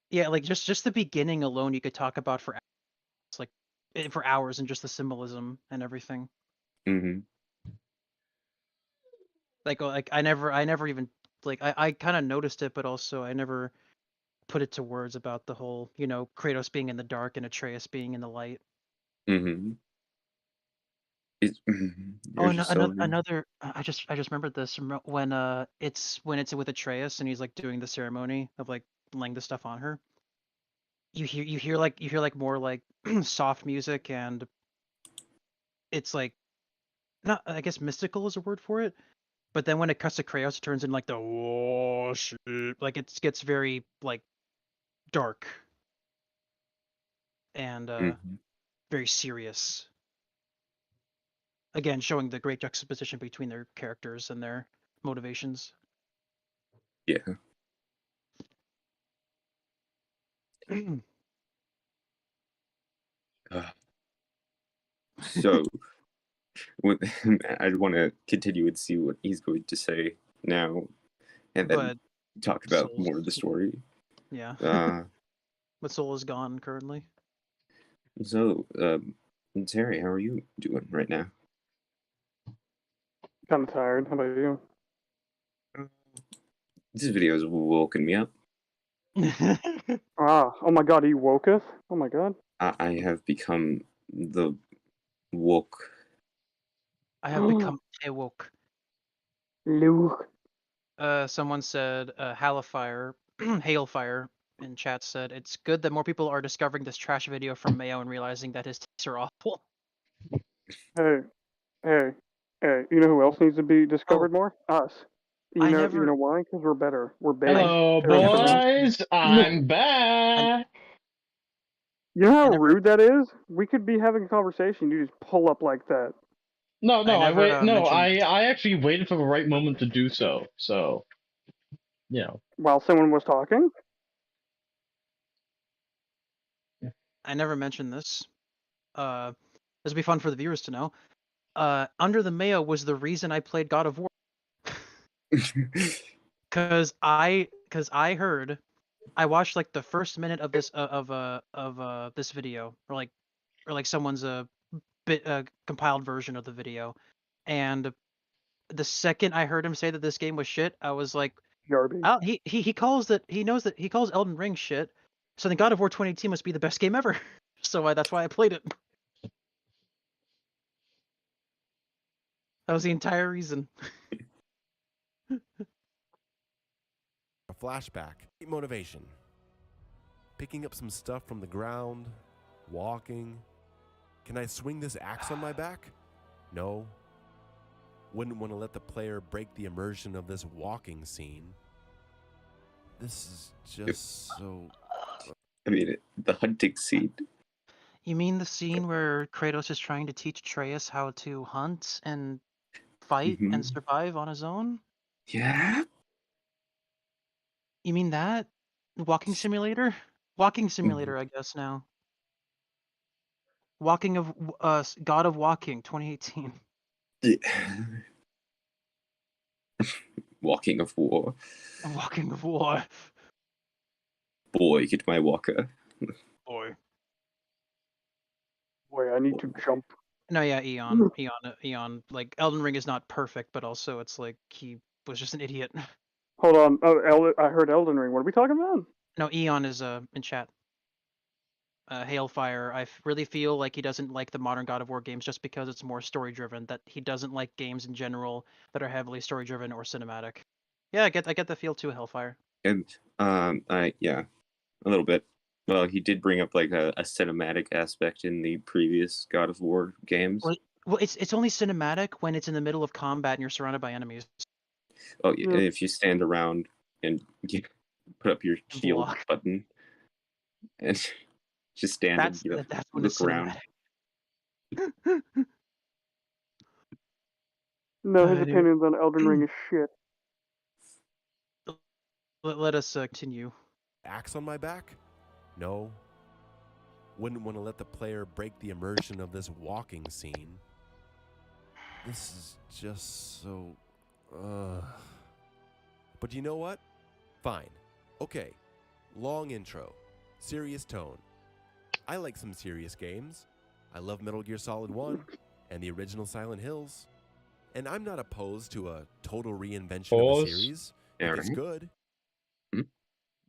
Yeah, like just the beginning alone, you could talk about for hours, and just the symbolism and everything. Like I never even like I kind of noticed it, but also I never put it to words about the whole Kratos being in the dark and Atreus being in the light. Mm-hmm. Oh, There's just so many. another. I just remembered this when it's with Atreus and he's like doing the ceremony of like laying the stuff on her. You hear like more like soft music, and it's like not, I guess mystical is a word for it. But then when it cuts to Kratos, it turns into like the whoa shit. Like it gets very like dark and Mhm. very serious. Again, showing the great juxtaposition between their characters and their motivations. Yeah. Uh, so I want to continue and see what he's going to say now, and then But talk about Soul's, more of the story. yeah. Uh, But Soul is gone currently. so, Terry, how are you doing right now? Kind of tired. How about you? This video has woken me up. Oh my god, he woketh? Oh my god. I have become the woke. I have become awoke. Luke. Someone said Halefire, Hailfire in chat said it's good that more people are discovering this trash video from Mayo and realizing that his tastes are awful. Hey, hey, hey. You know who else needs to be discovered more? Us. You I know, never- you know why? Because we're better. We're better. Hello, boys. I'm back. You know how I never- rude that is? We could be having a conversation. You just pull up like that. No, I I never, wait. No, mentioned- I actually waited for the right moment to do so. So, you know. While someone was talking? I never mentioned this. This would be fun for the viewers to know. Under the Mayo was the reason I played God of War. Cause I heard, I watched like the first minute of this this video, or like someone's compiled version of the video, and the second I heard him say that this game was shit, I was like, Garbage. he calls Elden Ring shit, so then God of War 2018 must be the best game ever. So that's why I played it. That was the entire reason. A flashback. Motivation. Picking up some stuff from the ground. Walking. Can I swing this axe on my back? No. Wouldn't want to let the player break the immersion of this walking scene. This is just so... I mean, the hunting scene. You mean the scene where Kratos is trying to teach Atreus how to hunt and fight and survive on his own? Yeah. You mean that? Walking simulator? Walking simulator, I guess now. Walking of God of Walking 2018. Walking of War. Walking of War. Boy, get my walker. Boy. Boy, I need to jump. No, yeah, Eon. Like, Elden Ring is not perfect, but also it's like he was just an idiot. Hold on. Oh, I heard Elden Ring. What are we talking about? No, Eon is in chat. Hailfire, I really feel like he doesn't like the modern God of War games just because it's more story driven. That he doesn't like games in general that are heavily story driven or cinematic. Yeah, I get the feel too, Hellfire. And yeah, a little bit. Well, he did bring up like a cinematic aspect in the previous God of War games. Well, it's only cinematic when it's in the middle of combat and you're surrounded by enemies. Oh, yeah, and if you stand around and put up your And shield block. button and just stand That's and when look it's around. cinematic. No, his Dude. opinions on Elden Ring is shit. Let us continue. Axe on my back? No. Wouldn't want to let the player break the immersion of this walking scene. This is just so... But you know what? Fine. Okay. Long intro. Serious tone. I like some serious games. I love Metal Gear Solid 1 and the original Silent Hills. And I'm not opposed to a total reinvention of the series if it's good.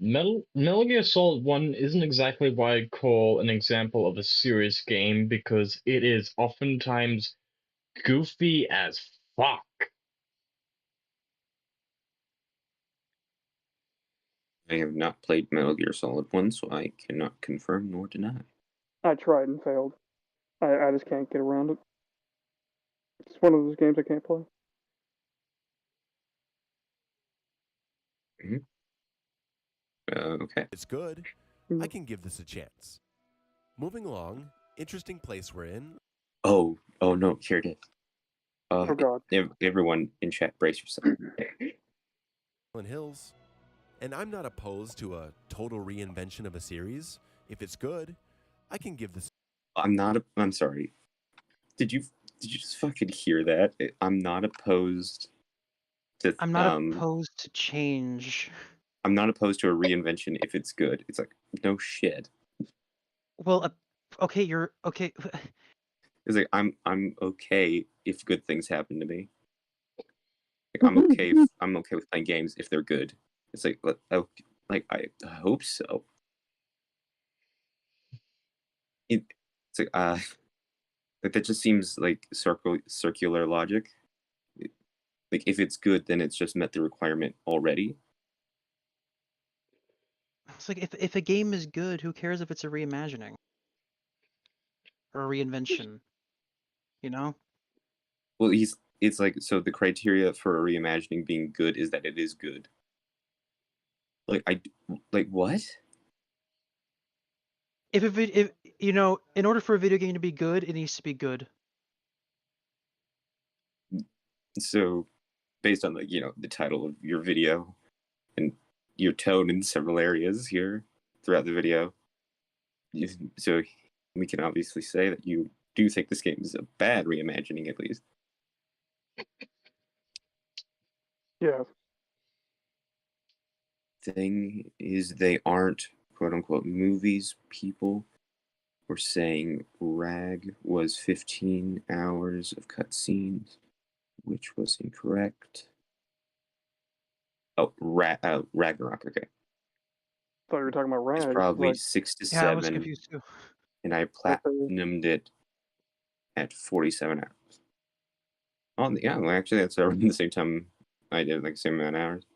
Metal Gear Solid 1 isn't exactly what I'd call an example of a serious game because it is oftentimes goofy as fuck. I have not played Metal Gear Solid 1, so I cannot confirm nor deny. I tried and failed. I just can't get around it. It's one of those games I can't play. Okay. It's good. Mhm. I can give this a chance. Moving along, interesting place we're in. Oh no, here it is. Oh god. Everyone in chat, brace yourself. Hills. And I'm not opposed to a total reinvention of a series. If it's good, I can give this. I'm sorry. Did you just fucking hear that? I'm not opposed to I'm not opposed to change. I'm not opposed to a reinvention if it's good. It's like, no shit. Well, okay, you're okay. It's like I'm okay if good things happen to me. Like, I'm okay with playing games if they're good. It's like, I hope so. It's like like that just seems like circular logic. Like if it's good, then it's just met the requirement already. It's like if a game is good, who cares if it's a reimagining or a reinvention? You know? Well, it's like, so the criteria for a reimagining being good is that it is good. Like what? If you know, in order for a video game to be good, it needs to be good. So based on the title of your video and your tone in several areas here throughout the video, so we can obviously say that you do think this game is a bad reimagining, at least. Yeah. Thing is, they aren't quote unquote movies. People were saying Rag was 15 hours of cutscenes, which was incorrect. Oh, Ragnarok. Okay, Thought you were talking about it's Rag. probably Like, 6 to Yeah, I was 7, confused too. and I platinumed it at 47 hours. Oh, yeah, well, actually, that's around the same time I did, like, the same amount of hours.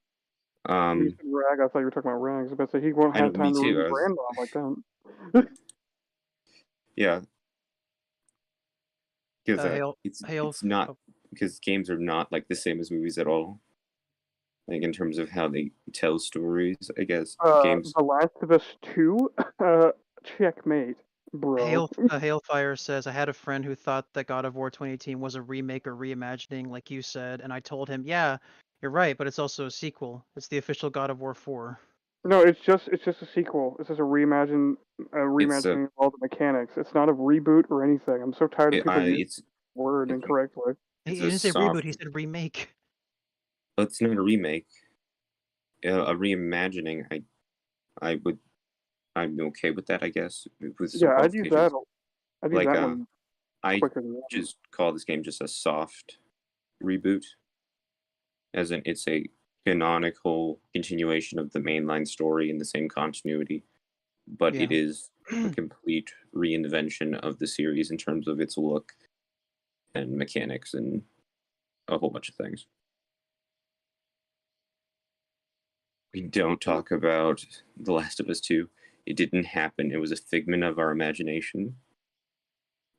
you said Rag, I thought you were talking about Rags. But he won't I know, have time me to too. read brand off like that. Yeah, because Hail, it's not, oh, because games are not like the same as movies at all. Like in terms of how they tell stories, I guess games. The Last of Us 2, checkmate, bro. Hailfire says, I had a friend who thought that God of War 2018 was a remake or reimagining, like you said, and I told him, yeah, you're right, but it's also a sequel. It's the official God of War 4. No, it's just a sequel. It's just a It's reimagining of all the mechanics. It's not a reboot or anything. I'm so tired of people using it's the word it's incorrectly. He it's a didn't say soft. reboot, he said remake. It's not a remake. A reimagining. I'm okay with that, I guess, with some Yeah, I'd use that. qualifications. I'd use Like that one I quicker than that. just call this game just a soft reboot, as in it's a canonical continuation of the mainline story in the same continuity, but Yeah. it is a complete reinvention of the series in terms of its look and mechanics and a whole bunch of things. We don't talk about The Last of Us 2. It didn't happen. It was a figment of our imagination.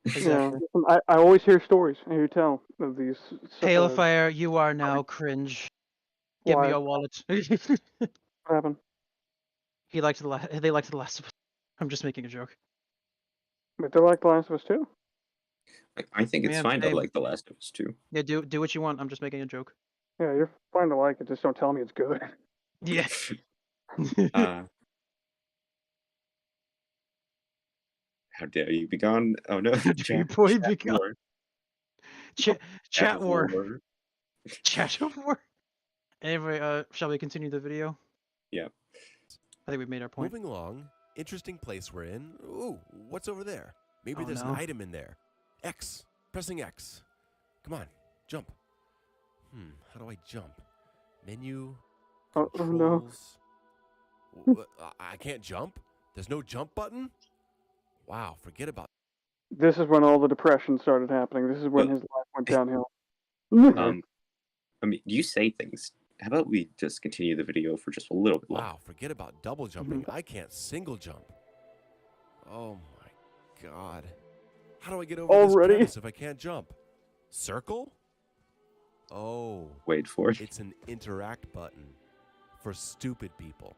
Yeah, Exactly. I always hear stories. I hear tell of these. Hailfire, you are now cringe. Give me Why? your wallet. What happened? They liked the Last of Us. I'm just making a joke. But they like The Last of Us 2. I think it's Yeah, fine to same. like The Last of Us 2. Yeah, do what you want. I'm just making a joke. Yeah, you're fine to like it. Just don't tell me it's good. Yeah. How dare you be gone? Oh no, How dare you, boy, be gone? war. Chat war. Chat war. Anyway, shall we continue the video? Yeah. I think we've made our point. Moving along, interesting place we're in. Ooh, what's over there? Maybe Oh, there's no. an item in there. X. Pressing X. Come on, jump. How do I jump? Menu. Oh, no. Controls. I can't jump? There's no jump button? Wow, forget about This is when all the depression started happening. This is when his life went downhill. I mean, you say things. How about we just continue the video for just a little bit longer? Wow, forget about double jumping. I can't single jump. Oh my god. How do I get over this Already? crevice if I can't jump? Circle? Oh, Wait for it. it's an interact button for stupid people,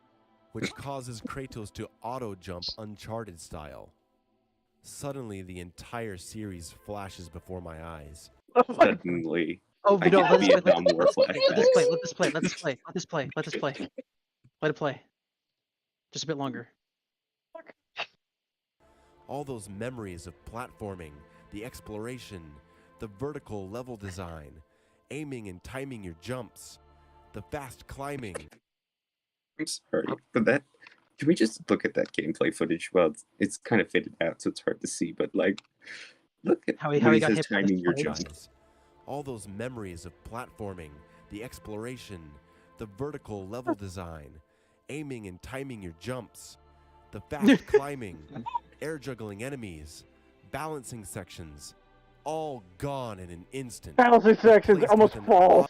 which causes Kratos to auto-jump Uncharted style. Suddenly, the entire series flashes before my eyes. Suddenly, Oh, I no, get Vietnam War let this play. flashbacks. Let this play. Let this play. Let this play. Let this play. Let it play. Just a bit longer. All those memories of platforming, the exploration, the vertical level design, aiming and timing your jumps, the fast climbing. I'm sorry, but that. Can we just look at that gameplay footage? Well, it's kind of faded out, so it's hard to see. But like, look at How he when he got says hit by the timing your spikes. jump. All those memories of platforming, the exploration, the vertical level design, aiming and timing your jumps, the fast climbing, air juggling enemies, balancing sections, all gone in an instant. Balancing sections replaced almost with an falls.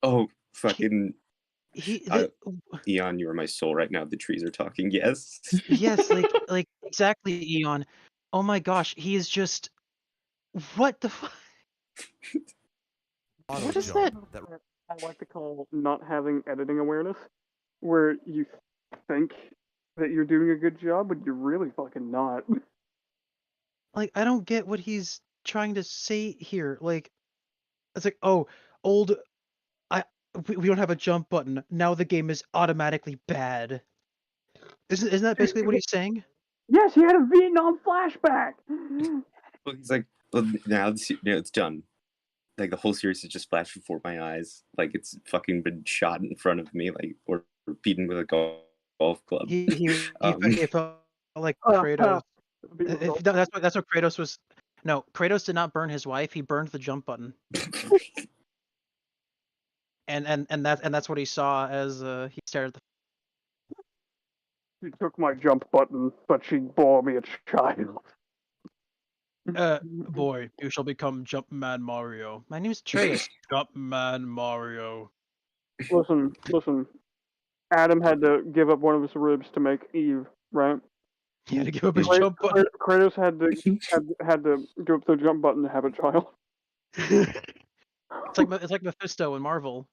Oh, fucking He, Eon, you are my soul right now. The trees are talking. Yes. yes, like exactly, Eon. Oh my gosh, he is just. What the fuck? What is that? Auto-jump I like to call not having editing awareness, where you think that you're doing a good job, but you're really fucking not. Like, I don't get what he's trying to say here. Like, it's like, oh, old. We don't have a jump button. Now the game is automatically bad. Isn't that basically what he's saying? Yes, he had a Vietnam flashback. Well, he's like, well, now it's done. Like the whole series has just flashed before my eyes. Like it's fucking been shot in front of me, like or beaten with a golf club. He felt like Uh, Kratos. uh, That's what Kratos was. No, Kratos did not burn his wife. He burned the jump button, and that's what he saw as he stared at the. She took my jump button, but she bore me a child. Boy, you shall become Jumpman Mario. My name's Atreus. Jumpman Mario. Listen. Adam had to give up one of his ribs to make Eve, right? He had to give up his Kra- jump button. Kratos had to give up the jump button to have a child. It's like Mephisto in Marvel.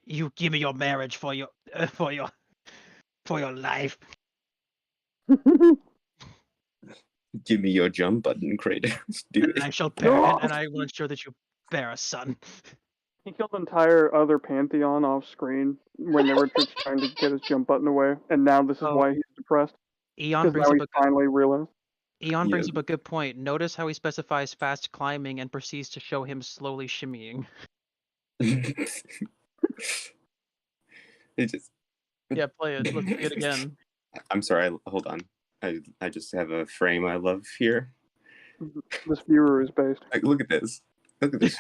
You give me your marriage for your life. Give me your jump button, Kratos. Do And it. I shall bear, and I will ensure that you bear a son. He killed the entire other pantheon off screen when they were just trying to get his jump button away, and now this is Oh. why he's depressed. Eon Because brings now up he a good finally realized. Eon brings Yeah. up a good point. Notice how he specifies fast climbing and proceeds to show him slowly shimmying. It just. Yeah, play it. Let's see it again. I'm sorry. Hold on. I just have a frame I love here. This viewer is based. Like, look at this. Look at this.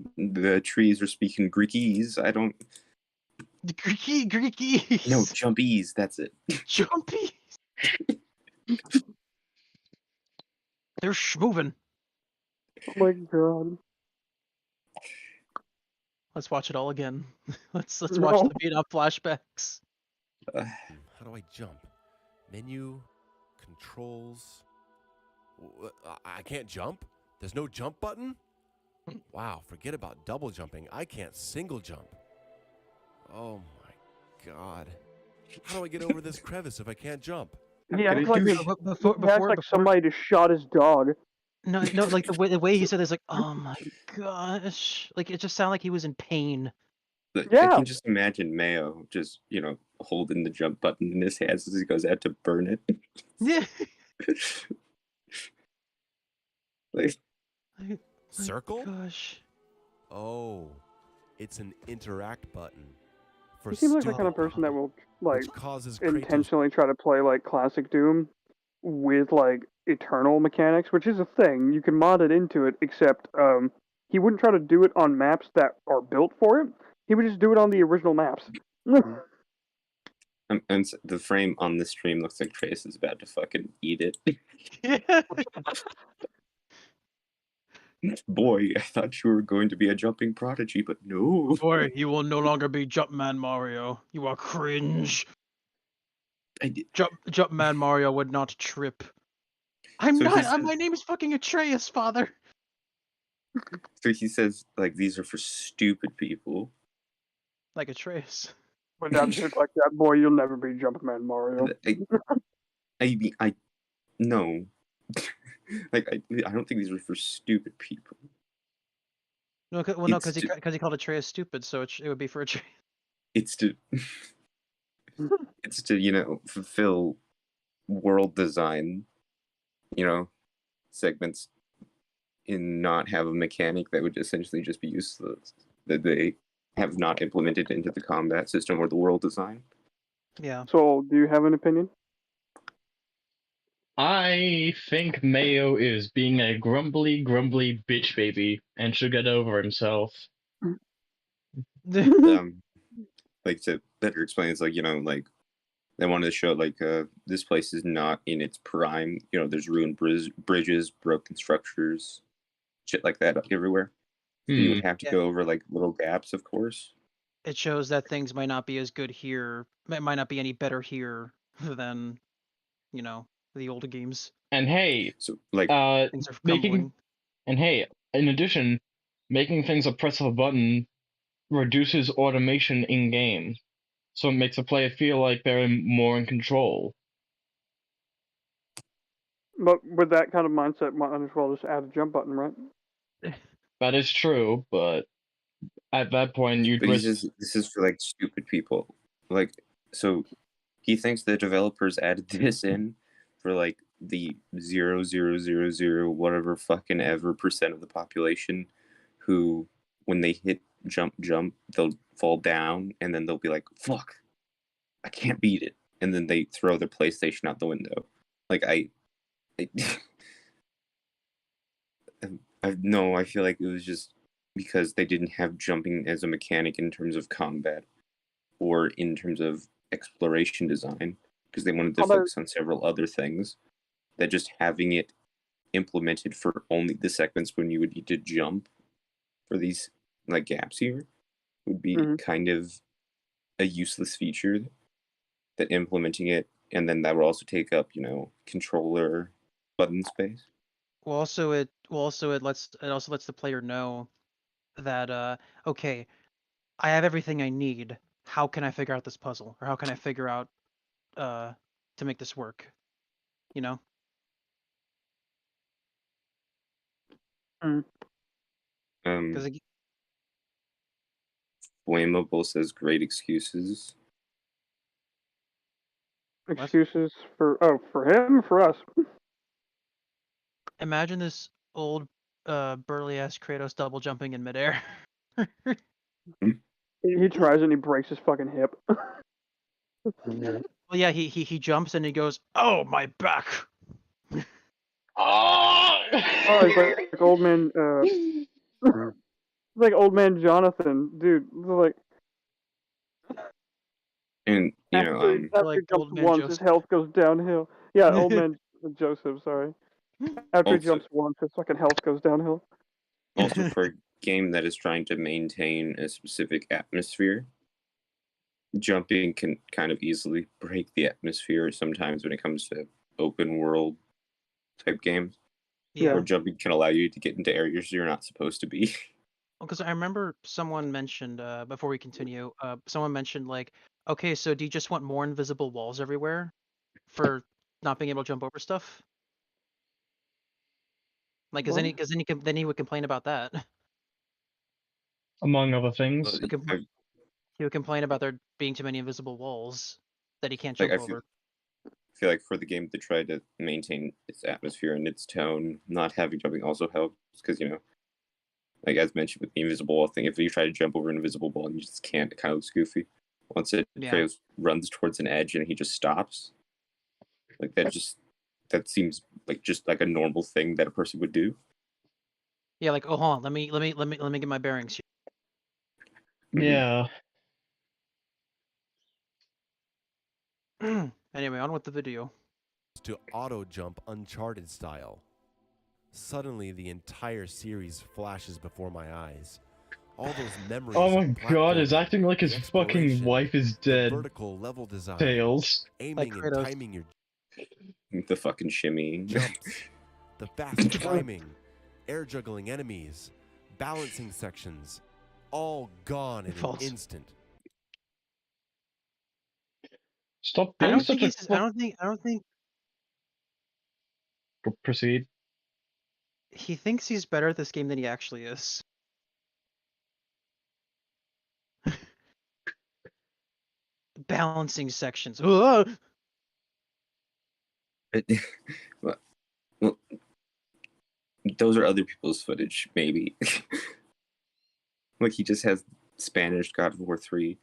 The trees are speaking Greekese. I don't. Greekies. No, jumpies. That's it. Jumpy. They're moving. Oh my god. Let's watch it all again. Let's watch No. the Vietnam flashbacks. How do I jump? Menu, controls. I can't jump? There's no jump button? Wow, forget about double jumping. I can't single jump. Oh my god. How do I get over this crevice if I can't jump? He acts like, Before somebody just shot his dog. No, like the way he said it's like, oh my gosh, like it just sounded like he was in pain. Like, Yeah. I can just imagine Mayo just, holding the jump button in his hands as he goes out to burn it. Yeah. Like, Circle? Gosh. Oh, it's an interact button for He seems like the stupid kind of person that people, will like which causes Kratos. intentionally try to play like classic Doom with like eternal mechanics, which is a thing. You can mod it into it, except he wouldn't try to do it on maps that are built for it. He would just do it on the original maps. And the frame on the stream looks like Trace is about to fucking eat it. Yeah. Boy, I thought you were going to be a jumping prodigy, but no. Boy, you will no longer be Jumpman Mario. You are cringe. I did. Jumpman Mario would not trip. I'm So he not. says- My name is fucking Atreus, father. So he says, like, these are for stupid people. Like Atreus. When that shit like that, boy, you'll never be Jumpman Mario. No. Like, I don't think these are for stupid people. No, because he called Atreus stupid, so it would be for Atreus. It's to, it's to, fulfill world design, segments and not have a mechanic that would essentially just be useless, that they have not implemented into the combat system or the world design. Yeah. So, do you have an opinion? I think Mayo is being a grumbly bitch baby and should get over himself. Like, to better explain, it's like, like they wanted to show like this place is not in its prime. There's ruined bridges, broken structures, shit like that everywhere. So you would have to go over like little gaps, of course. It shows that things might not be as good here. Might not be any better here than, the older games. And hey, so like things are crumbling. In addition, making things a press of a button reduces automation in game, so it makes the player feel like they're more in control. But with that kind of mindset, might as well just add a jump button, right? That is true, but at that point, you'd but risk. this is for like stupid people. Like, so he thinks the developers added this in for like the 0.000 whatever fucking ever percent of the population who, when they hit jump, they'll fall down and then they'll be like, fuck, I can't beat it. And then they throw their PlayStation out the window. Like, I feel like it was just because they didn't have jumping as a mechanic in terms of combat or in terms of exploration design, because they wanted to focus on several other things, that just having it implemented for only the segments when you would need to jump for these like gaps here would be kind of a useless feature, that implementing it, and then that would also take up controller button space. It also lets the player know that okay, I have everything I need. How can I figure out this puzzle, or how can I figure out to make this work? Because Flammable says great excuses. Excuses for him or for us? imagine this old burly ass Kratos double jumping in midair. He tries and he breaks his fucking hip. Well, yeah, he jumps and he goes, "Oh, my back." Oh, it's like old man. It's like old man Jonathan, dude. Like, And after he like jumps old man once, Joseph. his health goes downhill. Yeah, old man Joseph. Sorry. After he jumps once, his fucking health goes downhill. Also, for a game that is trying to maintain a specific atmosphere, jumping can kind of easily break the atmosphere sometimes when it comes to open world type games. Yeah. Where jumping can allow you to get into areas you're not supposed to be. Because I remember someone mentioned before we continue, someone mentioned like, okay, so do you just want more invisible walls everywhere for not being able to jump over stuff? Like, then he would complain about that. among other things. He would complain about there being too many invisible walls that he can't Like, jump I over. feel like for the game to try to maintain its atmosphere and its tone, not having jumping also helps, because like as mentioned with the invisible wall thing, if you try to jump over an invisible wall and you just can't, it kind of looks goofy. Once Yeah. Kratos runs towards an edge and he just stops. Like that seems like just like a normal thing that a person would do. Yeah, like, oh, hold on, let me get my bearings Yeah. here. Anyway, on with the video. To auto jump Uncharted style. Suddenly, the entire series flashes before my eyes. All those memories. Oh my of god, it's platforming, acting like the his fucking exploration, wife is the dead. vertical level design, Tails. aiming and Kratos. timing your The fucking shimmy. jumps, the fast climbing, air juggling enemies, balancing sections, all gone in an False. instant. Stop I being don't such think a he's. I don't think Proceed. he thinks he's better at this game than he actually is. Balancing sections. Ugh! well, well, those are other people's footage, maybe. Like he just has Spanish God of War 3.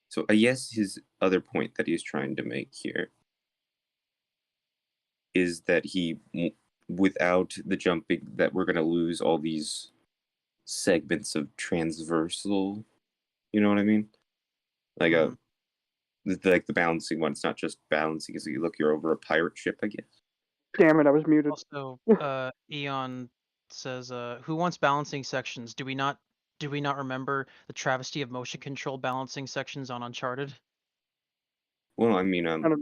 So I guess his other point that he's trying to make here is that without the jumping, that we're going to lose all these segments of transversal. You know what I mean? Like like the balancing one. It's not just balancing as you're over a pirate ship, I guess. Damn it, I was muted. Also, Eon says, "Who wants balancing sections? Do we not remember the travesty of motion control balancing sections on Uncharted?" Well, I mean, Kind of,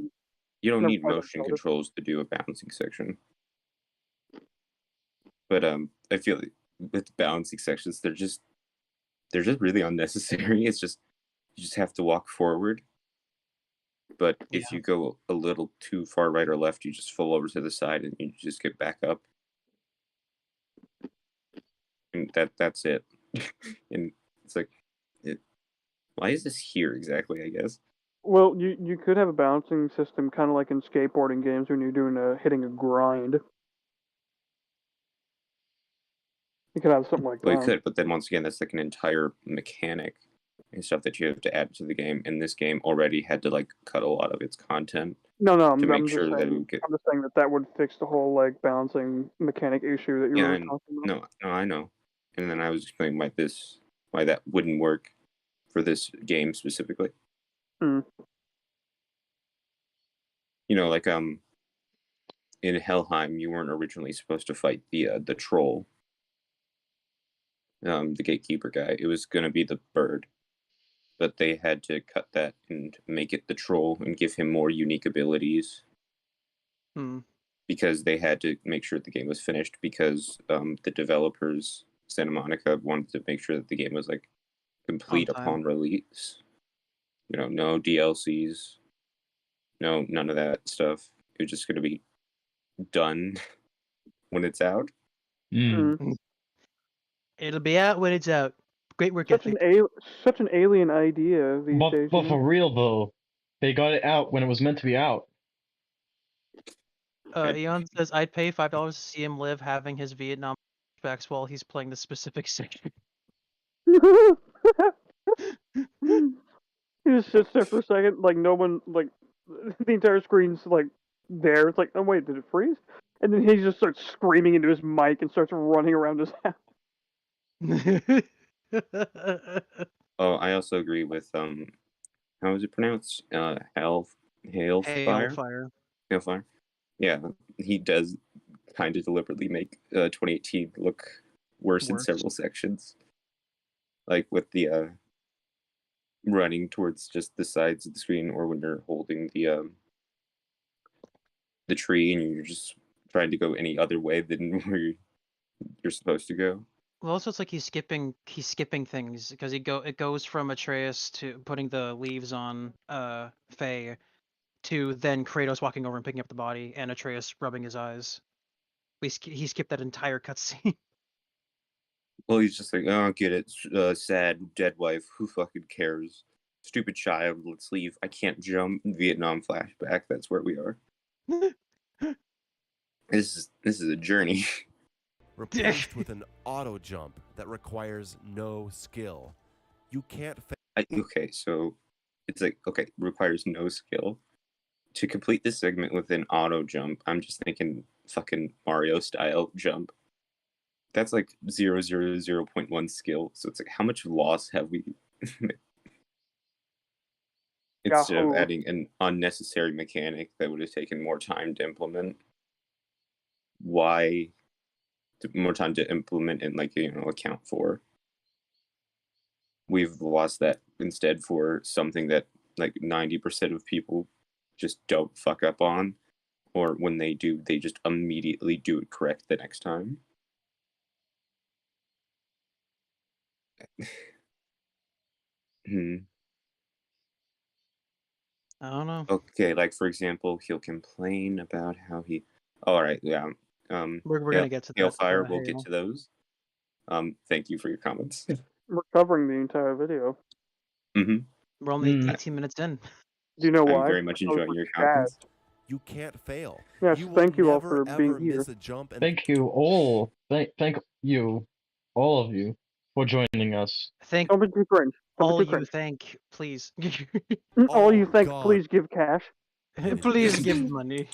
you don't never need played motion Uncharted. controls to do a balancing section. But I feel like with balancing sections, they're just really unnecessary. It's just you just have to walk forward. But if you go a little too far right or left, you just fall over to the side and you just get back up. And that's it. And it's like, why is this here exactly? I guess. Well, you could have a balancing system kind of like in skateboarding games when you're doing hitting a grind. You could have something like Well, you that. could, but then once again, that's like an entire mechanic and stuff that you have to add to the game. And this game already had to like cut a lot of its content. No, to make I'm sure just that saying. we get. I'm just saying that would fix the whole like balancing mechanic issue that you were talking about. No, I know. And then I was explaining why that wouldn't work for this game specifically. Hmm. You know, like in Helheim, you weren't originally supposed to fight the troll, the gatekeeper guy. It was gonna be the bird, but they had to cut that and make it the troll and give him more unique abilities. Because they had to make sure the game was finished because the developers, Santa Monica, wanted to make sure that the game was like complete upon release. You know, no DLCs, none of that stuff. It was just going to be done when it's out. It'll be out when it's out. Great work Such ethic. such an alien idea these days. But for real though, they got it out when it was meant to be out. Eon says, "I'd pay $5 to see him live, having his Vietnam flashbacks while he's playing the specific section." He just sits there for a second, like no one, like the entire screen's like there. It's like, oh wait, did it freeze? And then he just starts screaming into his mic and starts running around his house. Oh, I also agree with how is it pronounced? Hailfire. Hailfire. Yeah, he does kind of deliberately make 2018 look worse in several sections, like with the running towards just the sides of the screen, or when you're holding the tree and you're just trying to go any other way than where you're supposed to go. Well, also it's like he's skipping things because it goes from Atreus to putting the leaves on Faye to then Kratos walking over and picking up the body and Atreus rubbing his eyes. He skipped that entire cutscene. Well, he's just like, oh, get it, sad dead wife. Who fucking cares? Stupid child. Let's leave. I can't jump. Vietnam flashback. That's where we are. This is a journey. replaced with an auto jump that requires no skill. You can't Okay, so it's like, okay, requires no skill. To complete this segment with an auto jump, I'm just thinking fucking Mario style jump. That's like 0.1 skill. So it's like, how much loss have we instead of adding an unnecessary mechanic that would have taken more time to implement? Why more time to implement and account for? We've lost that instead for something that like 90% of people just don't fuck up on, or when they do, they just immediately do it correct the next time. I don't know. Okay, like for example, he'll complain about how he. All right, yeah. We're gonna get to that. Hailfire, we'll get to those. Thank you for your comments. We're covering the entire video. Mm-hmm. We're only 18 minutes in. Do you know why? I'm very much enjoying your comments. You can't fail. Yes, You will thank you all never, for being ever here. miss a jump and Thank you all. Thank you, all of you, for joining us. Thank Don't be too cringe. Don't all be too you. cringe. Thank, please. All you Oh, think, God. please give cash. Please give money.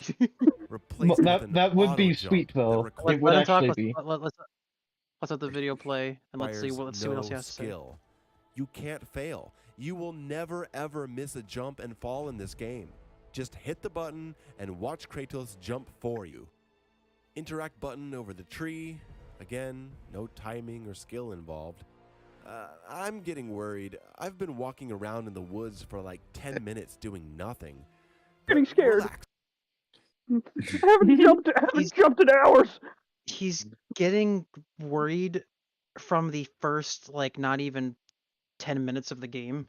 replace it with an That would be auto sweet jump that though. requires It would Let him talk. actually be. Let's let the video play and let's see what else he has to say. skill. You can't fail. You will never ever miss a jump and fall in this game. Just hit the button and watch Kratos jump for you. Interact button over the tree. Again, no timing or skill involved. I'm getting worried. I've been walking around in the woods for like 10 minutes doing nothing. Getting But scared. relax. I haven't jumped in hours. He's getting worried from the first not even 10 minutes of the game.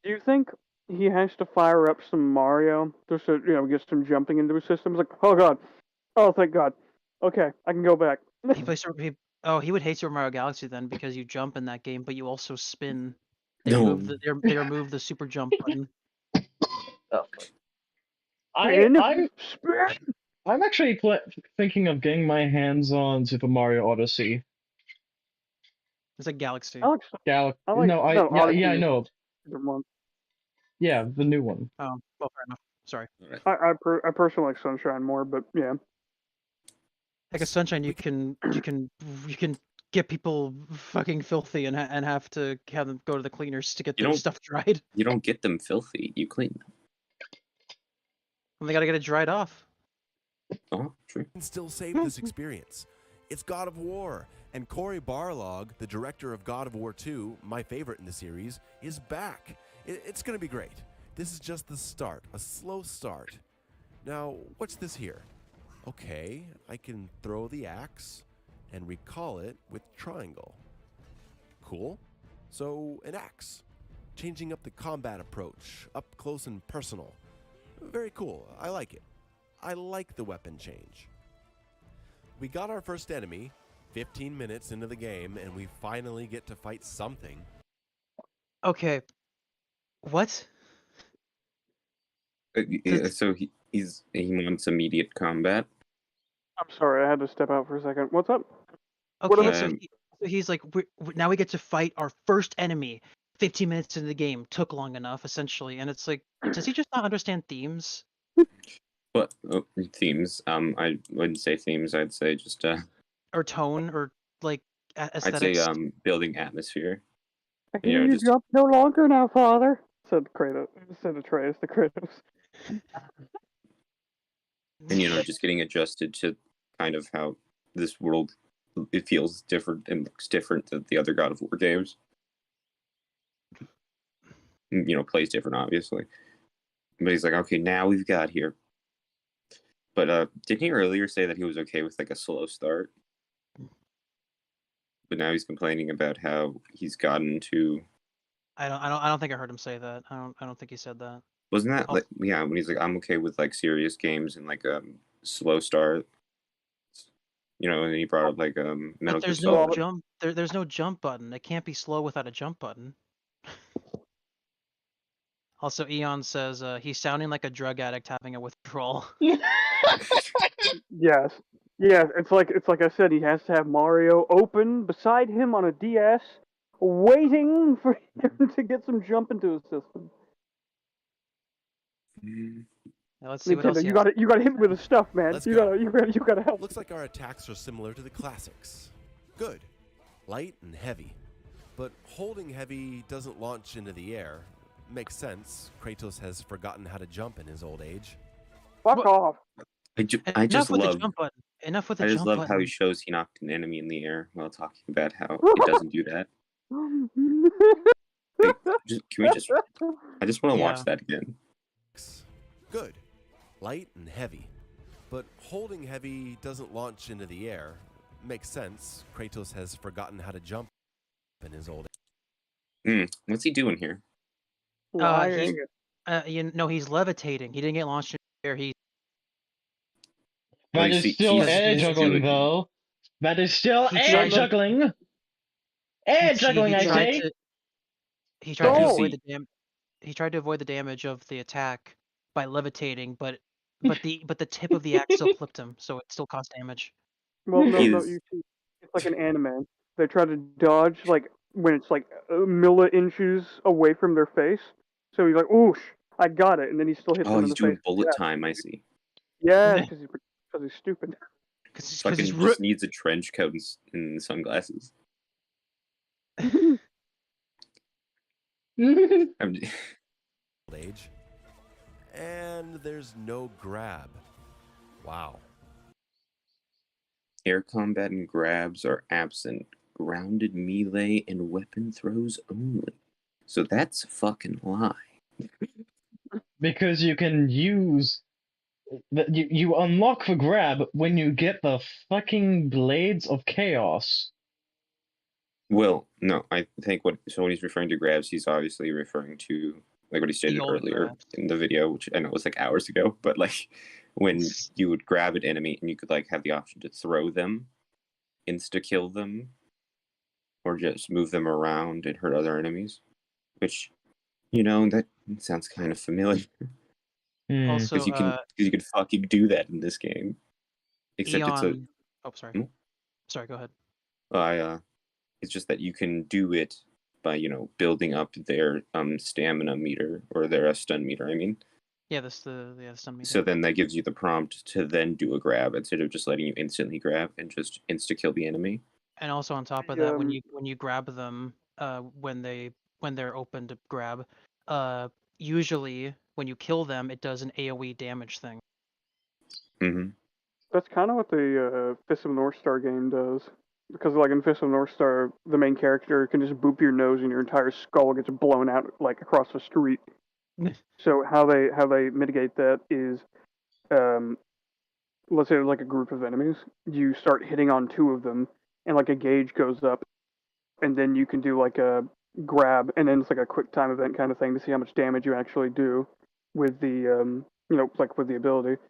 Do you think he has to fire up some Mario just to get some jumping into his system? It's like, oh god, oh thank God, okay, I can go back. He plays he would hate Super Mario Galaxy then because you jump in that game, but you also spin. They remove the super jump button. I'm actually thinking of getting my hands on Super Mario Odyssey. It's like Galaxy. I know. Yeah, the new one. Oh, well, fair enough. Sorry. I personally like Sunshine more, but yeah. Like a Sunshine, you can get people fucking filthy and have to have them go to the cleaners to get their stuff dried. You don't get them filthy. You clean them. And they gotta get it dried off. Oh, true. Can still save this experience. It's God of War, and Cory Barlog, the director of God of War 2, my favorite in the series, is back. It's gonna be great. This is just the start, a slow start. Now, what's this here? Okay, I can throw the axe and recall it with triangle. Cool. So, an axe. Changing up the combat approach, up close and personal. Very cool. I like it. I like the weapon change. We got our first enemy, 15 minutes into the game, and we finally get to fight something. Okay. What? So he wants immediate combat. I'm sorry, I had to step out for a second. What's up? Okay, so he's like, now we get to fight our first enemy. 15 minutes into the game took long enough, essentially, and it's like, does he just not understand themes? What themes? I wouldn't say themes. I'd say just or tone, or like aesthetics. I'd say building atmosphere. I can you jump no longer now, Father. Said Kratos. Said Atreus to Kratos. And just getting adjusted to kind of how this world it feels different and looks different than the other God of War games. Plays different, obviously. But he's like, okay, now we've got here. But didn't he earlier say that he was okay with like a slow start? But now he's complaining about how he's gotten to. I don't think I heard him say that. I don't think he said that. Wasn't that when he's like, I'm okay with like serious games and like slow start. And then he brought up like Metal Gear Solid. No jump. There's no jump button. It can't be slow without a jump button. Also, Eon says he's sounding like a drug addict having a withdrawal. Yes. Yeah, it's like I said, he has to have Mario open beside him on a DS, waiting for him to get some jump into his system. Now let's see what else Nintendo, he you has. got to hit me with the stuff, man. Let's You go. gotta help. Looks like our attacks are similar to the classics. Good. Light and heavy. But holding heavy doesn't launch into the air. Makes sense. Kratos has forgotten how to jump in his old age. Fuck off. I just Enough with love the jump button. Enough with the I just jump love button. how he shows he knocked an enemy in the air while talking about how it doesn't do that. Wait, I just want to watch that again. Good. Light and heavy. But holding heavy doesn't launch into the air. Makes sense. Kratos has forgotten how to jump in his old age. What's he doing here? He's levitating. He didn't get launched in the air. He That is still he's air juggling, doing- though. That is still He air tried to- juggling. Air juggling, I tried say. to- He tried to No. avoid He tried to avoid the damage of the attack by levitating, but the tip of the axe still clipped him, so it still caused damage. Well, no, He's- you see, it's like an anime. They try to dodge like when it's like a milli-inches away from their face. So he's like, "Oosh, I got it," and then he still hits Oh, them in he's the doing face. bullet time. I see. Yeah, because he's stupid. Because Fucking he's just needs a trench coat and sunglasses. I'm age. And there's no grab. Wow. Air combat and grabs are absent. Grounded melee and weapon throws only. So that's a fucking lie. Because you can use... You unlock the grab when you get the fucking Blades of Chaos. Well, no, I think when he's referring to grabs, he's obviously referring to like what he stated old earlier grabs. in the video, which I know was like hours ago, but like when you would grab an enemy and you could like have the option to throw them, insta kill them, or just move them around and hurt other enemies, which that sounds kind of familiar Also, because you can fucking do that in this game, except Eon... Oh, sorry. Hmm? Sorry, go ahead. It's just that you can do it by building up their stamina meter or their stun meter. I mean, Yeah, the stun meter. so then that gives you the prompt to then do a grab instead of just letting you instantly grab and just insta kill the enemy. And also on top of The, that, when you grab them, when they're open to grab, usually when you kill them, it does an AOE damage thing. Mm-hmm. That's kind of what the Fist of North Star game does. Because like in Fist of North Star, the main character can just boop your nose and your entire skull gets blown out like across the street. So how they mitigate that is, let's say there's like a group of enemies, you start hitting on two of them, and like a gauge goes up, and then you can do like a grab, and then it's like a quick time event kind of thing to see how much damage you actually do with the like with the ability.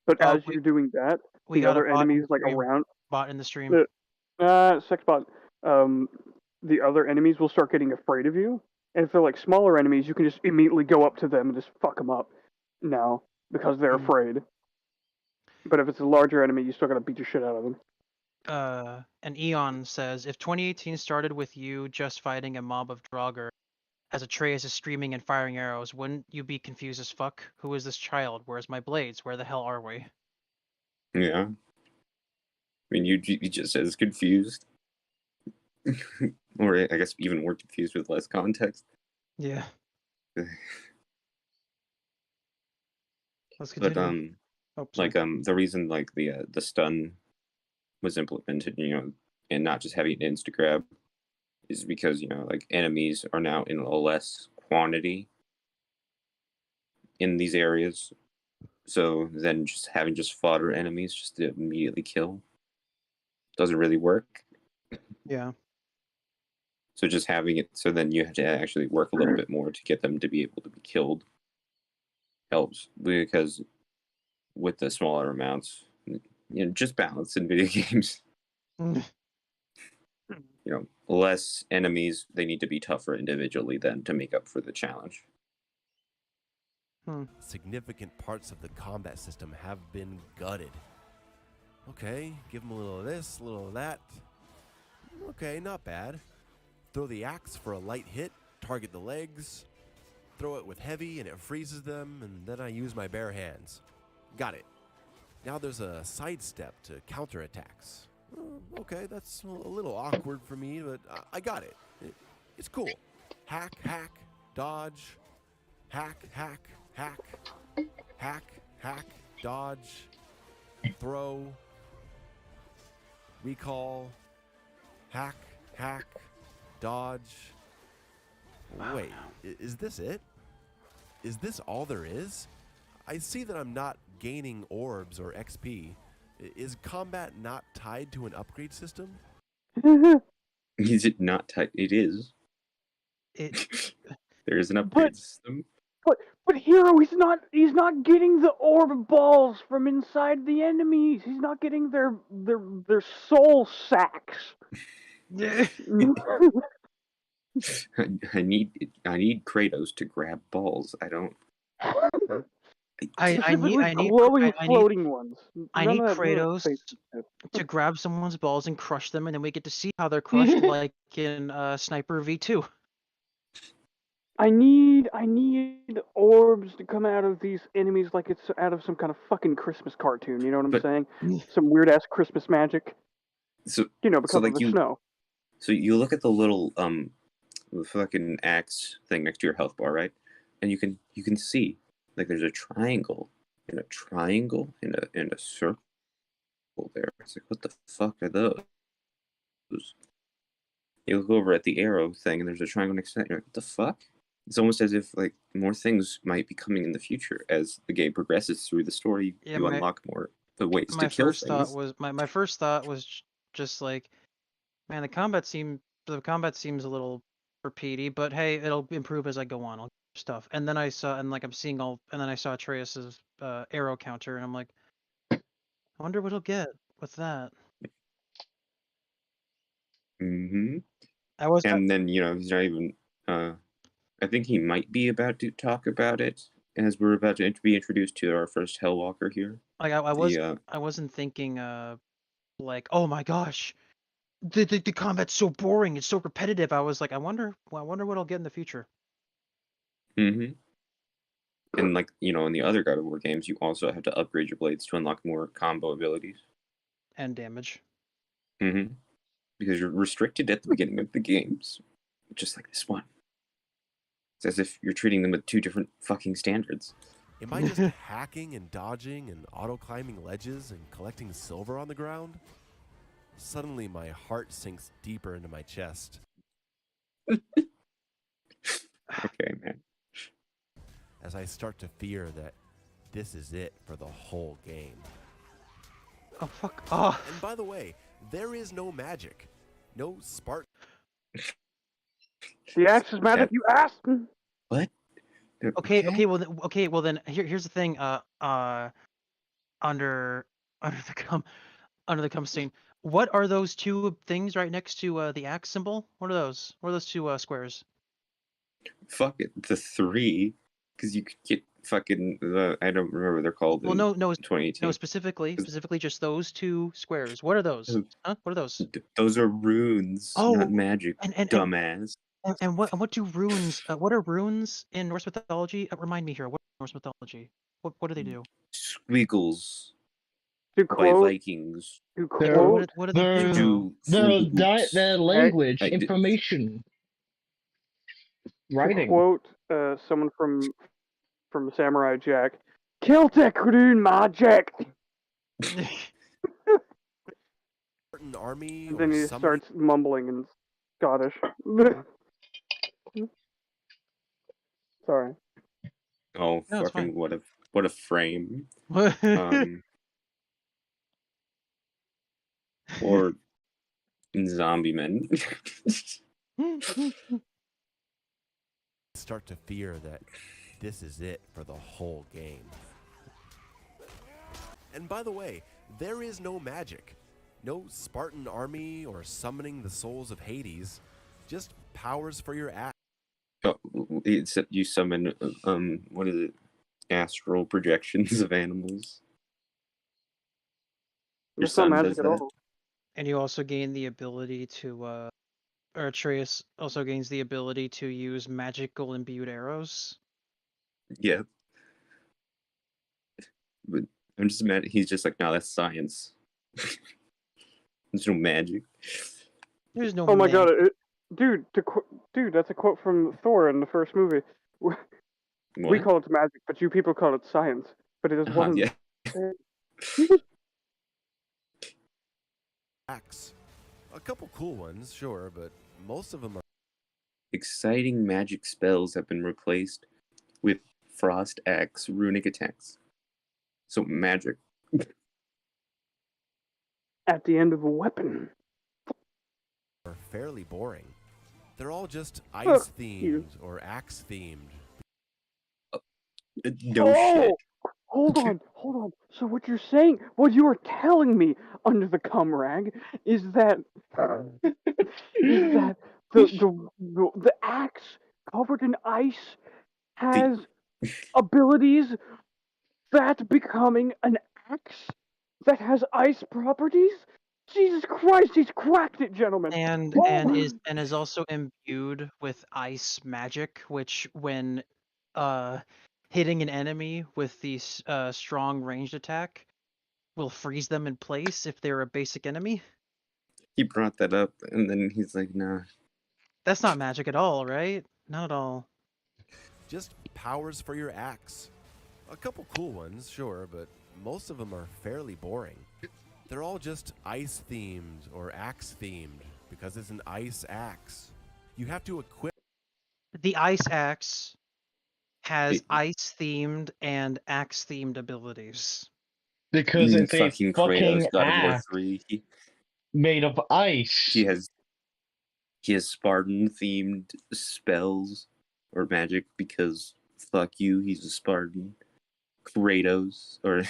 But as you're doing that, We the got a other bot in enemies the like stream. around Bot in the stream. Sexbot, the other enemies will start getting afraid of you. And if they're like smaller enemies, you can just immediately go up to them and just fuck them up now because they're afraid. But if it's a larger enemy, you still gotta beat the shit out of them. And Eon says, if 2018 started with you just fighting a mob of Draugr, as Atreus is screaming and firing arrows, wouldn't you be confused as fuck? Who is this child? Where's my blades? Where the hell are we? Yeah. I mean, you just as confused, or I guess even more confused with less context. Yeah. Let's But continue. the reason like the stun was implemented, and not just having an insta grab, is because like enemies are now in a less quantity in these areas, so then just having fodder enemies just to immediately kill doesn't really work. Yeah. So just having it, so then you have to actually work a little bit more to get them to be able to be killed helps, because with the smaller amounts, just balance in video games. Less enemies, they need to be tougher individually then to make up for the challenge. Significant parts of the combat system have been gutted. Okay, give him a little of this, a little of that. Okay, not bad. Throw the axe for a light hit, target the legs, throw it with heavy and it freezes them, and then I use my bare hands. Got it. Now there's a sidestep to counterattacks. Okay, that's a little awkward for me, but I got it. It's cool. Hack, hack, dodge, hack, hack, hack, hack, hack, dodge, throw, recall, hack, hack, dodge. Wait, is this it? Is this all there is? I see that I'm not gaining orbs or XP. Is combat not tied to an upgrade system? Is it not tight? It is. There is an upgrade system. But Hero, he's not getting the orb balls from inside the enemies. He's not getting their soul sacks. I need Kratos to grab balls. I don't. I need glowing floating ones. I None need of that Kratos stuff. to grab someone's balls and crush them, and then we get to see how they're crushed, like in Sniper V2. I need orbs to come out of these enemies like it's out of some kind of fucking Christmas cartoon. You know what I'm saying? Some weird ass Christmas magic. So because of the snow. So you look at the little fucking axe thing next to your health bar, right? And you can see like there's a triangle and a circle there. It's like, what the fuck are those? You look over at the arrow thing and there's a triangle next to that. You're like, what the fuck? It's almost as if like more things might be coming in the future as the game progresses through the story. Yeah, you unlock more ways to kill things. My first thought was just like, man, the combat seems a little repeaty, but hey, it'll improve as I go on. I'll get stuff. And then I saw Atreus's arrow counter, and I'm like, I wonder what he'll get with that. Mm-hmm. And then he's not even. I think he might be about to talk about it as we're about to be introduced to our first Hellwalker here. Like I wasn't thinking like, oh my gosh, the combat's so boring, it's so repetitive. I was like, I wonder what I'll get in the future. Mm-hmm. And like in the other God of War games, you also have to upgrade your blades to unlock more combo abilities and damage. Mm-hmm. Because you're restricted at the beginning of the games, just like this one. It's as if you're treating them with two different fucking standards. Am I just hacking and dodging and auto-climbing ledges and collecting silver on the ground? Suddenly my heart sinks deeper into my chest. Okay, man. As I start to fear that this is it for the whole game. Oh, fuck off. And by the way, there is no magic. No Spartan. The axe is magic, you ass! What? Okay, well then here's the thing. Under the cum stain. What are those two things right next to the axe symbol? What are those? What are those two squares? Fuck it, the 3, because you could get fucking. I don't remember what they're called. Well, no, 2018. No, specifically just those two squares. What are those? Huh? What are those? Those are runes, not magic. Dumbass. And what do runes? What are runes in Norse mythology? Remind me here. What is Norse mythology? What do they do? Squiggles. By Vikings. What do they do? Their language, information, writing. To quote someone from Samurai Jack, Celtic rune magic. Army. And then he starts mumbling in Scottish. Sorry. Oh, no, fucking what a frame. Or zombie men. Start to fear that this is it for the whole game. And by the way, there is no magic. No Spartan army or summoning the souls of Hades. Just powers for your axe. Oh, except you summon, what is it? Astral projections of animals. Your That's not son magic does at that. all. And you also gain the ability to, or Atreus also gains the ability to use magical imbued arrows. Yeah. But I'm just mad. He's just like, no, that's science. There's no magic. There's no Oh my magic. god, dude! Dude, that's a quote from Thor in the first movie. We What? call it magic, but you people call it science. But it is one. Yeah. Axe. A couple cool ones, sure, but most of them are Exciting magic spells have been replaced with frost axe runic attacks. So magic. At the end of a weapon. fairly boring. They're all just Fuck ice-themed you. or axe-themed. No shit. Hold on. So what you're saying, what you are telling me under the cum rag, is that the axe covered in ice has abilities that becoming an axe that has ice properties? Jesus Christ, he's cracked it, gentlemen. And Oh and my- is also imbued with ice magic, which when hitting an enemy with the strong ranged attack will freeze them in place if they're a basic enemy. He brought that up, and then he's like, nah. That's not magic at all, right? Not at all. Just powers for your axe. A couple cool ones, sure, but most of them are fairly boring. They're all just ice-themed or axe-themed because it's an ice axe. You have to equip. The ice axe has It- ice themed and axe themed abilities. Because it's a fucking fucking Kratos, God of War axe 3. made of ice. He has Spartan themed spells or magic because fuck you, he's a Spartan. Kratos, or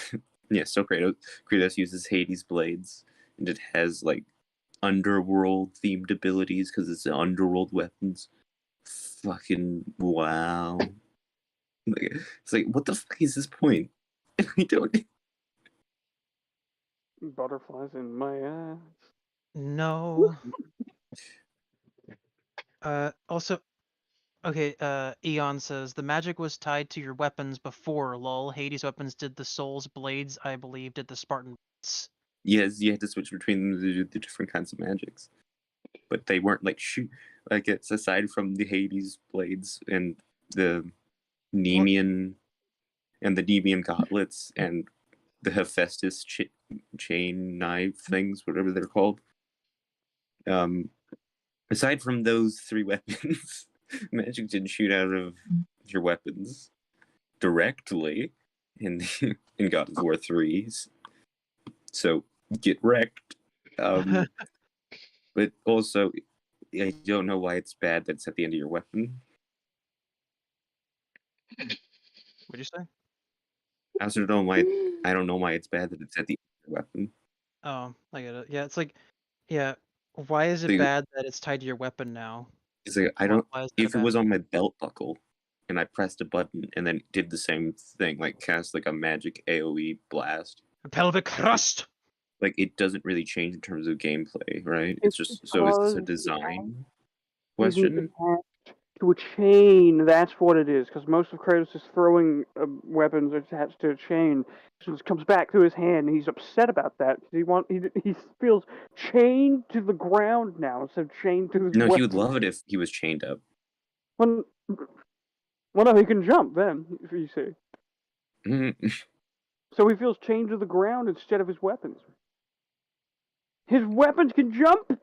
yeah, so Kratos uses Hades blades, and it has like underworld themed abilities because it's underworld weapons. Fucking wow. It's like, what the fuck is this point? We don't. Butterflies in my ass. No. Also, okay, Eon says the magic was tied to your weapons before, lol. Hades weapons did the Soul's blades, I believe, did the Spartan blades. Yes, you had to switch between the different kinds of magics, but they weren't like shoot. Like it's aside from the Hades blades and the Nemean and the Nemean gauntlets and the Hephaestus chain knife things, whatever they're called. Aside from those three weapons, magic didn't shoot out of your weapons directly in in God of War 3. So get wrecked. But also, I don't know why it's bad that it's at the end of your weapon. What'd you say? I also don't know why. I don't know why it's bad that it's at the end of your weapon. Oh, I get it. Yeah, it's like, yeah. Why is it Like, bad that it's tied to your weapon now? It's like I don't. Why is that If it bad? was on my belt buckle, and I pressed a button and then did the same thing, like cast like a magic AOE blast, Pelvic thrust. like it doesn't really change in terms of gameplay, right? It's It's just so is this a because design isn't question? attached to a chain. That's what it is. Because most of Kratos' throwing weapons are attached to a chain. So it comes back to his hand, and he's upset about that. He feels chained to the ground now instead of chained to his No, weapon. he would love it if he was chained up. Well, no, he can jump then. If you see, so he feels chained to the ground instead of his weapons. His weapons can jump.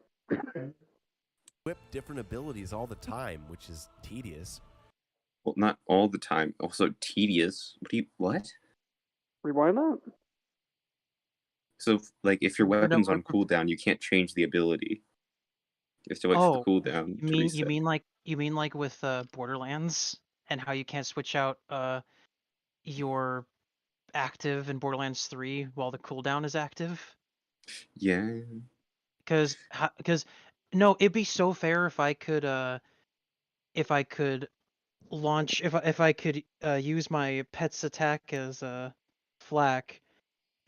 Equip different abilities all the time, which is tedious. Well, not all the time. Also tedious. What? Rewind that. So, like, if your No, weapon's on cooldown, you can't change the ability. You have to wait for the cooldown to reset. You mean like with Borderlands and how you can't switch out your active in Borderlands 3 while the cooldown is active? Yeah. Because no, it'd be so fair if I could launch if I could use my pet's attack as flak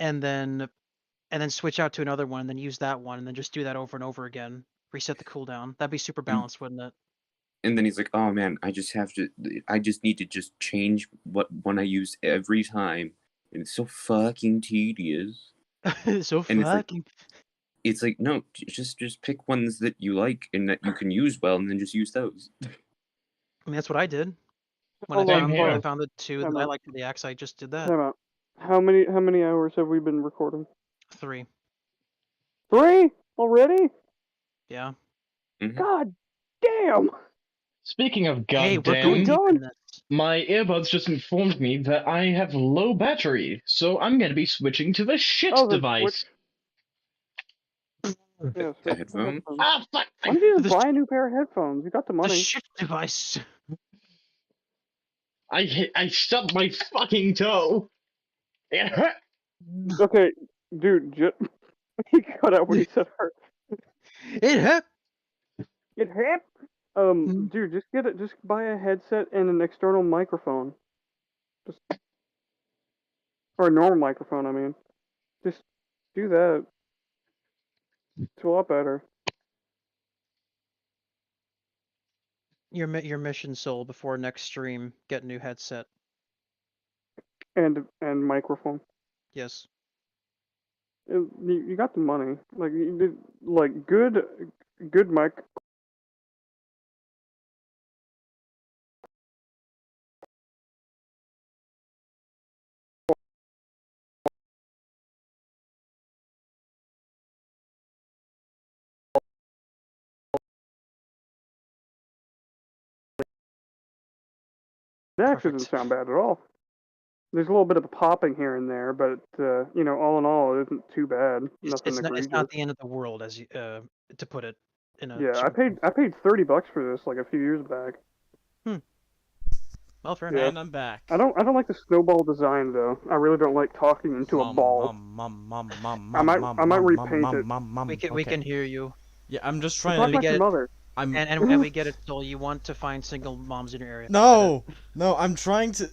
and then and then switch out to another one, and then use that one, and then just do that over and over again. Reset the cooldown. That'd be super balanced, wouldn't it? And then he's like, "Oh man, I just need to just change what one I use every time, and it's so fucking tedious." So And fucking. it's like, no, just pick ones that you like and that you can use well, and then just use those. I mean, that's what I did. When Hold I on, found, Same when I here. found the two that Time I out. liked for the axe, I just did that. Time out. How many hours have we been recording? 3. 3 already? Yeah. Mhm. God damn! Speaking of Hey, we're going goddamn, deep in this. my earbuds just informed me that I have low battery, so I'm gonna be switching to the shit Oh, the device. Yeah, The headphones? Ah, fuck! Why don't you The just buy a new pair of headphones? You got the The money. shit device. I stubbed my fucking toe. It hurt. Okay, dude, he cut out what he said hurt. It hurt. It hurt. Dude, just buy a headset and an external microphone. Just or a normal microphone, I mean. Just do that. It's a lot better. Your mission, Soul, before next stream, get a new headset. And microphone. Yes. You got the money. Like you did, like good mic. It actually doesn't sound bad at all. There's a little bit of a popping here and there, but all in all, it isn't too bad. Nothing egregious. It's not the end of the world, as you to put it in a. Yeah, I paid $30 for this like a few years back. Well, fair Yeah. enough. And I'm back. I don't like the snowball design though. I really don't like talking into a ball. I might repaint it. We can hear you. Yeah, I'm just Talk trying to like get. your mother. And we get it, Soul. You want to find single moms in your area. No, I'm trying to.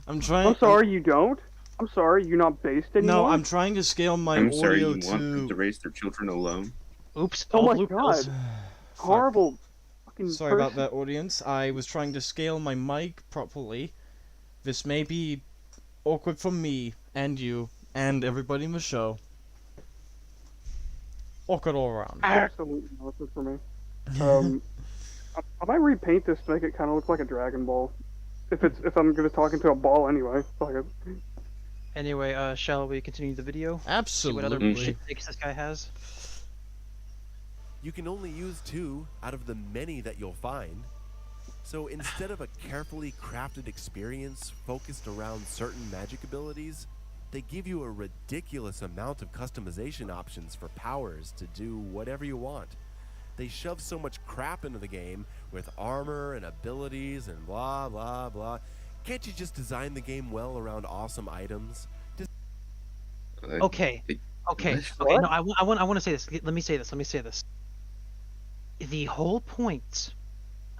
I'm sorry, you don't. I'm sorry, you're not based anymore. No, I'm trying to scale my I'm sorry, audio you want them to raise their children alone? Oops. Oh my blue god. pills. Horrible. Fucking Sorry about person. that, audience. I was trying to scale my mic properly. This may be awkward for me and you and everybody in the show. Awkward all around. Absolutely nothing for me. I might repaint this to make it kind of look like a Dragon Ball. If I'm gonna talk into a ball anyway. Fuck it. Anyway, shall we continue the video? See what other Absolutely. shit takes this guy has. You can only use 2 out of the many that you'll find. So instead of a carefully crafted experience focused around certain magic abilities, they give you a ridiculous amount of customization options for powers to do whatever you want. They shove so much crap into the game with armor and abilities and blah blah blah. Can't you just design the game well around awesome items? Okay. Okay. What? No, I want to say this. Let me say this. The whole point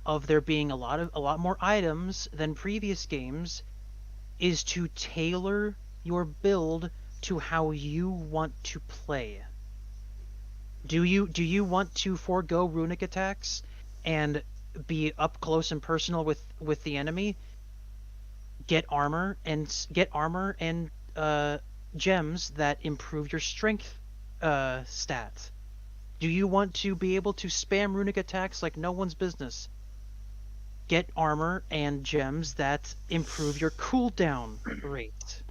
of there being a lot more items than previous games is to tailor your build to how you want to play. Do you want to forego runic attacks and be up close and personal with the enemy? Get armor and gems that improve your strength stat. Do you want to be able to spam runic attacks like no one's business? Get armor and gems that improve your cooldown rate.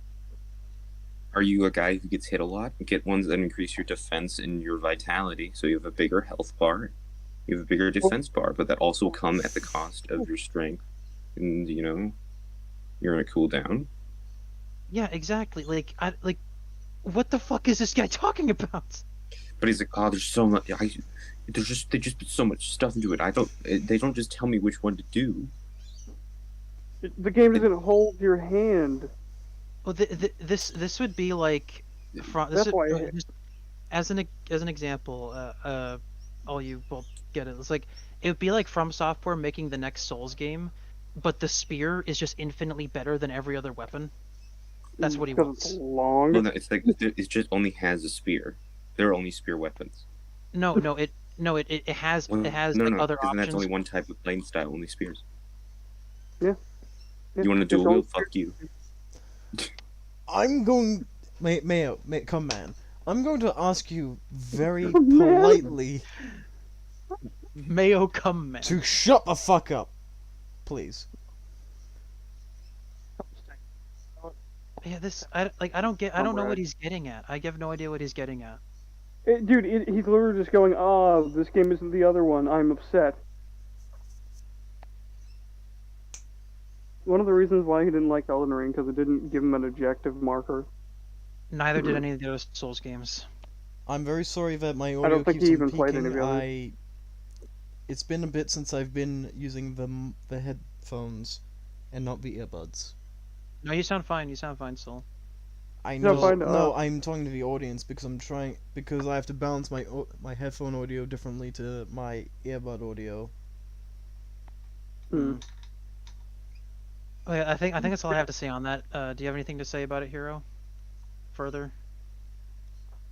Are you a guy who gets hit a lot? Get ones that increase your defense and your vitality, so you have a bigger health bar. You have a bigger defense bar, but that also come at the cost of your strength. And you're in a cooldown. Yeah, exactly. Like what the fuck is this guy talking about? But he's like, oh, there's so much. They just put so much stuff into it. They don't just tell me which one to do. The game doesn't hold your hand. Well, this would be like as an example. All you will get it. It's like it would be like From Software making the next Souls game, but the spear is just infinitely better than every other weapon. That's what he Because it's wants. long. Well, no, it's like it just only has a spear. There are only spear weapons. No, it has Well, like no, other because then that's options. only one type of playing style, only spears. Yeah, You want to it's dual all wield? Fuck you. I'm going... Mayo, come man. I'm going to ask you very Man. politely Mayo come man. to shut the fuck up. Please. Yeah, I don't know what Alright. he's getting at. I have no idea what he's getting at. Dude, he's literally just going, this game isn't the other one. I'm upset. One of the reasons why he didn't like Elden Ring, because it didn't give him an objective marker. Neither did any of the other Souls games. I'm very sorry that my audio don't think keeps he on even played peaking. any of the others. It's been a bit since I've been using the headphones and not the earbuds. No, you sound fine. You sound fine still. I No, know. fine, No, I'm talking to the audience because because I have to balance my headphone audio differently to my earbud audio. Hmm. Oh, yeah, I think that's all I have to say on that. Do you have anything to say about it, Hero? Further?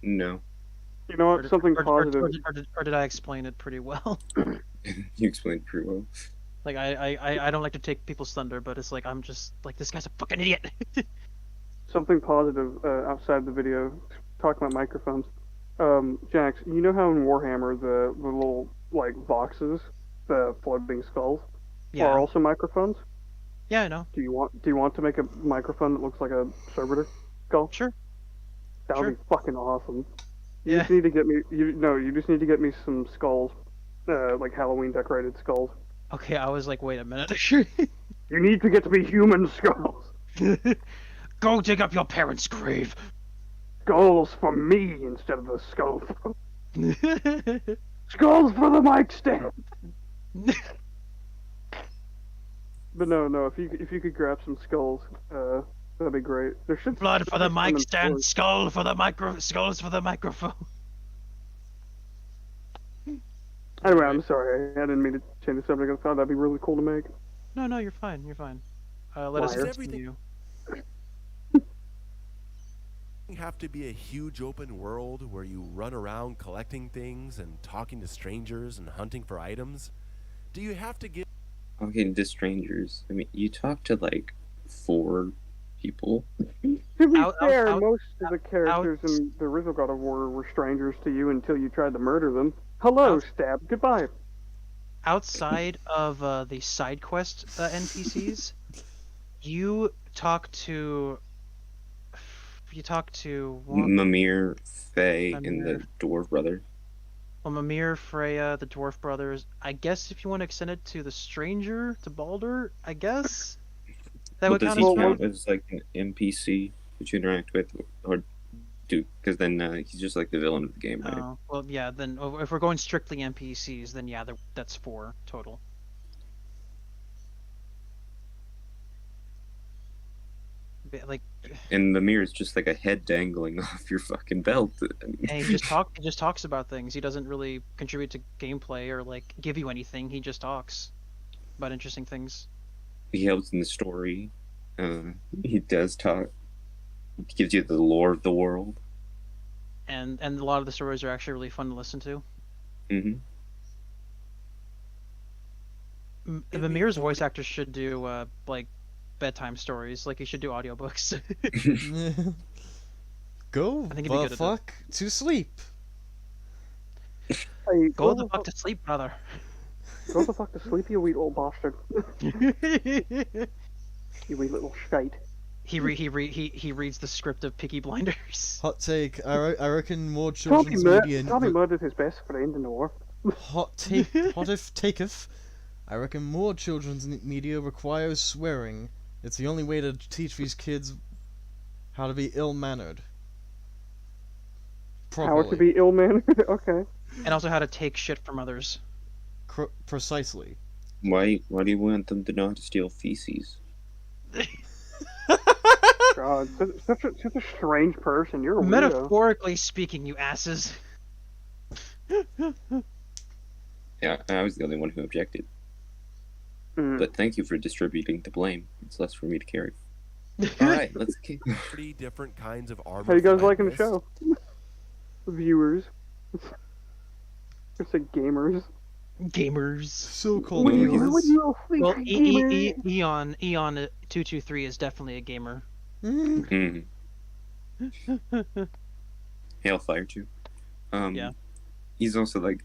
No, You know what? Something positive. Or did I explain it pretty well? you explained pretty well. Like I don't like to take people's thunder, but it's like I'm just like this guy's a fucking idiot. Something positive outside the video. Talking about microphones. Jax, you know how in Warhammer the little like boxes, the floating skulls, Yeah. are also microphones? Yeah, I know. Do you want to make a microphone that looks like a servitor skull? Sure. That would Sure. be fucking awesome. You Yeah. just need to get me. You just need to get me some skulls, like Halloween decorated skulls. Okay, I was like, wait a minute. You need to get me human skulls. Go dig up your parents' grave. Skulls for me instead of the skull. Skulls for the mic stand. But no. If you could grab some skulls, that'd be great. There should Blood for the be some mic in stand, stores. skulls for the microphone. Anyway, I'm sorry. I didn't mean to change the subject. I thought that'd be really cool to make. No, you're fine. You're fine. Let us Liar. continue. Have to be a huge open world where you run around collecting things and talking to strangers and hunting for items? Do you have to give... Okay, to strangers. I mean, you talk to like 4 people. To be fair, out- most of the characters in the original God of War were strangers to you until you tried to murder them. Hello, Out- stab, goodbye. Outside of the side quest NPCs, you talk to one, Mimir, Faye, and Mimir. the dwarf brother. well, Mimir, Freya, the dwarf brothers. I guess if you want to extend it to the stranger, to Baldur, I guess that Well, would does count he as count one. as like an NPC that you interact with, or do? Because then he's just like the villain of the game, right? Oh, well, yeah. Then if we're going strictly NPCs, then yeah, that's 4 total. Like, And Mimir is just like a head dangling off your fucking belt. I mean, and he just talks about things. He doesn't really contribute to gameplay or like give you anything. He just talks about interesting things. he helps in the story. He does talk. He gives you the lore of the world. And a lot of the stories are actually really fun to listen to. Hmm. Mimir's voice actor should do like bedtime stories. Like he should do audiobooks. Go I think he'd be the good at it. fuck to sleep. Hey, Go the fuck to sleep, brother. Go the fuck to sleep, you wee little bastard. You wee little shite. He reads the script of Peaky Blinders. Hot take. I reckon more children's media. Tommy murdered his best friend in the war. Hot if taketh. I reckon more children's media requires swearing. It's the only way to teach these kids how to be ill-mannered. Properly. How to be ill-mannered? Okay. And also how to take shit from others. Precisely. Why do you want them to know how to steal feces? God, such a strange person. You're a weirdo. Metaphorically speaking, you asses. Yeah, I was the only one who objected. Mm. But thank you for distributing the blame. It's less for me to carry. All right, let's keep. 30 different kinds of armor. How you guys for my liking the list. show? Viewers. Just say gamers. Gamers. So-called When you- gamers. when you all think Well, gamer. Eon 223 is definitely a gamer. Mm. Hailfire too. Yeah. He's also like,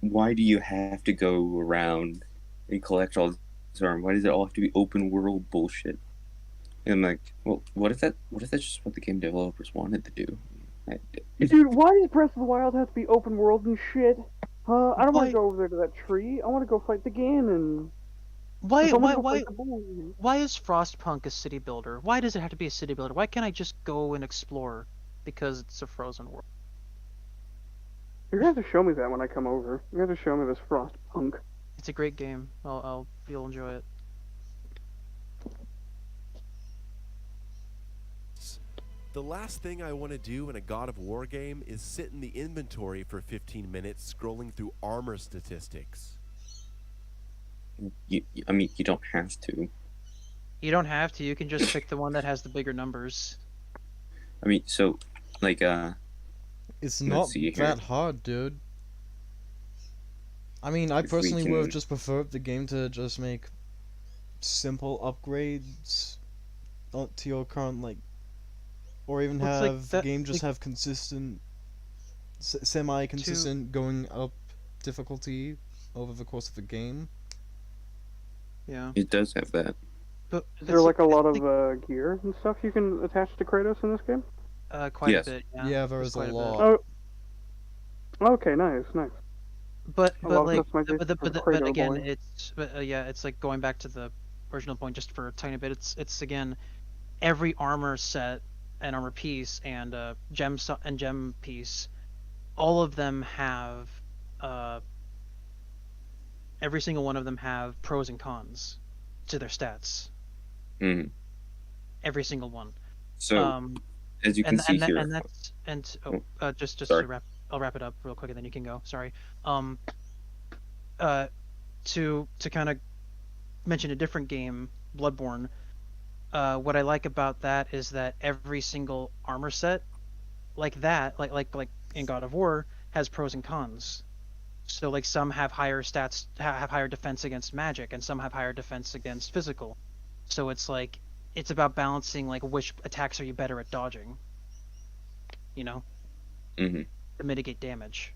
why do you have to go around and collect all this armor? Why does it all have to be open world bullshit? And I'm like, well, what if that's just what the game developers wanted to do? Dude, why does Breath of the Wild have to be open world and shit? I don't want Why- to go over there to that tree. I want to go fight the Ganon. Why I wanna go why fight the bull. why is Frostpunk a city builder? Why does it have to be a city builder? Why can't I just go and explore? Because it's a frozen world. You're gonna have to show me that when I come over. You're gonna have to show me this Frostpunk. It's a great game. You'll enjoy it. The last thing I want to do in a God of War game is sit in the inventory for 15 minutes scrolling through armor statistics. You don't have to. You don't have to. You can just pick the one that has the bigger numbers. I mean, so, like, It's Let's not see here. that hard, dude. I mean, I If we personally would have can- just preferred the game to just make simple upgrades to your current, like, or even Well, it's like have the that- game just like- have consistent, semi-consistent going up difficulty over the course of the game. Yeah. it does have that. But Is there like a lot of gear and stuff you can attach to Kratos in this game? quite Yes. a bit. Yeah, there there's is a quite bit. lot. Oh. Okay, nice. But A lot of like this might be but for but Kratos again boy. it's like going back to the original point just for a tiny bit. It's again every armor set and armor piece and gem piece, all of them have every single one of them have pros and cons to their stats. Mhm. Every single one. So, as you can see here, Just sorry. to I'll wrap it up real quick and then you can go. Sorry. To kind of mention a different game, Bloodborne. What I like about that is that every single armor set, like in God of War, has pros and cons. So like some have higher stats, have higher defense against magic, and some have higher defense against physical. So it's like it's about balancing like which attacks are you better at dodging. You know, Mhm. to mitigate damage.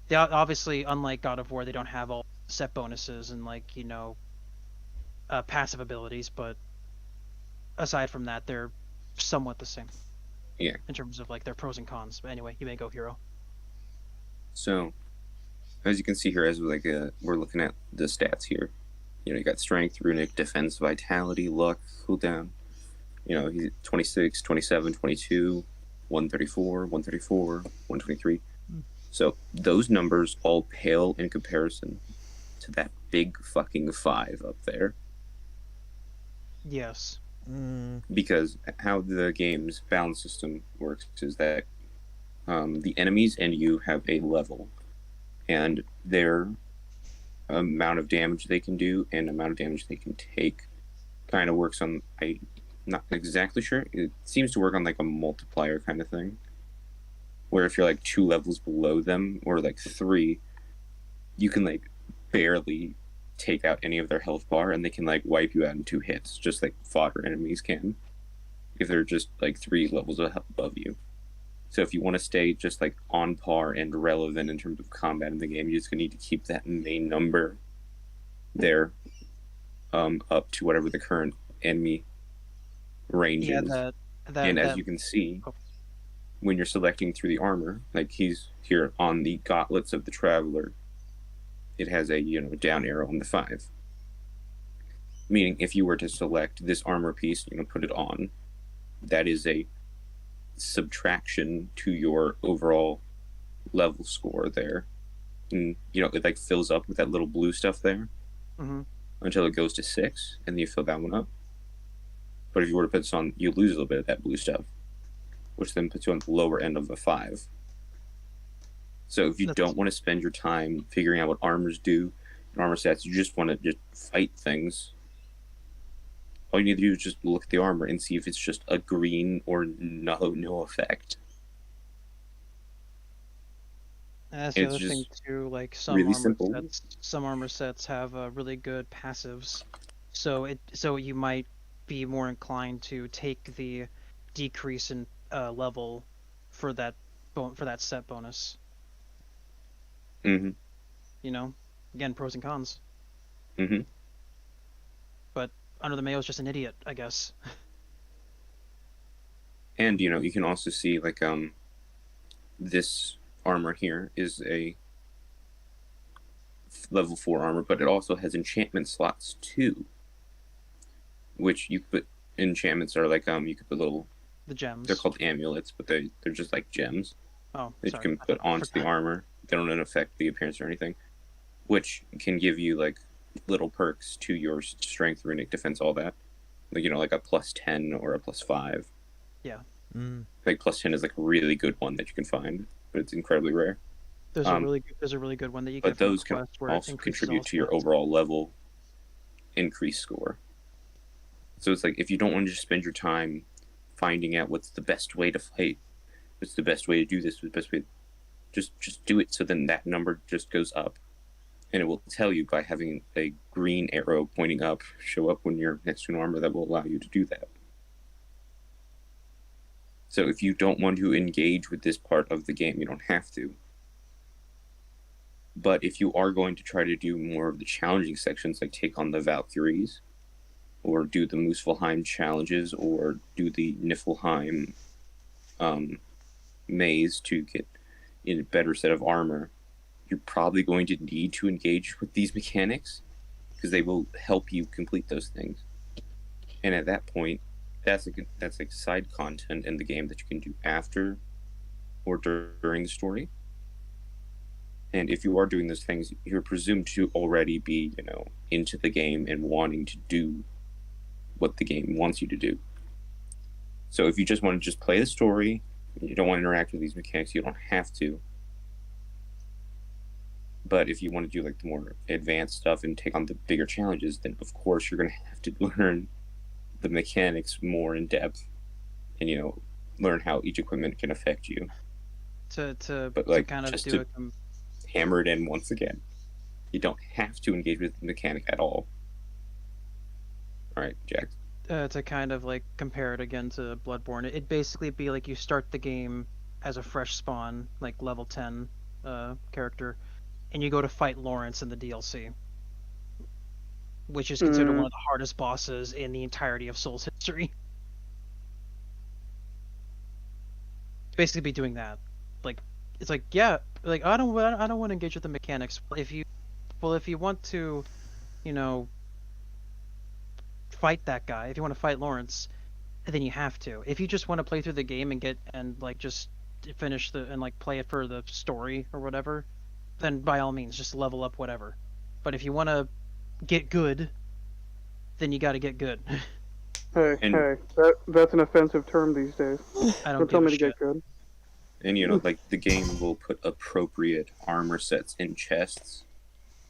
They obviously, unlike God of War, they don't have all set bonuses and like passive abilities, but aside from that, they're somewhat the same. Yeah. In terms of like their pros and cons. But anyway, you may go, Hero. So, as you can see here, we're looking at the stats here. You got strength, runic, defense, vitality, luck, cooldown. He's 26, 27, 22, 134, 134, 123. So those numbers all pale in comparison to that big fucking 5 up there. Yes. Because how the game's balance system works is that the enemies and you have a level, and their amount of damage they can do and amount of damage they can take kind of works on, I'm not exactly sure, it seems to work on like a multiplier kind of thing, where if you're like 2 levels below them or like 3, you can like barely take out any of their health bar and they can like wipe you out in 2 hits, just like fodder enemies can if they're just like 3 levels above you. So if you want to stay just like on par and relevant in terms of combat in the game, you're just gonna need to keep that main number there up to whatever the current enemy range Yeah, is. And as you can see, when you're selecting through the armor, like he's here on the gauntlets of the traveler, it has a down arrow on the 5. Meaning if you were to select this armor piece, put it on, that is a subtraction to your overall level score there. And it like fills up with that little blue stuff there until it goes to 6, and then you fill that one up. But if you were to put this on, you lose a little bit of that blue stuff, which then puts you on the lower end of the 5. So if you don't want to spend your time figuring out what armors do and armor stats, you just want to just fight things, all you need to do is just look at the armor and see if it's just a green or no effect. That's the It's other thing just too. Like some really armor simple. some armor sets have really good passives, so you might be more inclined to take the decrease in level for that set bonus. Mm-hmm. You know, again, pros and cons. Mm-hmm. But Under the Mayo is just an idiot, I guess. And you can also see like this armor here is a level 4 armor, but it also has enchantment slots too, which you put enchantments are like you could put little, The gems. they're called amulets, but they're just like gems Oh, that sorry. you can put onto the armor. They don't affect the appearance or anything, which can give you like little perks to your strength, runic defense, all that. Like like a +10 or a +5. Yeah. Like +10 is like a really good one that you can find, but it's incredibly rare. There's a really good one that you But get from those can quest where also it increases contribute all to your stats. overall level increase score. So it's like if you don't want to just spend your time finding out what's the best way to fight, what's the best way to do this, what's the best way, just do it. So then that number just goes up, and it will tell you by having a green arrow pointing up show up when you're next to an armor that will allow you to do that. So if you don't want to engage with this part of the game, you don't have to. But if you are going to try to do more of the challenging sections, like take on the Valkyries, or do the Muspelheim challenges, or do the Niflheim maze to get in a better set of armor, you're probably going to need to engage with these mechanics, because they will help you complete those things. And at that point, that's like side content in the game that you can do after or during the story. And if you are doing those things, you're presumed to already be, into the game and wanting to do what the game wants you to do. So if you just want to just play the story, you don't want to interact with these mechanics, you don't have to. But if you want to do like the more advanced stuff and take on the bigger challenges, then of course you're going to have to learn the mechanics more in depth and, learn how each equipment can affect you. But like, to kind of just do to it. hammer it in once again, you don't have to engage with the mechanic at all. All right, Jack. To kind of like compare it again to Bloodborne, it'd basically be like you start the game as a fresh spawn, like level 10 character, and you go to fight Lawrence in the DLC, which is considered one of the hardest bosses in the entirety of Souls history. Basically, be doing that. Like, it's like, yeah, like I don't want to engage with the mechanics. If you want to, fight that guy, if you want to fight Lawrence, then you have to. If you just want to play through the game and like just finish and like play it for the story or whatever, then by all means just level up whatever. But if you want to get good, then you got to get good. Hey, that's an offensive term these days. Don't tell me to shit. get good. And like the game will put appropriate armor sets in chests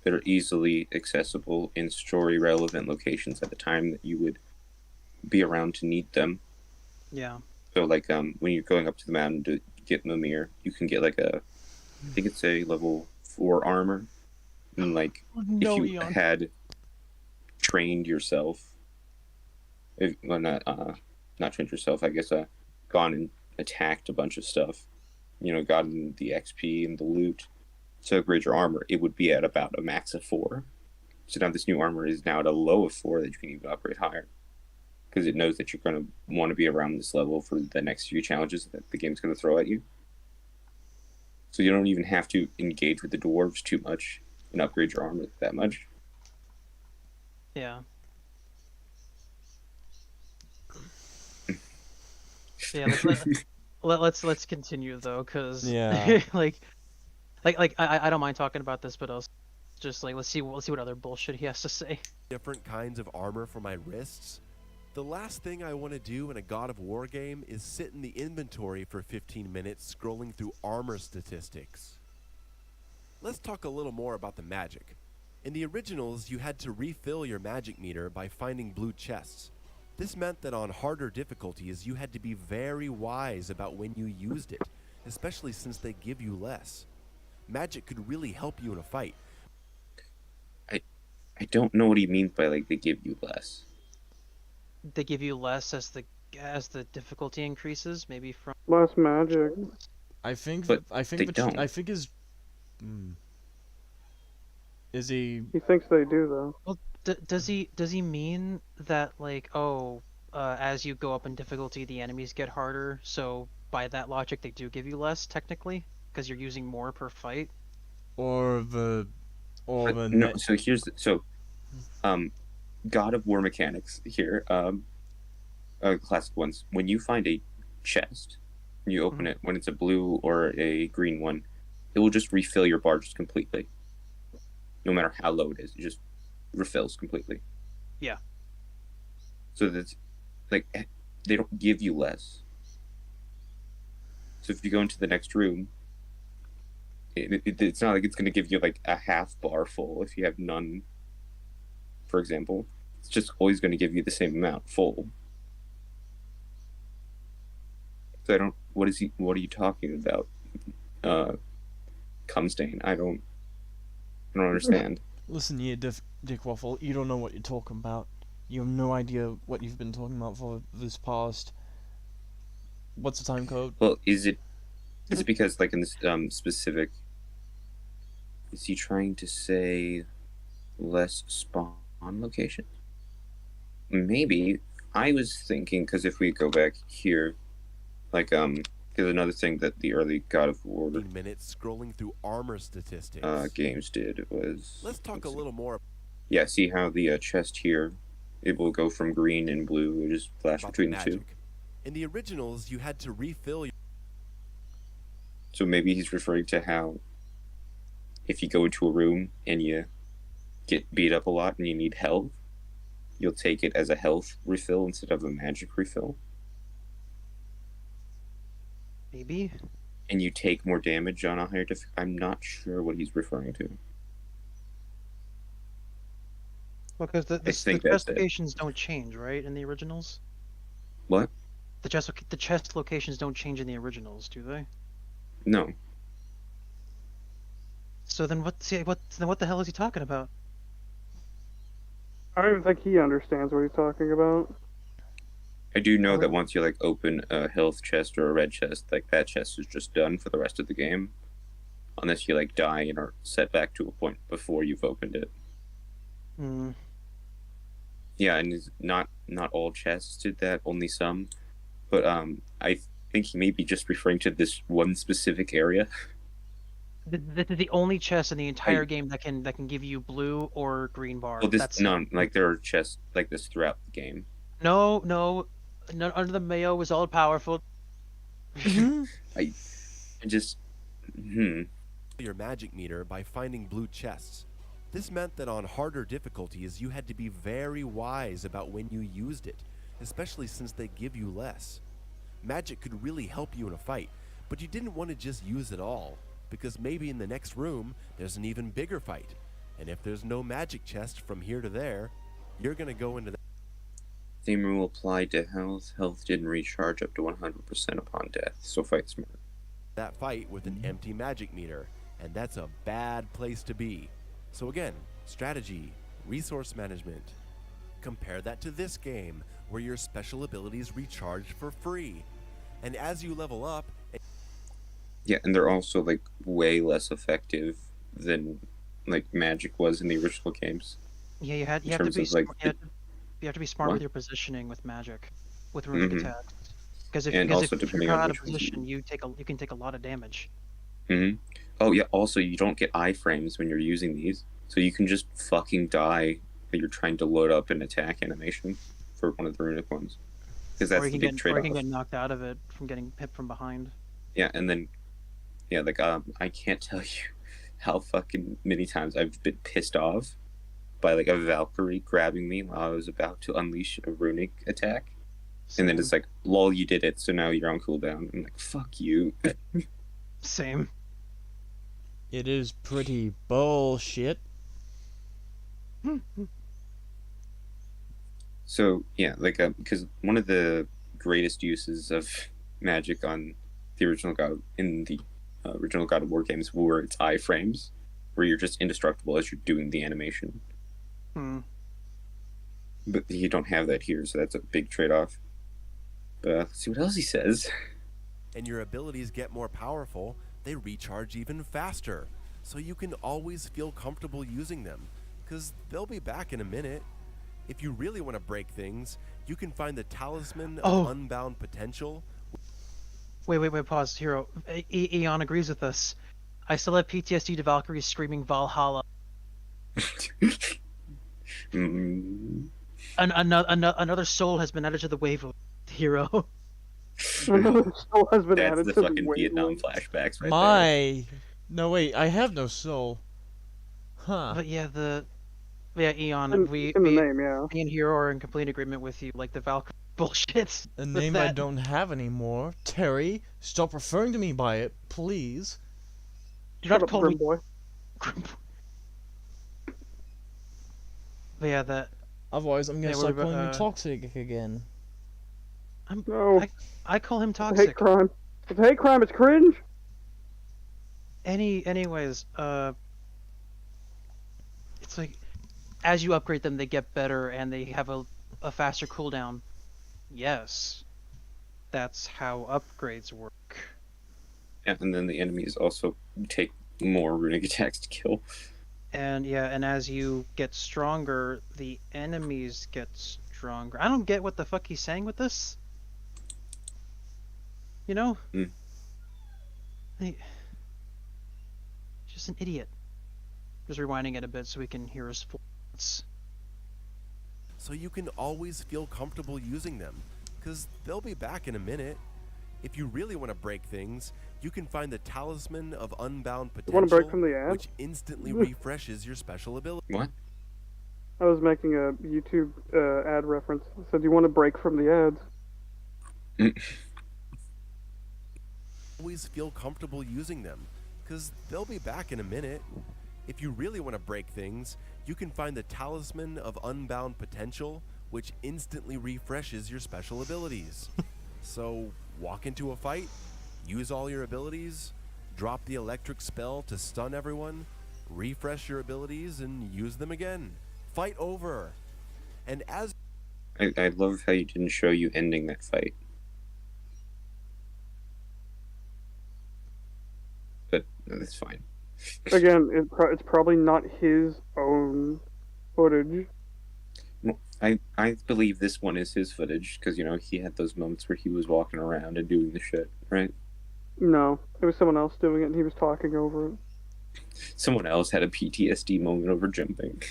that are easily accessible in story relevant locations at the time that you would be around to need them. Yeah. So like when you're going up to the mountain to get Mimir, you can get like I think it's a level 4 armor. And like if you had trained yourself, not trained yourself, I guess gone and attacked a bunch of stuff, gotten the XP and the loot to upgrade your armor, it would be at about a max of 4. So now this new armor is now at a low of 4 that you can even upgrade higher, because it knows that you're going to want to be around this level for the next few challenges that the game's going to throw at you. So you don't even have to engage with the dwarves too much and upgrade your armor that much. Yeah. Yeah. Let's continue though, because I don't mind talking about this, but also just like let's see what other bullshit he has to say. Different kinds of armor for my wrists. The last thing I want to do in a God of War game is sit in the inventory for 15 minutes scrolling through armor statistics. Let's talk a little more about the magic. In the originals, you had to refill your magic meter by finding blue chests. This meant that on harder difficulties, you had to be very wise about when you used it, especially since they give you less. Magic could really help you in a fight. I don't know what he means by like they give you less. They give you less as the difficulty increases, maybe from Less magic. I think. But I think. they the don't. I think is he? He thinks they do though. Well, does he mean that like as you go up in difficulty the enemies get harder, so by that logic they do give you less technically because you're using more per fight? Or the No, so here's God of War mechanics here. Classic ones. When you find a chest, you open it. When it's a blue or a green one, it will just refill your bar just completely. No matter how low it is, it just refills completely. Yeah. So that's like they don't give you less. So if you go into the next room, it's not like it's going to give you like a half bar full if you have none. For example, it's just always going to give you the same amount full. So I don't. What are you talking about? Cumstain. I don't understand. Listen, you Dick Waffle. You don't know what you're talking about. You have no idea what you've been talking about for this past. What's the time code? Well, is it because like in this specific? Is he trying to say less spawn locations? Maybe. I was thinking because if we go back here, like because another thing that the early God of War minutes scrolling through armor statistics. Games did was. Let's talk a little more. Yeah, see how the chest here, it will go from green and blue. It just flash between the two. In the originals, you had to refill your. So maybe he's referring to how if you go into a room and you get beat up a lot and you need health, you'll take it as a health refill instead of a magic refill. Maybe. And you take more damage on a higher difficulty. I'm not sure what he's referring to. Well, because the chest locations don't change, right, in the originals? What? The chest locations don't change in the originals, do they? No. So then what the hell is he talking about? I don't even think he understands what he's talking about. I do know that once you like open a health chest or a red chest, like that chest is just done for the rest of the game, unless you like die and are set back to a point before you've opened it. Hmm. Yeah, and not all chests did that, only some. But I think he may be just referring to this one specific area. This is the only chest in the entire game that can give you blue or green bar. Well, there are chests like this throughout the game. No, under the Mayo was all powerful. I just your magic meter by finding blue chests. This meant that on harder difficulties, you had to be very wise about when you used it, especially since they give you less. Magic could really help you in a fight, but you didn't want to just use it all, because maybe in the next room, there's an even bigger fight. And if there's no magic chest from here to there, you're going to go into that. Same rule applied to health. Health didn't recharge up to 100% upon death, so fight smart. That fight with an empty magic meter, and that's a bad place to be. So again, strategy, resource management. Compare that to this game, where your special abilities recharge for free. And as you level up... Yeah, and they're also like way less effective than like magic was in the original games. Yeah, you have to be smart with your positioning with magic, with runic attacks. Because if you're out of position, you can take a lot of damage. Oh yeah. Also, you don't get iframes when you're using these, so you can just fucking die when you're trying to load up an attack animation for one of the runic ones. Because that's the big trade-off. Or you can get knocked out of it from getting hit from behind. Yeah, and then, yeah, like I can't tell you how fucking many times I've been pissed off by like a Valkyrie grabbing me while I was about to unleash a runic attack. Same. And then it's like, lol, you did it, so now you're on cooldown. I'm like, fuck you. Same. It is pretty bullshit. So yeah, like because one of the greatest uses of magic on the original God in the original God of War games were its iframes, where you're just indestructible as you're doing the animation. But you don't have that here, so that's a big trade-off. But let's see what else he says. And your abilities get more powerful, they recharge even faster. So you can always feel comfortable using them, because they'll be back in a minute. If you really want to break things, you can find the Talisman of Unbound Potential. Wait, pause, Hero. Eon agrees with us. I still have PTSD to Valkyrie screaming Valhalla. Another soul has been added to the wave of Hero. Another soul has been That's added the to fucking the Vietnam wavelength. flashbacks right there. No, wait, I have no soul. Huh. But yeah, Eon, In the name, yeah. me and Hero are in complete agreement with you. Like the Valkyrie bullshit. A name I don't have anymore. Terry, stop referring to me by it, please. Do Shut not up, call Grim me. Boy. But yeah, that. Otherwise, I'm gonna Yeah, start what about, calling you toxic again. No. I call him It's a hate toxic. crime. It's a hate crime. It's cringe. Anyways, it's like as you upgrade them, they get better and they have a faster cooldown. Yes, that's how upgrades work. Yeah, and then the enemies also take more runic attacks to kill. And yeah, and as you get stronger, the enemies get stronger. I don't get what the fuck he's saying with this. You know? He's just an idiot. Just rewinding it a bit so we can hear his full thoughts. So you can always feel comfortable using them, because they'll be back in a minute. If you really want to break things, you can find the Talisman of Unbound You want to break Potential, from the ad? which instantly refreshes your special ability. What? I was making a YouTube ad reference. I said, you want to break from the ads? Always feel comfortable using them, because they'll be back in a minute. If you really want to break things, you can find the Talisman of Unbound Potential, which instantly refreshes your special abilities. So, walk into a fight, use all your abilities, drop the electric spell to stun everyone, refresh your abilities, and use them again. Fight over! And as I love how you didn't show you ending that fight. But that's fine. Again, it's probably not his own footage. Well, I believe this one is his footage, because, you know, he had those moments where he was walking around and doing the shit, right? No, it was someone else doing it, and he was talking over it. Someone else had a PTSD moment over jumping.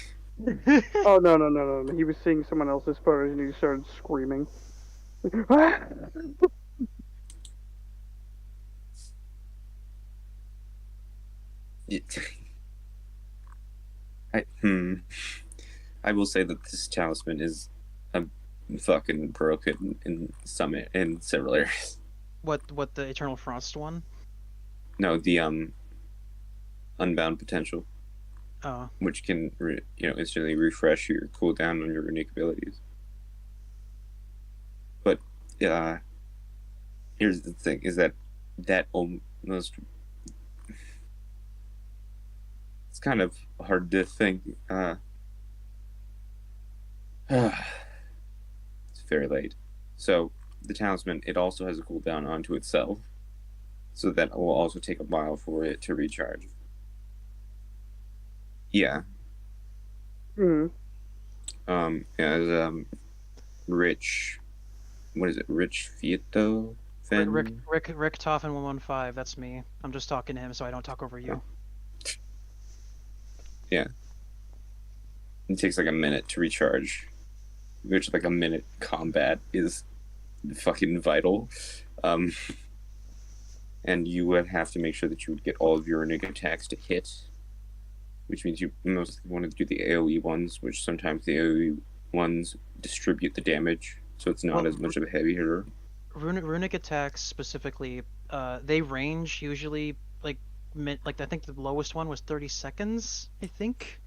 Oh, no. He was seeing someone else's footage, and he started screaming. Ah! I will say that this talisman is fucking broken in several areas. What the Eternal Frost one? No, the Unbound Potential, Oh. which can instantly refresh your cooldown on your unique abilities. But here's the thing: is that almost it's kind of hard to think. It's very late. So the talisman, it also has a cooldown onto itself, so that will also take a while for it to recharge. Yeah. Rich. What is it? Rich Fieto? Rick Toffin 115. That's me. I'm just talking to him, so I don't talk over you. Yeah. It takes like a minute to recharge, which like a minute combat is fucking vital. And you would have to make sure that you would get all of your unique attacks to hit, which means you mostly want to do the AoE ones, which sometimes the AoE ones distribute the damage, so it's not as much of a heavy hitter. Runic attacks specifically, they range usually like I think the lowest one was 30 seconds. I think,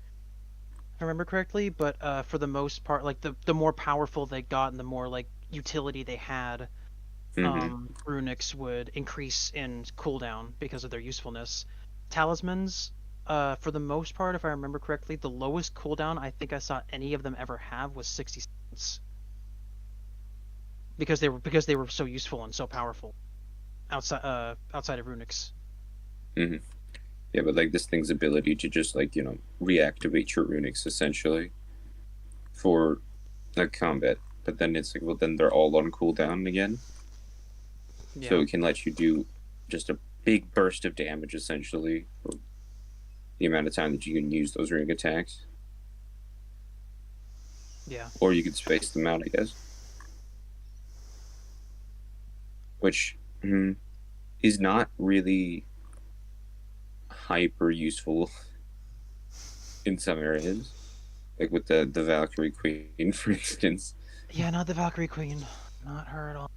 if I remember correctly, but for the most part, like the more powerful they got and the more like utility they had, runics would increase in cooldown because of their usefulness. Talismans, for the most part, if I remember correctly, the lowest cooldown I think I saw any of them ever have was 60 seconds. Because they were so useful and so powerful outside of runics. Yeah, but like this thing's ability to just like, you know, reactivate your runics essentially for like combat. But then it's like, well, then they're all on cooldown again. Yeah. So it can let you do just a big burst of damage essentially for the amount of time that you can use those runic attacks. Yeah. Or you could space them out, I guess. Which is not really hyper useful in some areas. Like with the Valkyrie Queen, for instance. Yeah, not the Valkyrie Queen. Not her at all.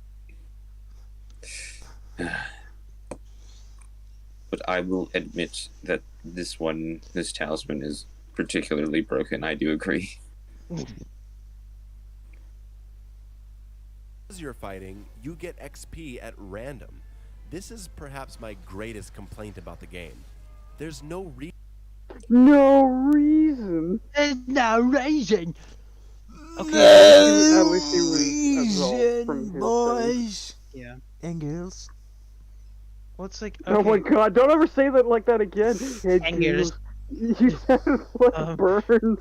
But I will admit that this talisman is particularly broken. I do agree. As you're fighting, you get XP at random. This is perhaps my greatest complaint about the game. There's no No reason. There's no reason. At least he was absolved from his sins. Boys Yeah. and girls. Well, it's like, Oh my god, don't ever say that like that again. And girls. You sound like Burns.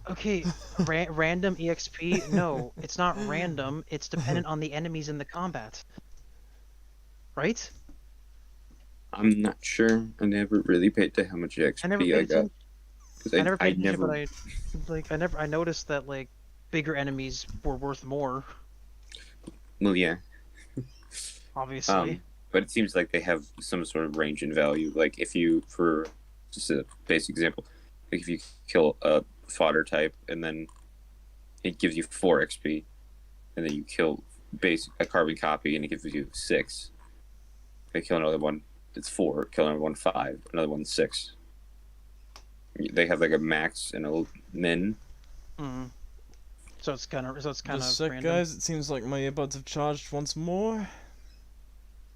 Okay, random EXP? No, it's not random. It's dependent on the enemies in the combat. Right? I'm not sure. I never really paid to how much XP I never paid I got. attention. I never paid attention, never... but I noticed that like bigger enemies were worth more. Well, yeah. Obviously. But it seems like they have some sort of range and value. Like if you, for just a basic example, like if you kill a fodder type and then it gives you 4 XP, and then you kill a carbon copy and it gives you 6. They kill another one, it's 4. Kill another one, 5. Another one, 6. They have like a max and a min. So it's kind of Just a sec, random. guys. It seems like my earbuds have charged once more.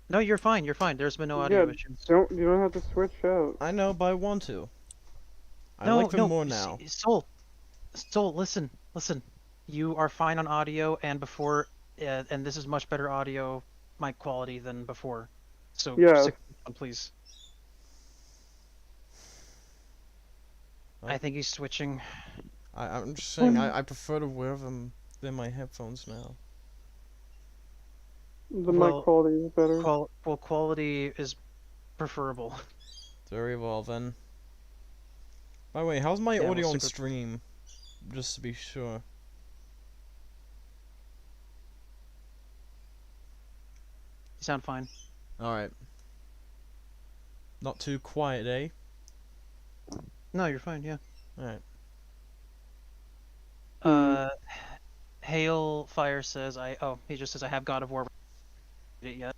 No, you're fine. You're fine. There's been no audio issues. You don't have to switch out. I know, but I want to. I No, like them no, more now. Soul, listen. You are fine on audio, and before, and this is much better audio, mic quality than before. So Yeah. stick on, please. I think he's switching. I'm just saying, I prefer to wear them than my headphones now. The mic quality is better. Quality is preferable. Very well then. By the way, how's my Yeah, we'll audio on stick with- stream? Just to be sure. You sound fine. Alright. Not too quiet, eh? No, you're fine. Yeah. Alright. Hailfire says he just says I have God of War it yet.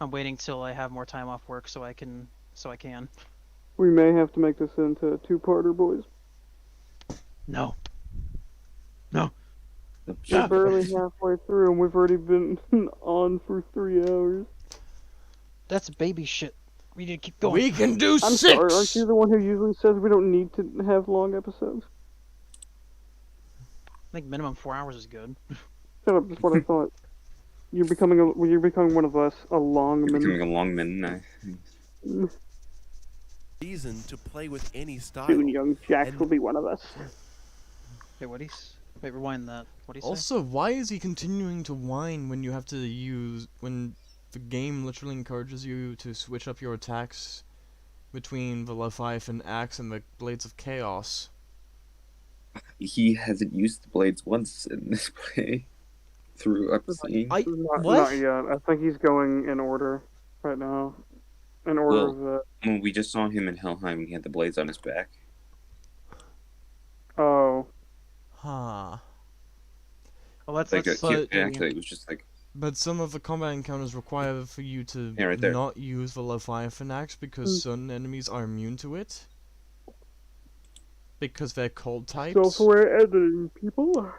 I'm waiting till I have more time off work so I can. We may have to make this into a 2-parter, boys. No. We're barely halfway through, and we've already been on for 3 hours. That's baby shit. We need to keep going. We can do I'm 6! sorry, aren't you the one who usually says we don't need to have long episodes? I think minimum 4 hours is good. Shut up, that's what I thought. You're becoming one of us, a long You're becoming man. a long min. reason to play with any style. Soon young Jax And- will be one of us. Wait, Wait, rewind that. What do you say? Also, why is he continuing to whine when you have to when the game literally encourages you to switch up your attacks between the Leviathan Axe and the Blades of Chaos? He hasn't used the blades once in this play. Through up seeing. Not yet. I think he's going in order right now. In order of When we just saw him in Helheim, he had the blades on his back. Oh. Huh. Well, let's Like but- actually, it was just like But some of the combat encounters require for you to Yeah, right there. not use the Leviathan Axe because certain enemies are immune to it. because they're cold types. Software editing, people.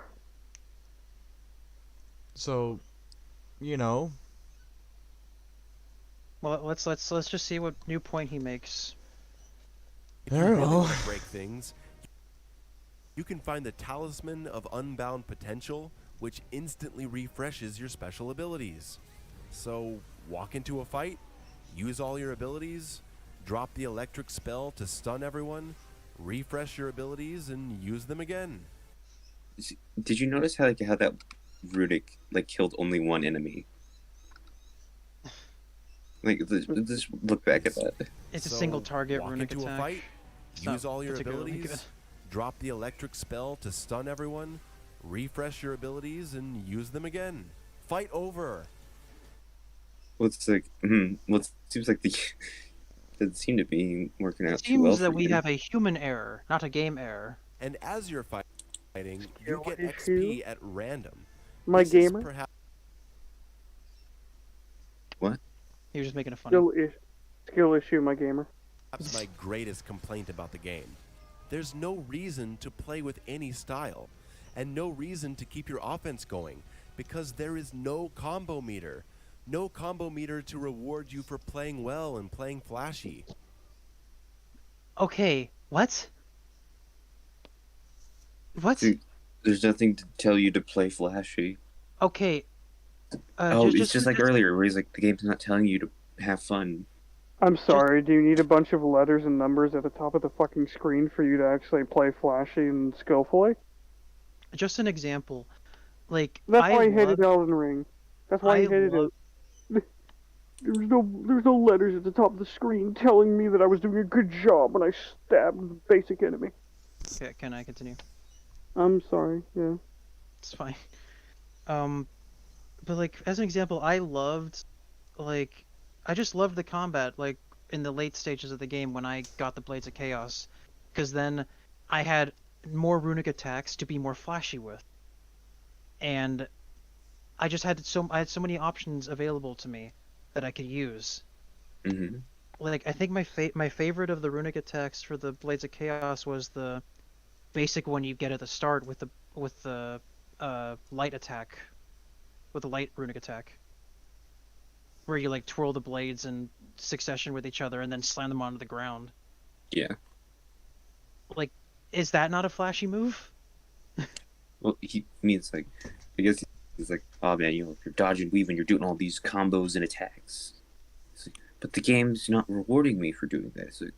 So, you know. Well, let's just see what new point he makes. If you I don't really know. want to break things, you can find the Talisman of Unbound Potential, which instantly refreshes your special abilities. So, walk into a fight, use all your abilities, drop the electric spell to stun everyone, refresh your abilities, and use them again. Did you notice how that Runic killed only one enemy? Just look back at that. It's a So, single target walk runic into attack. a fight, It's not use all your particularly abilities, good. drop the electric spell to stun everyone, refresh your abilities, and use them again. Fight over! Well, it seems like the doesn't seem to be working out It too well seems that for we you. have a human error, not a game error. And as you're fighting, you Skill get issue? XP at random. My This is gamer. perhaps He was just making a funny. Skill issue, my gamer. my greatest complaint about the game. There's no reason to play with any style, and no reason to keep your offense going, because there is no combo meter. No combo meter to reward you for playing well and playing flashy. Okay, what? What? See, there's nothing to tell you to play flashy. Okay. It's just like earlier, where he's like, the game's not telling you to have fun. I'm sorry, do you need a bunch of letters and numbers at the top of the fucking screen for you to actually play flashy and skillfully? Just an example. Like, That's why I love- hated Elden Ring. That's why I hated love- it. There's no letters at the top of the screen telling me that I was doing a good job when I stabbed the basic enemy. Okay, can I continue? I'm sorry, yeah. It's fine. But like, as an example, I just loved the combat, like, in the late stages of the game when I got the Blades of Chaos. Because then I had more runic attacks to be more flashy with. And I had so many options available to me that I could use. Mm-hmm. Like, I think my favorite of the runic attacks for the Blades of Chaos was the basic one you get at the start with the light attack, with the light runic attack, where you like twirl the blades in succession with each other and then slam them onto the ground. Yeah. Like, is that not a flashy move? Well, he means I guess he's like, oh man, you're dodging, weaving, you're doing all these combos and attacks. Like, but the game's not rewarding me for doing that. It's like,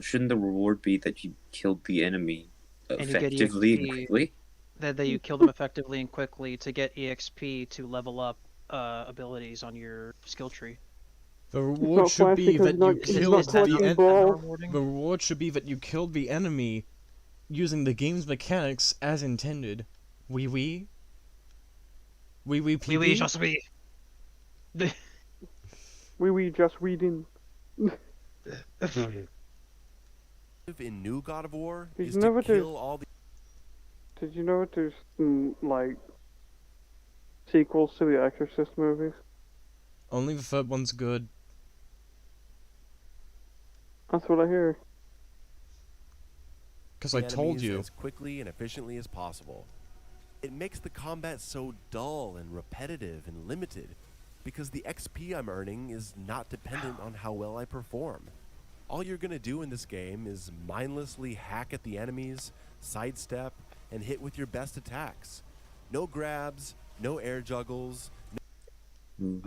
shouldn't the reward be that you killed the enemy effectively and quickly? That you kill them effectively and quickly to get EXP to level up abilities on your skill tree. The reward should be that you killed the The reward should be that you killed the enemy using the game's mechanics as intended. Oui, oui. Oui, oui, Oui, oui, just oui. We just reading. In New God of War Did is you know to what there's- kill all the Did you know that there's like sequels to the Exorcist movies? Only the third one's good. That's what I hear. Because I told enemies you. as quickly and efficiently as possible. It makes the combat so dull and repetitive and limited because the XP I'm earning is not dependent on how well I perform. All you're gonna do in this game is mindlessly hack at the enemies, sidestep, and hit with your best attacks. No grabs, no air juggles, No.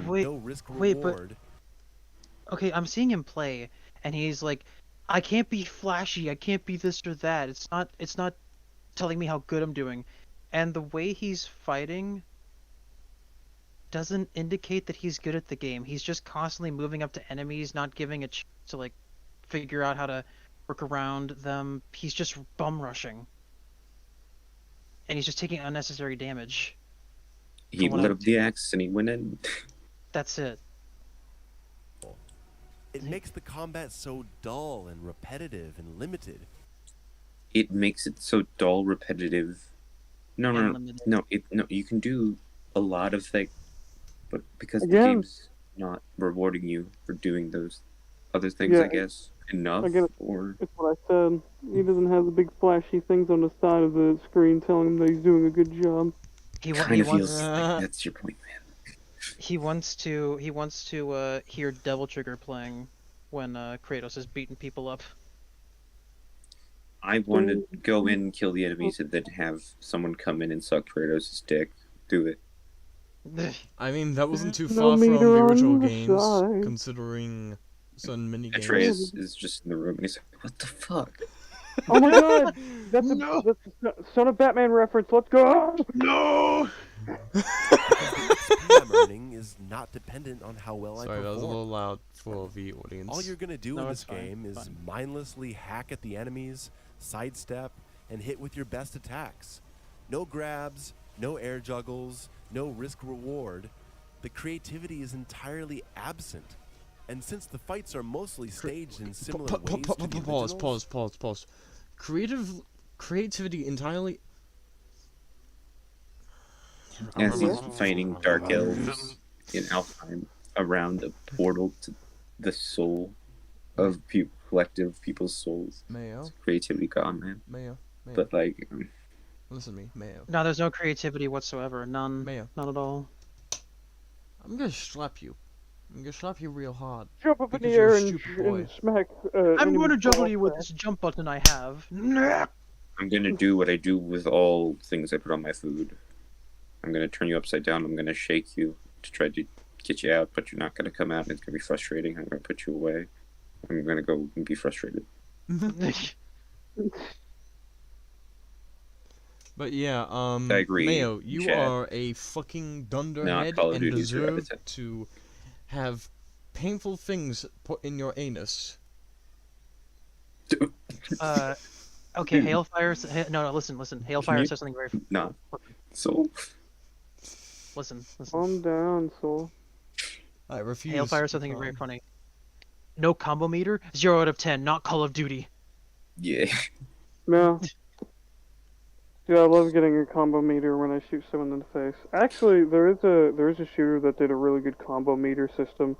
Wait, no risk wait, but- reward. Okay, I'm seeing him play, and he's like, I can't be flashy, I can't be this or that. It's not telling me how good I'm doing. And the way he's fighting doesn't indicate that he's good at the game. He's just constantly moving up to enemies, not giving a chance to like figure out how to work around them. He's just bum rushing. And he's just taking unnecessary damage. He From what lit I'm up the axe and he went in. That's it. It makes the combat so dull and repetitive and limited. It makes it so dull, repetitive. No. Unlimited. No, you can do a lot of things, but because the Again. game's not rewarding you for doing those other things, Yeah. I guess. enough, Again, or it's what I said. He doesn't have the big flashy things on the side of the screen telling him that he's doing a good job. kind of feels wants like that's your point, man. he wants to hear Devil Trigger playing when Kratos is beating people up. I want to go in, kill the enemies, and then have someone come in and suck Kratos' dick. Do it. I mean, that wasn't too No far from the meter on original the games, side. considering certain mini games. Atreus is just in the room and he's like, "What the fuck?" Oh my god! That's No. that's a Son of Batman reference. Let's go! No. XP I'm earning is not dependent on how well Sorry, I that was a perform. little loud for the audience. All you're gonna do in No, this it's fine, game is fine. mindlessly hack at the enemies, sidestep, and hit with your best attacks. No grabs, no air juggles, no risk reward. The creativity is entirely absent. And since the fights are mostly staged in similar ways to the originals, Pause. Creativity entirely. As he's fighting dark elves in Alfheim around a portal to the soul of collective people's souls. Mayo, Creativity gone, man. Mayo. But like, Listen to me, Mayo. No, there's no creativity whatsoever. None. Mayo. Not at all. I'm gonna slap you. I'm gonna slap you real hard. Jump up in the Because you're air a and, stupid boy. and smack. I'm going to enemies juggle off you with that. this jump button I have. I'm gonna do what I do with all things I put on my food. I'm gonna turn you upside down. I'm gonna shake you to try to get you out, but you're not gonna come out, and it's gonna be frustrating. I'm gonna put you away. I'm gonna go and be frustrated. But yeah, I agree, Mayo, you Chad. are a fucking dunderhead Call of and Duty's your deserve epithet. to have painful things put in your anus. Okay, Hailfire. No, listen. Hailfire you- says something very. Nah. So Listen. Calm down, soul. I refuse. Hailfire says something very funny. No combo meter. 0 out of 10. Not Call of Duty. yeah. No. Dude, I love getting a combo meter when I shoot someone in the face. Actually, there is a shooter that did a really good combo meter system.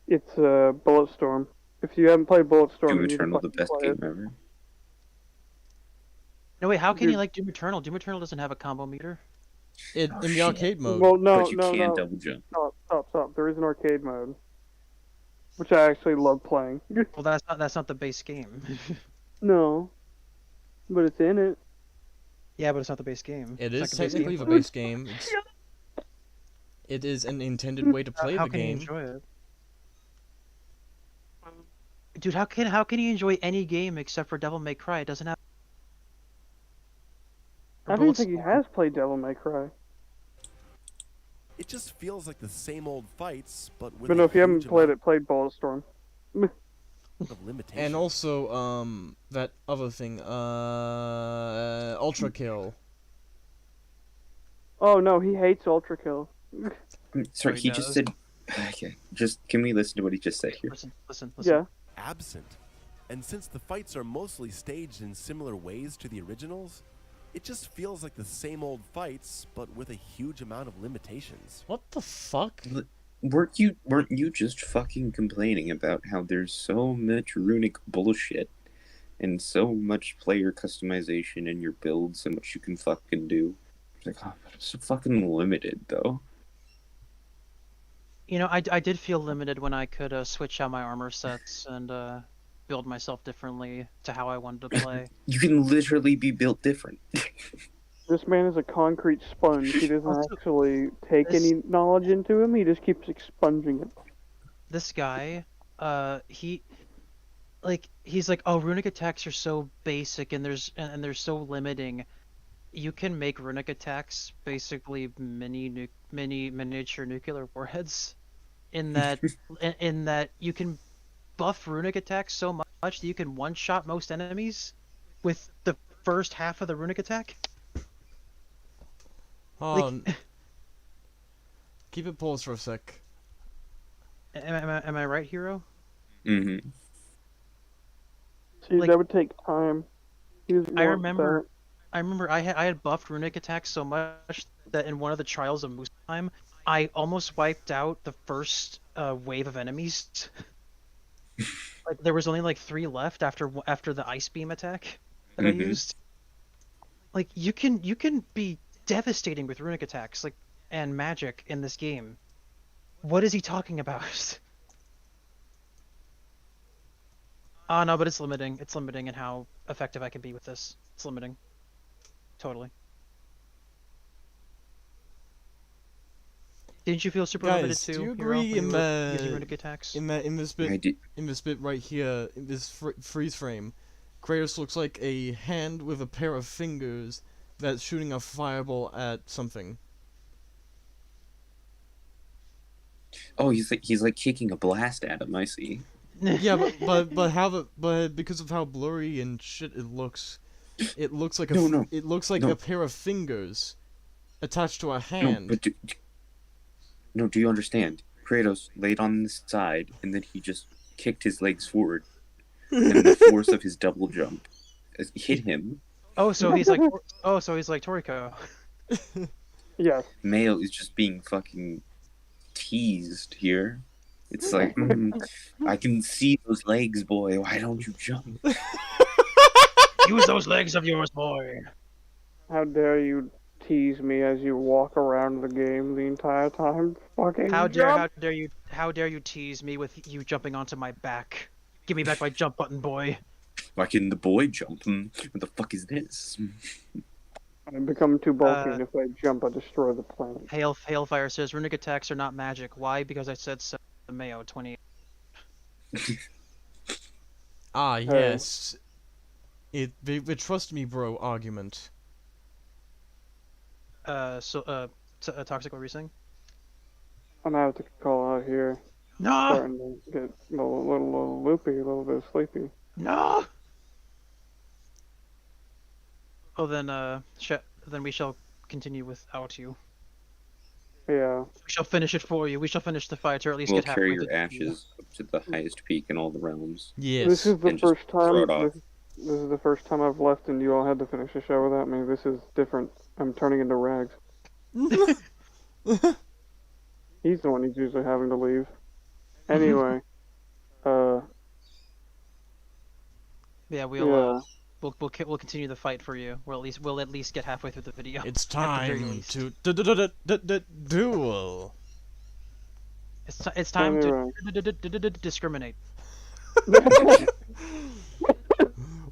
It's Bulletstorm. If you haven't played Bulletstorm, Doom you need to Eternal, the fucking best play it. game ever. No wait, how can you Dude. like Doom Eternal? Doom Eternal doesn't have a combo meter. In the shit. arcade mode. Well, no, But you no, can no. double jump. Stop. There is an arcade mode, which I actually love playing. Well, that's not the base game. No, but it's in it. Yeah, but it's not the base game. It It's is not technically the gameplay. base game. It is an intended way to play How the can you game. enjoy it? Dude, how can you enjoy any game except for Devil May Cry? It doesn't have. I don't think he has played Devil May Cry. it just feels like the same old fights, but with But no, a if you haven't huge played amount it, played Bulletstorm. of limitations. And also, that other thing, Ultra Kill. Oh no, he hates Ultra Kill. Sorry, he he just does. said. Okay, just can we listen to what he just said here? Listen. Yeah. absent. And since the fights are mostly staged in similar ways to the originals, it just feels like the same old fights, but with a huge amount of limitations. What the fuck? Weren't you just fucking complaining about how there's so much runic bullshit and so much player customization in your builds and what you can fucking do? It's like, oh, but it's so fucking limited though. You know, I did feel limited when I could switch out my armor sets and build myself differently to how I wanted to play. You can literally be built different. This man is a concrete sponge. He doesn't Also, actually take this- any knowledge into him. He just keeps expunging it. This guy, he's like, oh, runic attacks are so basic and they're so limiting. You can make runic attacks basically miniature nuclear warheads. In that you can buff runic attacks so much that you can one-shot most enemies with the first half of the runic attack. Hold on. Keep it paused for a sec. Am I right, Hero? Mm-hmm. See, Like- that would take time. He doesn't I want remember that. I had buffed runic attacks so much that in one of the trials of Muspelheim, I almost wiped out the first wave of enemies. Like there was only like 3 left after the ice beam attack that I used. Like you can be devastating with runic attacks like and magic in this game. What is he talking about? Oh no, but it's limiting. It's limiting in how effective I can be with this. It's limiting. Totally. Didn't you feel super limited Guys, too, do you Hero, agree when in you were using the runic attacks? in this bit right here, in this freeze frame, Kratos looks like a hand with a pair of fingers that's shooting a fireball at something. Oh, he's like kicking a blast at him. I see. Yeah, but because of how blurry and shit it looks like it looks like No. a pair of fingers attached to a No, hand. but do you understand? Kratos laid on the side, and then he just kicked his legs forward, and the force of his double jump hit him. Oh, so he's like Toriko. Yes. Mayo is just being fucking teased here. It's like, I can see those legs, boy. Why don't you jump? Use those legs of yours, boy. How dare you tease me as you walk around the game the entire time? Fucking How jump! dare you tease me with you jumping onto my back? Give me back my jump button, boy. Why can the boy jump? What the fuck is this? I become too bulky, and if I jump, I destroy the planet. Hailfire says runic attacks are not magic. Why? Because I said so. Mayo 20. Ah, yes. The trust me, bro argument. Toxic, what were you saying? I'm gonna have to call out here. No! Starting to get a little loopy, a little bit sleepy. No! Oh, then we shall continue without you. Yeah. We shall finish it for you. We shall finish the fight, or at least We'll get halfway carry through your the ashes up to the highest peak in all the realms. Yes. This is the And just first throw time. it off. This is the first time I've left, and you all had to finish the show without me. This is different. I'm turning into rags. He's the one who's usually having to leave. Anyway, Yeah, we'll continue the fight for you. We'll at least get halfway through the video. It's at the very time least. to duel. It's time Anyway. to discriminate.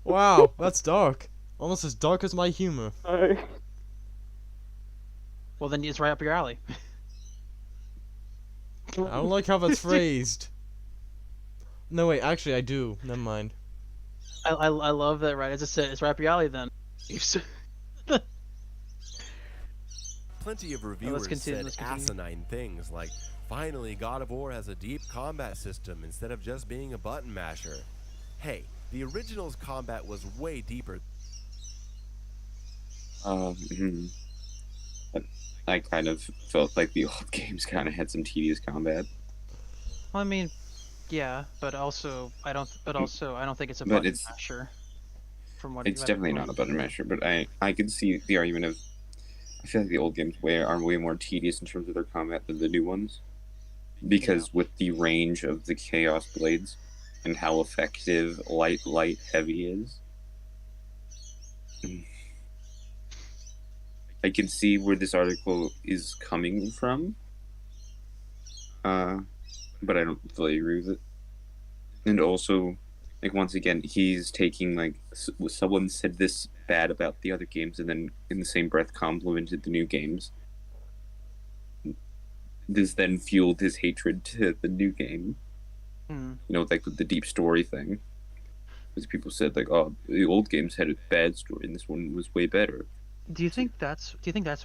Wow, that's dark. Almost as dark as my humor. Well, then it's right up your alley. I don't like how that's phrased. No, wait, actually I do. Never mind. I love that, right? As I said, it's right up your alley then. Plenty of reviewers continue, said let's continue. asinine things like, finally God of War has a deep combat system instead of just being a button masher. Hey, the original's combat was way deeper. I kind of felt like the old games kind of had some tedious combat. Well, I mean, yeah, but also I don't think it's a But button it's- masher. From what It's definitely not a button masher, but I could see the argument of, I feel like the old games are way more tedious in terms of their combat than the new ones, because with the range of the Chaos Blades and how effective light heavy is, I can see where this article is coming from, but I don't fully agree with it. And also, like, once again, he's taking, like, someone said this bad about the other games and then in the same breath complimented the new games. This then fueled his hatred to the new game. You know, like with the deep story thing. Because people said, like, oh, the old games had a bad story and this one was way better. Do you think that's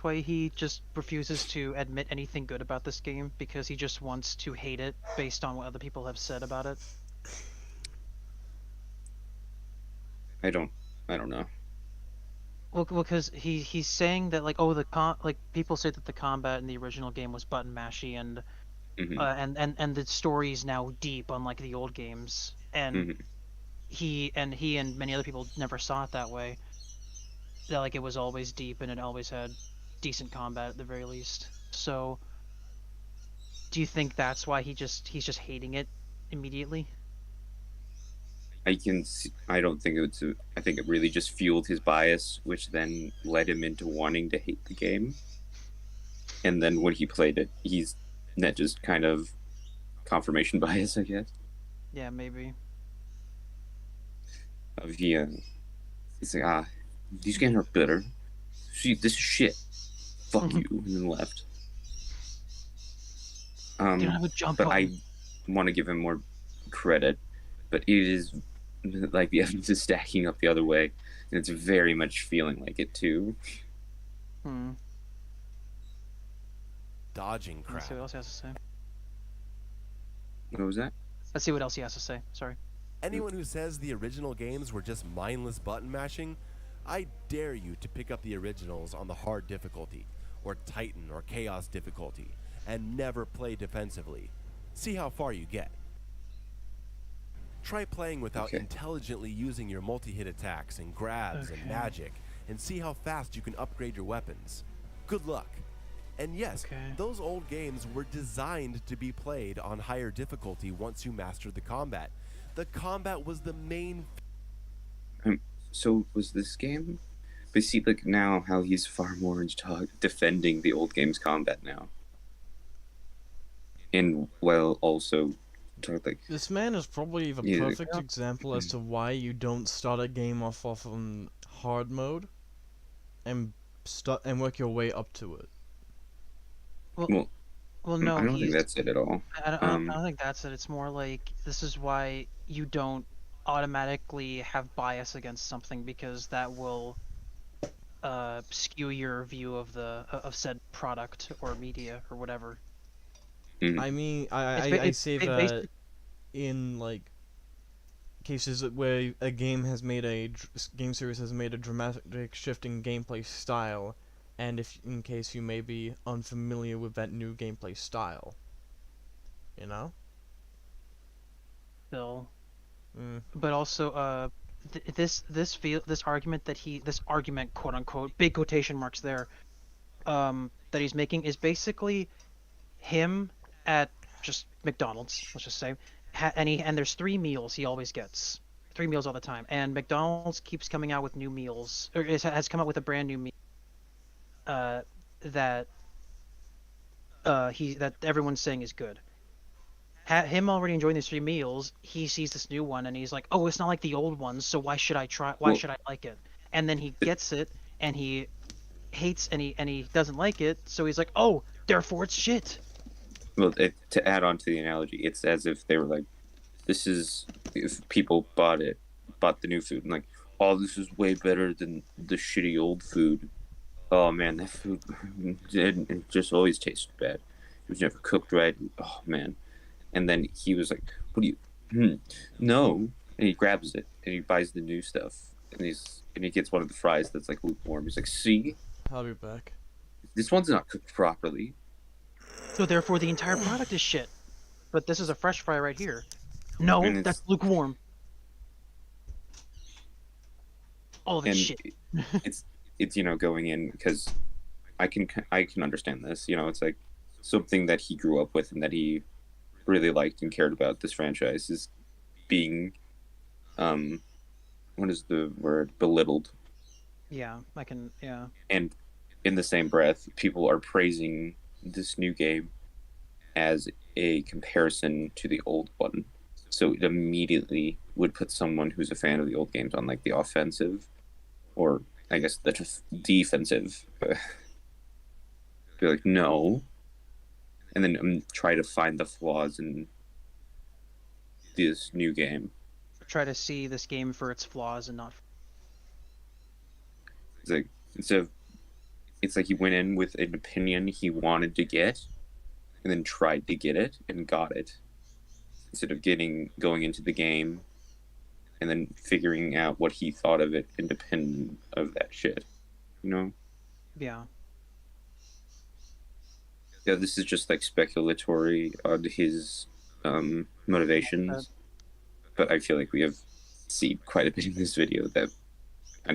why he just refuses to admit anything good about this game, because he just wants to hate it based on what other people have said about it? I don't know. Well, because he's saying that, like, people say that the combat in the original game was button mashy and and the story's now deep, unlike the old games, and he and many other people never saw it that way. That, like, it was always deep and it always had decent combat at the very least. So, do you think that's why he's just hating it immediately? I don't think I think it really just fueled his bias, which then led him into wanting to hate the game. And then when he played it, that just kind of confirmation bias, I guess. Yeah, maybe. He's like, these games are better. See, this is shit. Fuck you, and then left. You don't have a jump but button. I want to give him more credit, but it is like the evidence is stacking up the other way, and it's very much feeling like it too. Dodging crap. Let's see what else he has to say. What was that? Let's see what else he has to say. Sorry. Anyone who says the original games were just mindless button mashing, I dare you to pick up the originals on the hard difficulty, or Titan or Chaos difficulty, and never play defensively. See how far you get. Try playing without intelligently using your multi-hit attacks and grabs and magic, and see how fast you can upgrade your weapons. Good luck. And yes, those old games were designed to be played on higher difficulty once you mastered the combat. The combat was the main... So was this game? But see, like, now how he's far more into defending the old game's combat now. And while also... like, this man is probably the perfect example as to why you don't start a game off on hard mode and work your way up to it. Well, no, I don't think that's it at all. I don't think that's it. It's more like this is why you don't automatically have bias against something, because that will skew your view of said product or media or whatever. I mean, I say that in like cases where a game series has made a dramatic shift in gameplay style, and in case you may be unfamiliar with that new gameplay style, you know. Still, but also this argument, quote unquote, big quotation marks there, that he's making is basically him at just McDonald's, let's just say, and there's 3 meals he always gets, 3 meals all the time, and McDonald's keeps coming out with new meals, or has come out with a brand new meal that everyone's saying is good. Him already enjoying these 3 meals, he sees this new one and he's like, oh, it's not like the old ones, so why should I try? Why should I like it? And then he gets it and he hates and he doesn't like it, so he's like, oh, therefore it's shit. Well, to add on to the analogy, it's as if they were like, this is, if people bought the new food and like, oh, this is way better than the shitty old food. Oh man, that food it just always tasted bad. It was never cooked right. Oh man. And then he was like, what do you, no. And he grabs it and he buys the new stuff. And he gets one of the fries that's like lukewarm. He's like, see? I'll be back. This one's not cooked properly. So therefore the entire product is shit. But this is a fresh fry right here. No, that's lukewarm. All of it's shit. It's going in, because I can understand this. It's like something that he grew up with and that he really liked and cared about. This franchise is being, what is the word? Belittled. Yeah, yeah. And in the same breath, people are praising this new game as a comparison to the old one. So it immediately would put someone who's a fan of the old games on like the offensive, or I guess the defensive. Be like, no. And then try to find the flaws in this new game. Try to see this game for its flaws and not... It's like he went in with an opinion he wanted to get, and then tried to get it and got it, instead of going into the game and then figuring out what he thought of it independent of that shit. Yeah. Yeah, this is just like speculatory on his motivations, but I feel like we have seen quite a bit in this video that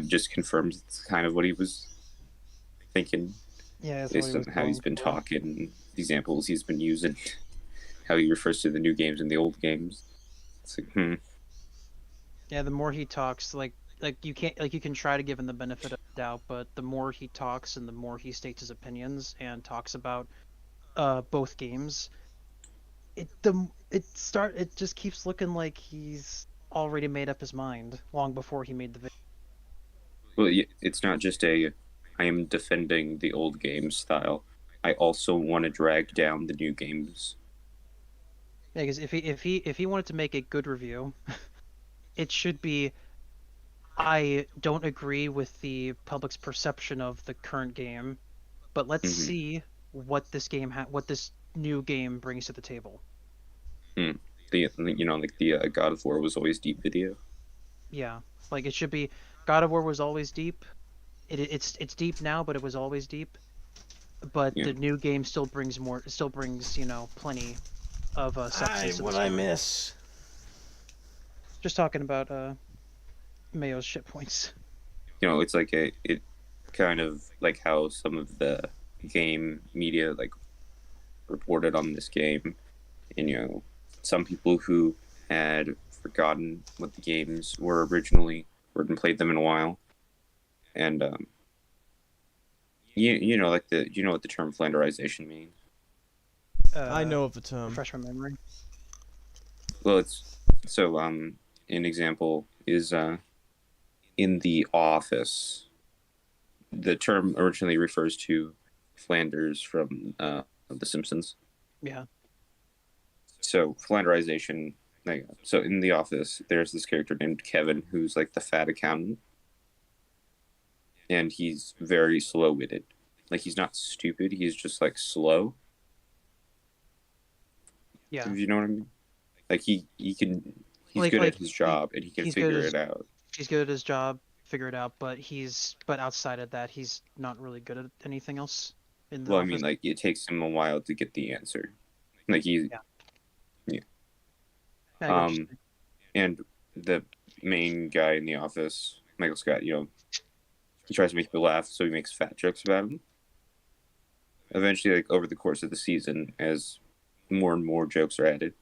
just confirms it's kind of what he was thinking. Yeah, based on how he's been talking, the examples he's been using, how he refers to the new games and the old games. It's like, Yeah, the more he talks, like you can't like you can try to give him the benefit of the doubt, but the more he talks and the more he states his opinions and talks about both games, it just keeps looking like he's already made up his mind long before he made the video. Well, it's not just I am defending the old game style. I also want to drag down the new games. Yeah, because if he wanted to make a good review, it should be I don't agree with the public's perception of the current game, but let's Mhm. see what what this new game brings to the table. The like the God of War was always deep video. Yeah, like it should be. God of War was always deep. It's deep now, but it was always deep. But Yeah. the new game still brings more. It still brings plenty of substance to the What I story. miss? Just talking about Mayo's shit points. It's like it kind of like how some of the game media like reported on this game, and some people who had forgotten what the games were originally or hadn't played them in a while, and like what the term flanderization means. I know of the term. Refresh my memory. Well, it's so an example is in The Office. The term originally refers to Flanders from The Simpsons. Yeah. So flanderization. So in The Office, there's this character named Kevin who's like the fat accountant, and he's very slow-witted. Like he's not stupid; he's just like slow. Yeah. If you know what I mean? Like he's good at his job and he can figure it out. He's good at his job, figure it out, but outside of that, he's not really good at anything else. In the Well, office. I mean, like it takes him a while to get the answer. Like Yeah. And the main guy in The Office, Michael Scott, he tries to make people laugh, so he makes fat jokes about him. Eventually, like over the course of the season, as more and more jokes are added,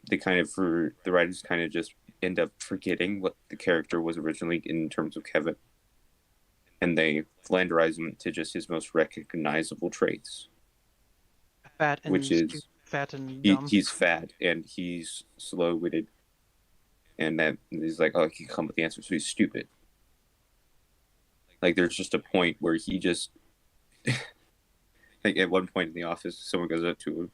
the writers kind of just end up forgetting what the character was originally in terms of Kevin, and they flanderize him to just his most recognizable traits, fat and which is fat and dumb. He's fat and he's slow-witted, and that he's like, oh, he can come with the answer, so he's stupid. Like there's just a point where he just like at one point in The Office, someone goes up to him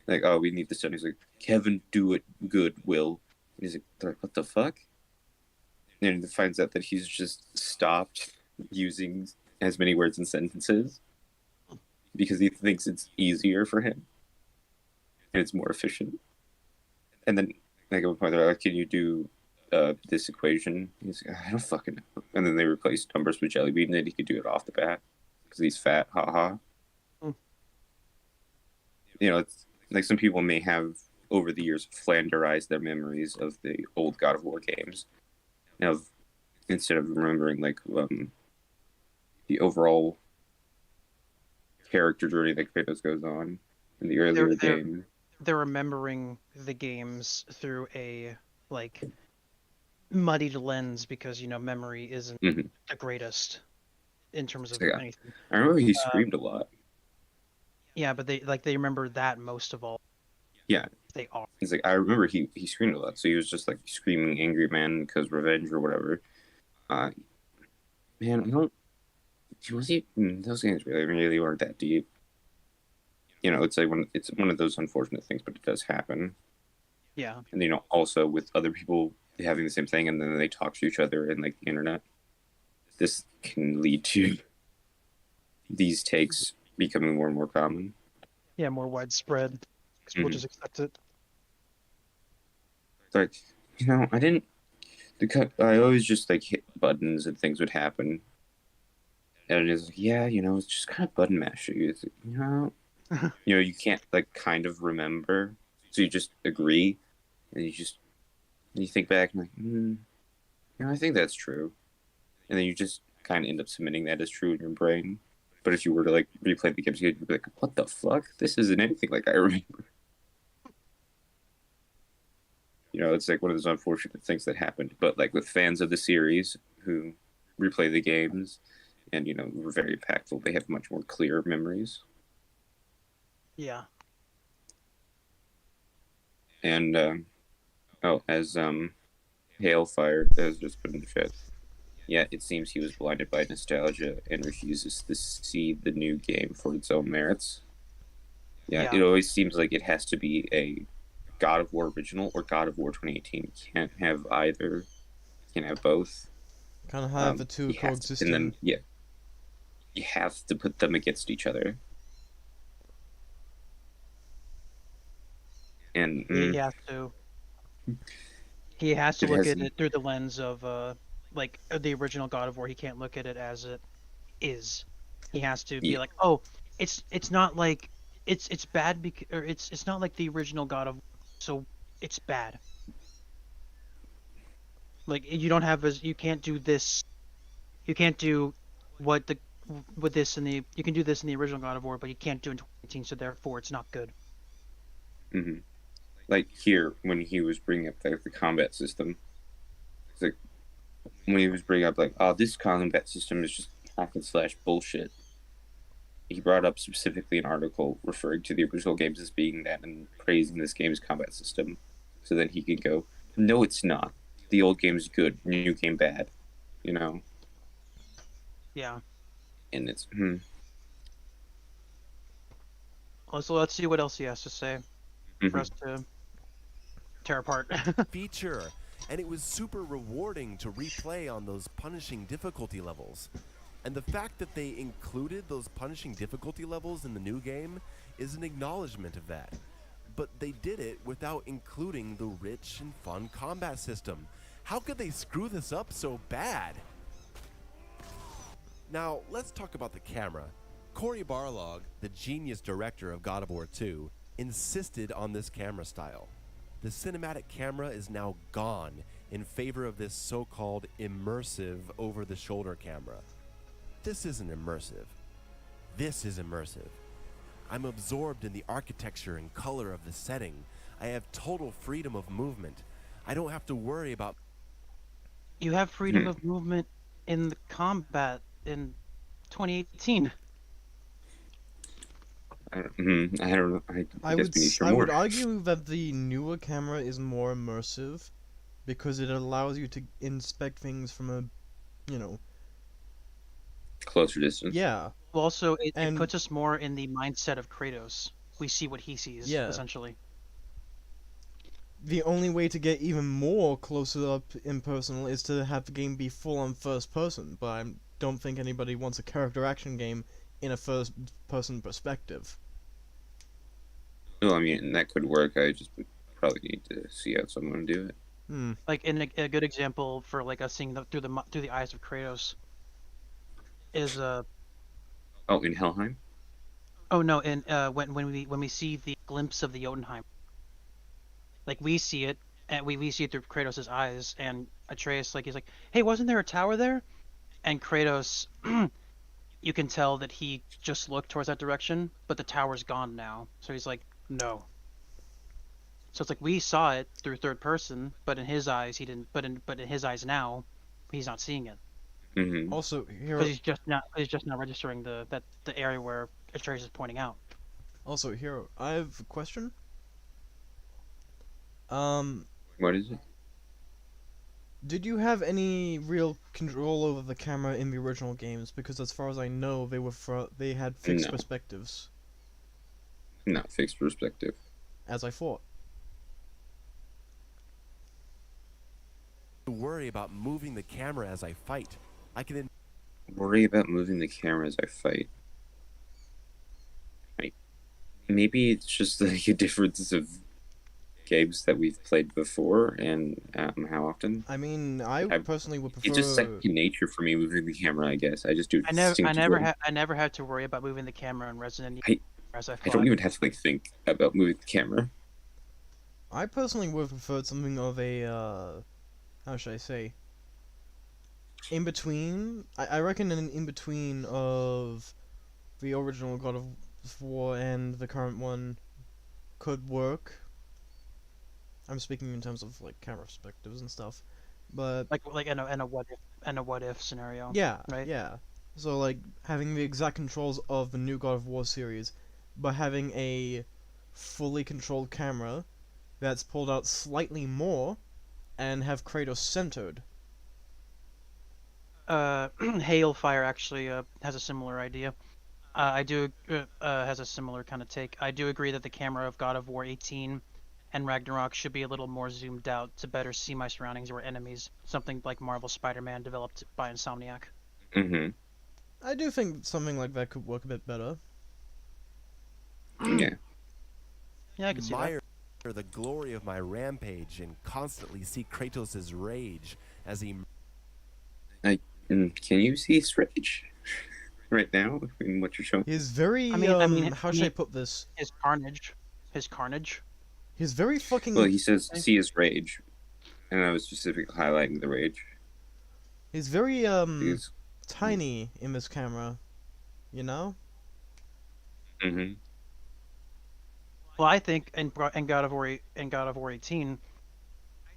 like, oh, we need this done. He's like, Kevin, do it good, Will. And he's like, what the fuck? And he finds out that he's just stopped using as many words in sentences because he thinks it's easier for him and it's more efficient. And then like at one point they're like, can you do this equation? He's like, I don't fucking know. And then they replaced numbers with jelly bean, and he could do it off the bat because he's fat. Haha. It's like some people may have over the years flanderized their memories of the old God of War games, instead of remembering like the overall character journey that Kratos goes on in the earlier game. They're remembering the games through a like muddied lens because memory isn't the greatest in terms of anything. I remember he screamed a lot. Yeah, but they remember that most of all. Yeah, they are. He's like, I remember he screamed a lot, so he was just like screaming "angry man" because revenge or whatever. Man, I don't. Those games really weren't that deep. It's like it's one of those unfortunate things, but it does happen. Yeah. And also with other people having the same thing, and then they talk to each other in like the internet. This can lead to these takes becoming more and more common. Yeah, more widespread. Because people just accept it. Like, I always just like hit buttons and things would happen. And it's like, yeah, it's just kind of button mashing. It's like, you can't like kind of remember, so you just agree, and you think back and like, I think that's true, and then you just kind of end up submitting that as true in your brain. But if you were to like replay the games again, you'd be like, what the fuck? This isn't anything like I remember. it's like one of those unfortunate things that happened. But like with fans of the series who replay the games and were very impactful, they have much more clear memories. Yeah. And as Hailfire has just put in the chat, yeah, it seems he was blinded by nostalgia and refuses to see the new game for its own merits. Yeah, it always seems like it has to be a God of War original or God of War 2018. You can't have either. You can't have both. Kind of have the two coexisting. And then, you have to put them against each other. And he has to. He has to look at it through the lens of the original God of War. He can't look at it as it is. He has to be like, oh, it's not like it's bad because, or it's not like the original God of War, so it's bad. Like you can't do this. You can't do you can do this in the original God of War, but you can't do it in 2018, so therefore it's not good. Mm-hmm. Like here, when he was bringing up the combat system, it's like when he was bringing up like, oh, this combat system is just hack and slash bullshit. He brought up specifically an article referring to the original games as being that and praising this game's combat system. So then he could go, no, it's not. The old game's good, new game bad. Yeah. And it's So let's see what else he has to say for us to tear apart. Feature, and it was super rewarding to replay on those punishing difficulty levels. And the fact that they included those punishing difficulty levels in the new game is an acknowledgement of that. But they did it without including the rich and fun combat system. How could they screw this up so bad? Now, let's talk about the camera. Cory Barlog, the genius director of God of War 2, insisted on this camera style. The cinematic camera is now gone in favor of this so-called immersive over-the-shoulder camera. This isn't immersive. This is immersive. I'm absorbed in the architecture and color of the setting. I have total freedom of movement. I don't have to worry about... You have freedom of movement in the combat in 2018. I don't know. I would argue that the newer camera is more immersive because it allows you to inspect things from a, closer distance. Yeah. Well, also, it puts us more in the mindset of Kratos. We see what he sees, essentially. The only way to get even more closer up impersonal is to have the game be full on first person, but I don't think anybody wants a character action game in a first person perspective. Well, I mean, that could work. I just would probably need to see how someone do it. Like, in a good example for like us seeing through the eyes of Kratos is in Helheim? Oh no, in when we see the glimpse of the Jotunheim. Like we see it and we see it through Kratos' eyes, and Atreus he's like, "Hey, wasn't there a tower there?" And Kratos you can tell that he just looked towards that direction, but the tower's gone now. So he's like, "No." So it's like we saw it through third person, but in his eyes he didn't. But in his eyes now, he's not seeing it. Mm-hmm. Also, here Because he's just not registering the area where Atreus is pointing out. Also, here I have a question. What is it? Did you have any real control over the camera in the original games? Because as far as I know, they had fixed perspectives. No, fixed perspective. As I thought. Worry about moving the camera as I fight. I can worry about moving the camera as I fight. Maybe it's just like a difference of games that we've played before and how often. I mean, I personally would prefer. It's just second nature for me moving the camera. I guess I just do. I never had to worry about moving the camera in Resident Evil. I don't even have to think about moving the camera. I personally would have preferred something of a how should I say? In between, I reckon an in between of the original God of War and the current one could work. I'm speaking in terms of like camera perspectives and stuff, but Like in a what if scenario. yeah, Right. yeah. So like having the exact controls of the new God of War series, but having a fully controlled camera that's pulled out slightly more, and have Kratos centered. Hailfire actually has a similar idea. I do has a similar kind of take. I do agree that the camera of God of War 18 and Ragnarok should be a little more zoomed out to better see my surroundings or enemies. Something like Marvel Spider-Man developed by Insomniac. Mm-hmm. I do think something like that could work a bit better. Yeah. Yeah, I can see that. Admire the glory of my rampage and constantly see Kratos' rage as he Can you see his rage right now in what you're showing? He's very how should I put this? His carnage. He's very fucking. Well, he says see his rage, and I was specifically highlighting the rage. He's very Because- tiny in this camera, you know. Mm-hmm. Well, I think in God of War 18,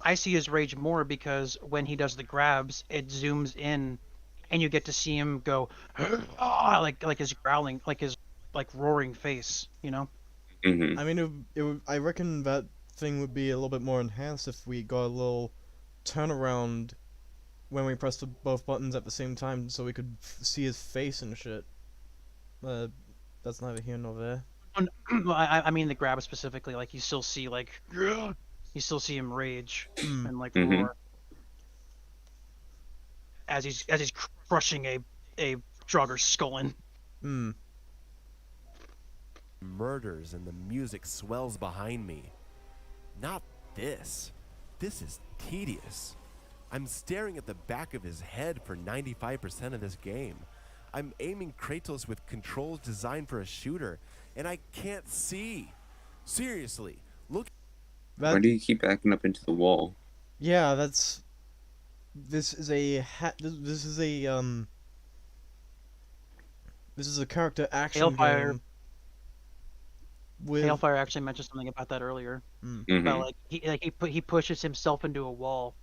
I see his rage more because when he does the grabs, it zooms in, and you get to see him go, like his growling, like his roaring face, you know. Mm-hmm. I mean, I reckon that thing would be a little bit more enhanced if we got a little turnaround when we pressed both buttons at the same time, so we could see his face and shit. That's neither here nor there. Well, I mean the grab specifically, like you still see him rage and like Mhm. roar as he's crushing a Draugr skull in. Hmm. murders and the music swells behind me. Not this. This is tedious. I'm staring at the back of his head for 95% of this game. I'm aiming Kratos with controls designed for a shooter, and I can't see. Seriously, look. Why do you keep backing up into the wall? Yeah, that's. This is a This is a This is a character action Hailfire. game. With Hailfire actually mentioned something about that earlier. Mhm. About he pushes himself into a wall,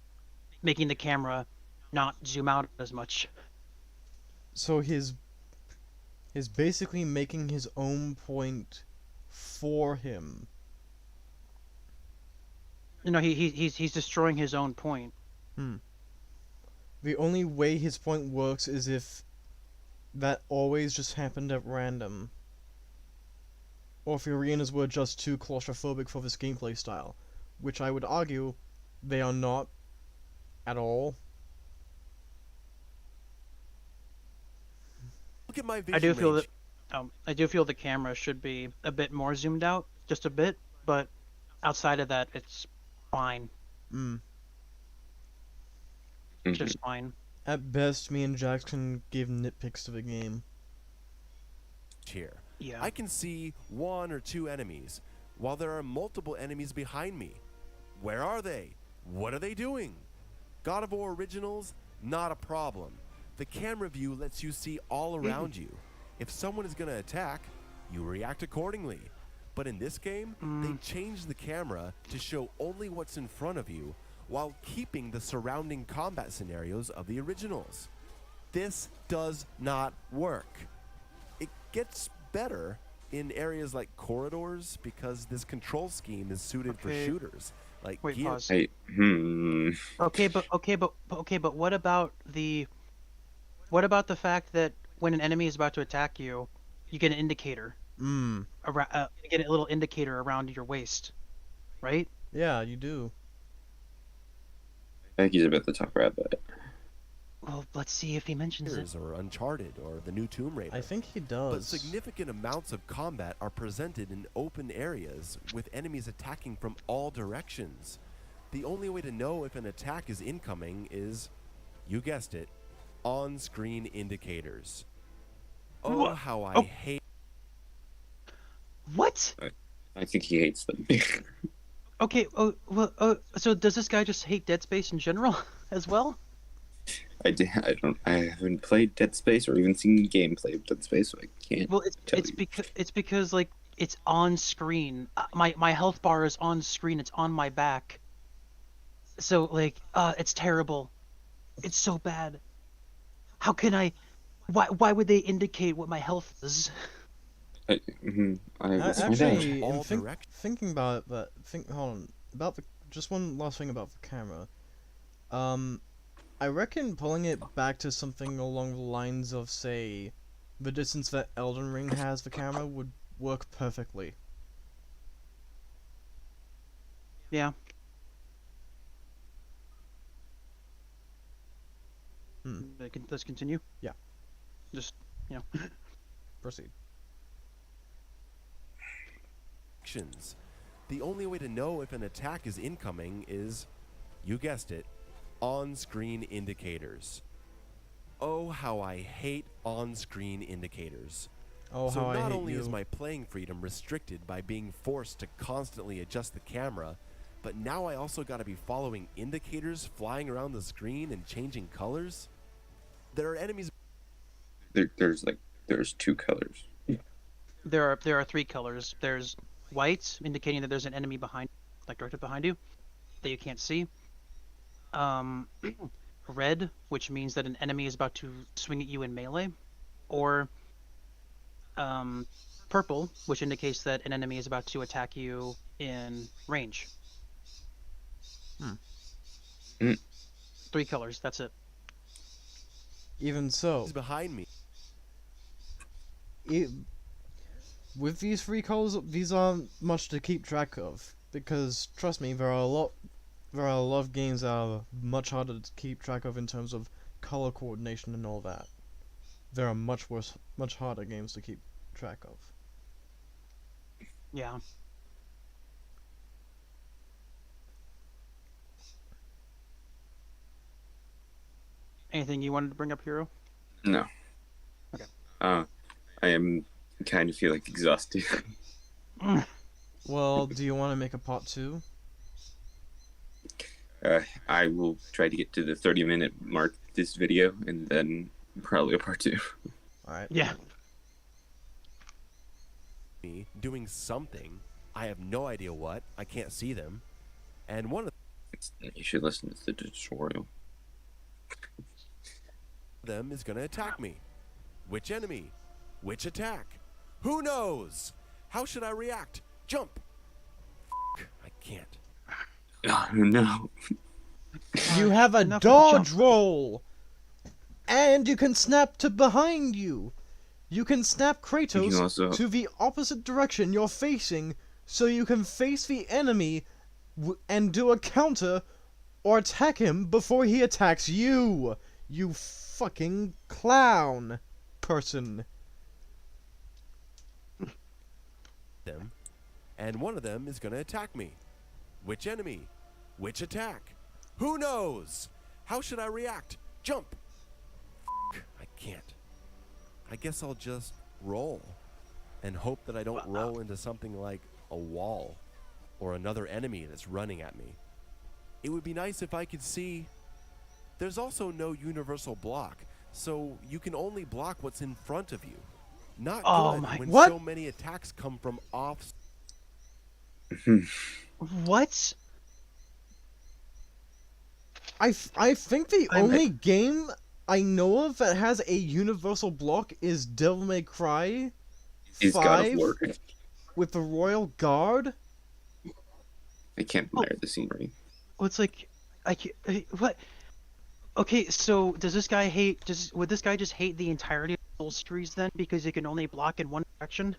making the camera not zoom out as much. so he's basically making his own point for him. You know, he's destroying his own point. The only way his point works is if that always just happened at random. Or if the arenas were just too claustrophobic for this gameplay style. Which I would argue they are not at all. Look at my vision I do feel range. that I do feel the camera should be a bit more zoomed out, just a bit, but outside of that, it's fine, Mhm. just fine. At best, me and Jax can give nitpicks to the game. Here. Yeah. I can see one or two enemies, while there are multiple enemies behind me. Where are they? What are they doing? God of War Originals, not a problem. The camera view lets you see all around you. If someone is going to attack, you react accordingly. But in this game, they changed the camera to show only what's in front of you, while keeping the surrounding combat scenarios of the originals. This does not work. It gets better in areas like corridors because this control scheme is suited for Okay. shooters. Like Wait, Gear- pause. I, Okay, but what about the fact that when an enemy is about to attack you, you get an indicator around, you get a little indicator around your waist, right? Yeah, you do. I think he's about to talk about that. Well, let's see if he mentions it. or Uncharted or the new Tomb Raider. I think he But does. significant amounts of combat are presented in open areas with enemies attacking from all directions. The only way to know if an attack is incoming is, you guessed it, on-screen indicators. Oh, What? how I Oh. hate. What? I think he hates them. Okay. Oh, well. So does this guy just hate Dead Space in general as well? I haven't played Dead Space or even seen gameplay of Dead Space, so I can't. Well, tell it's you. because like It's on screen. My health bar is on screen. It's on my back. So like, it's terrible. It's so bad. How can I? Why would they indicate what my health is? I let's find out. Actually, All thinking about it, but hold on about the just one last thing about the camera. I reckon pulling it back to something along the lines of, say, the distance that Elden Ring has the camera would work perfectly. Yeah. Let's continue. Yeah. Just, you know. Proceed. actions. The only way to know if an attack is incoming is, you guessed it, on-screen indicators. Oh, how I hate on-screen indicators. Oh, So how I not hate only you. is my playing freedom restricted by being forced to constantly adjust the camera, but now I also gotta be following indicators flying around the screen and changing colors? There are enemies. There's two colors. There are three colors. There's white, indicating that there's an enemy behind, like directly behind you, that you can't see. Red, which means that an enemy is about to swing at you in melee, or purple, which indicates that an enemy is about to attack you in range. Three colors. That's it. Even so, behind me. with these three colors, these aren't much to keep track of, because trust me, there are a lot of games that are much harder to keep track of in terms of color coordination and all that. There are much harder games to keep track of. Yeah. Anything you wanted to bring up, Hero? No. Okay. I am kind of feel like exhausted. Well, do you want to make a part 2? I will try to get to the 30-minute mark this video, and then probably a part 2. Alright. Yeah. Me doing something. I have no idea what. I can't see them. And one of You should listen to the tutorial. them is gonna attack me. Which enemy? Which attack? Who knows? How should I react? Jump! I can't. Oh no. You have a enough with the dodge jump. roll! And you can snap to behind you! You can snap You can Kratos also- to the opposite direction you're facing, so you can face the enemy and do a counter or attack him before he attacks you! You fucking clown person. Them. And one of them is gonna attack me. Which enemy? Which attack? Who knows? How should I react? Jump! I can't. I guess I'll just roll. And hope that I don't roll into something like a wall. Or another enemy that's running at me. It would be nice if I could see. There's also no universal block, so you can only block what's in front of you. Not Oh good my- when What? so many attacks come from off. What? I think the only game I know of that has a universal block is Devil May Cry He's God of 5 War. with the Royal Guard. I can't admire the scenery. Well, it's like, what? Okay, so does this guy hate? Would this guy just hate the entirety of the Souls series then, because he can only block in one direction?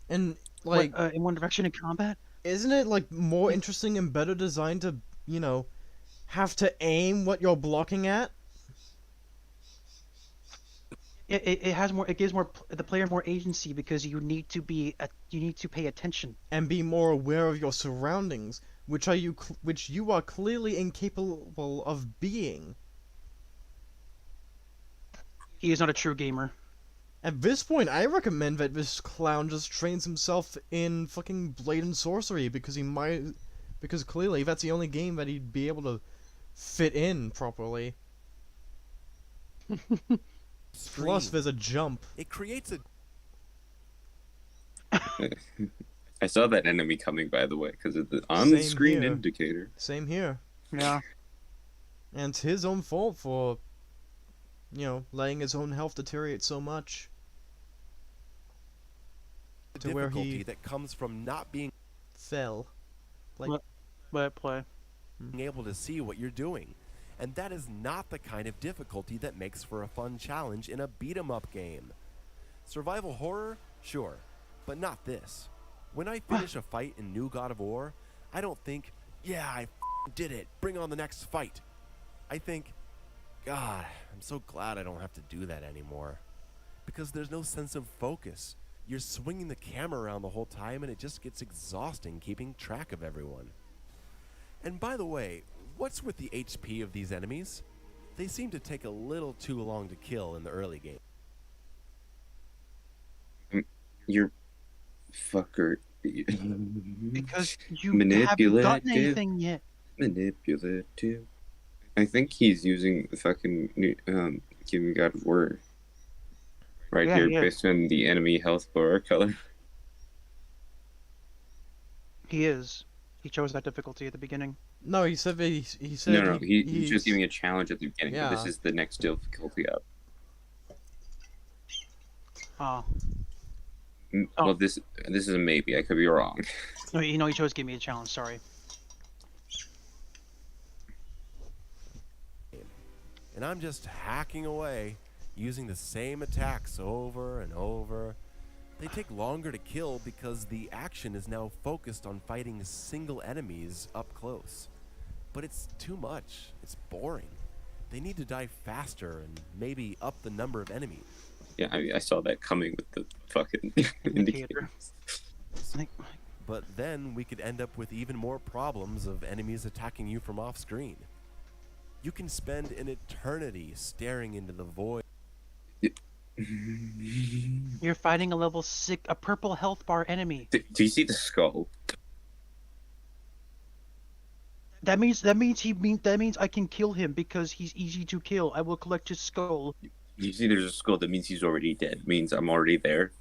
And like, in one direction in combat? isn't it like more interesting and better designed to, you know, have to aim what you're blocking at? It has more. It gives the player more agency because you need to pay attention. And be more aware of your surroundings, which you are clearly incapable of being. He is not a true gamer. At this point, I recommend that this clown just trains himself in fucking Blade and Sorcery, because clearly that's the only game that he'd be able to fit in properly. Plus, there's a jump. It creates a I saw that enemy coming, by the way, because of the Same on-screen here. indicator. Same here. Yeah. And it's his own fault for, letting his own health deteriorate so much. The To where difficulty he that comes from not being fell. Let it play. able to see what you're doing. And that is not the kind of difficulty that makes for a fun challenge in a beat-em-up game. Survival horror? Sure. But not this. When I finish a fight in New God of War, I don't think, yeah, I did it, bring on the next fight. I think, God, I'm so glad I don't have to do that anymore. Because there's no sense of focus. You're swinging the camera around the whole time and it just gets exhausting keeping track of everyone. And by the way, what's with the HP of these enemies? They seem to take a little too long to kill in the early game. You're fucker. Because you haven't gotten anything yet. Manipulative. I think he's using the fucking Giving God of War right Yeah, here he is. based on the enemy health bar color. He is. He chose that difficulty at the beginning. No, he said he said No, he's just giving he's- a challenge at the beginning. But this Yeah. is the next difficulty up. Oh. Well, this is a maybe. I could be wrong. No, he chose to give me a challenge, sorry. And I'm just hacking away, using the same attacks over and over. They take longer to kill because the action is now focused on fighting single enemies up close. But it's too much. It's boring. They need to die faster and maybe up the number of enemies. Yeah, I saw that coming with the fucking Indicator. indicators. But then we could end up with even more problems of enemies attacking you from off screen. You can spend an eternity staring into the void. You're fighting a level 6, a purple health bar enemy. Do you see the skull? That means I can kill him because he's easy to kill. I will collect his skull. You see there's a skull, that means he's already dead. Means I'm already there.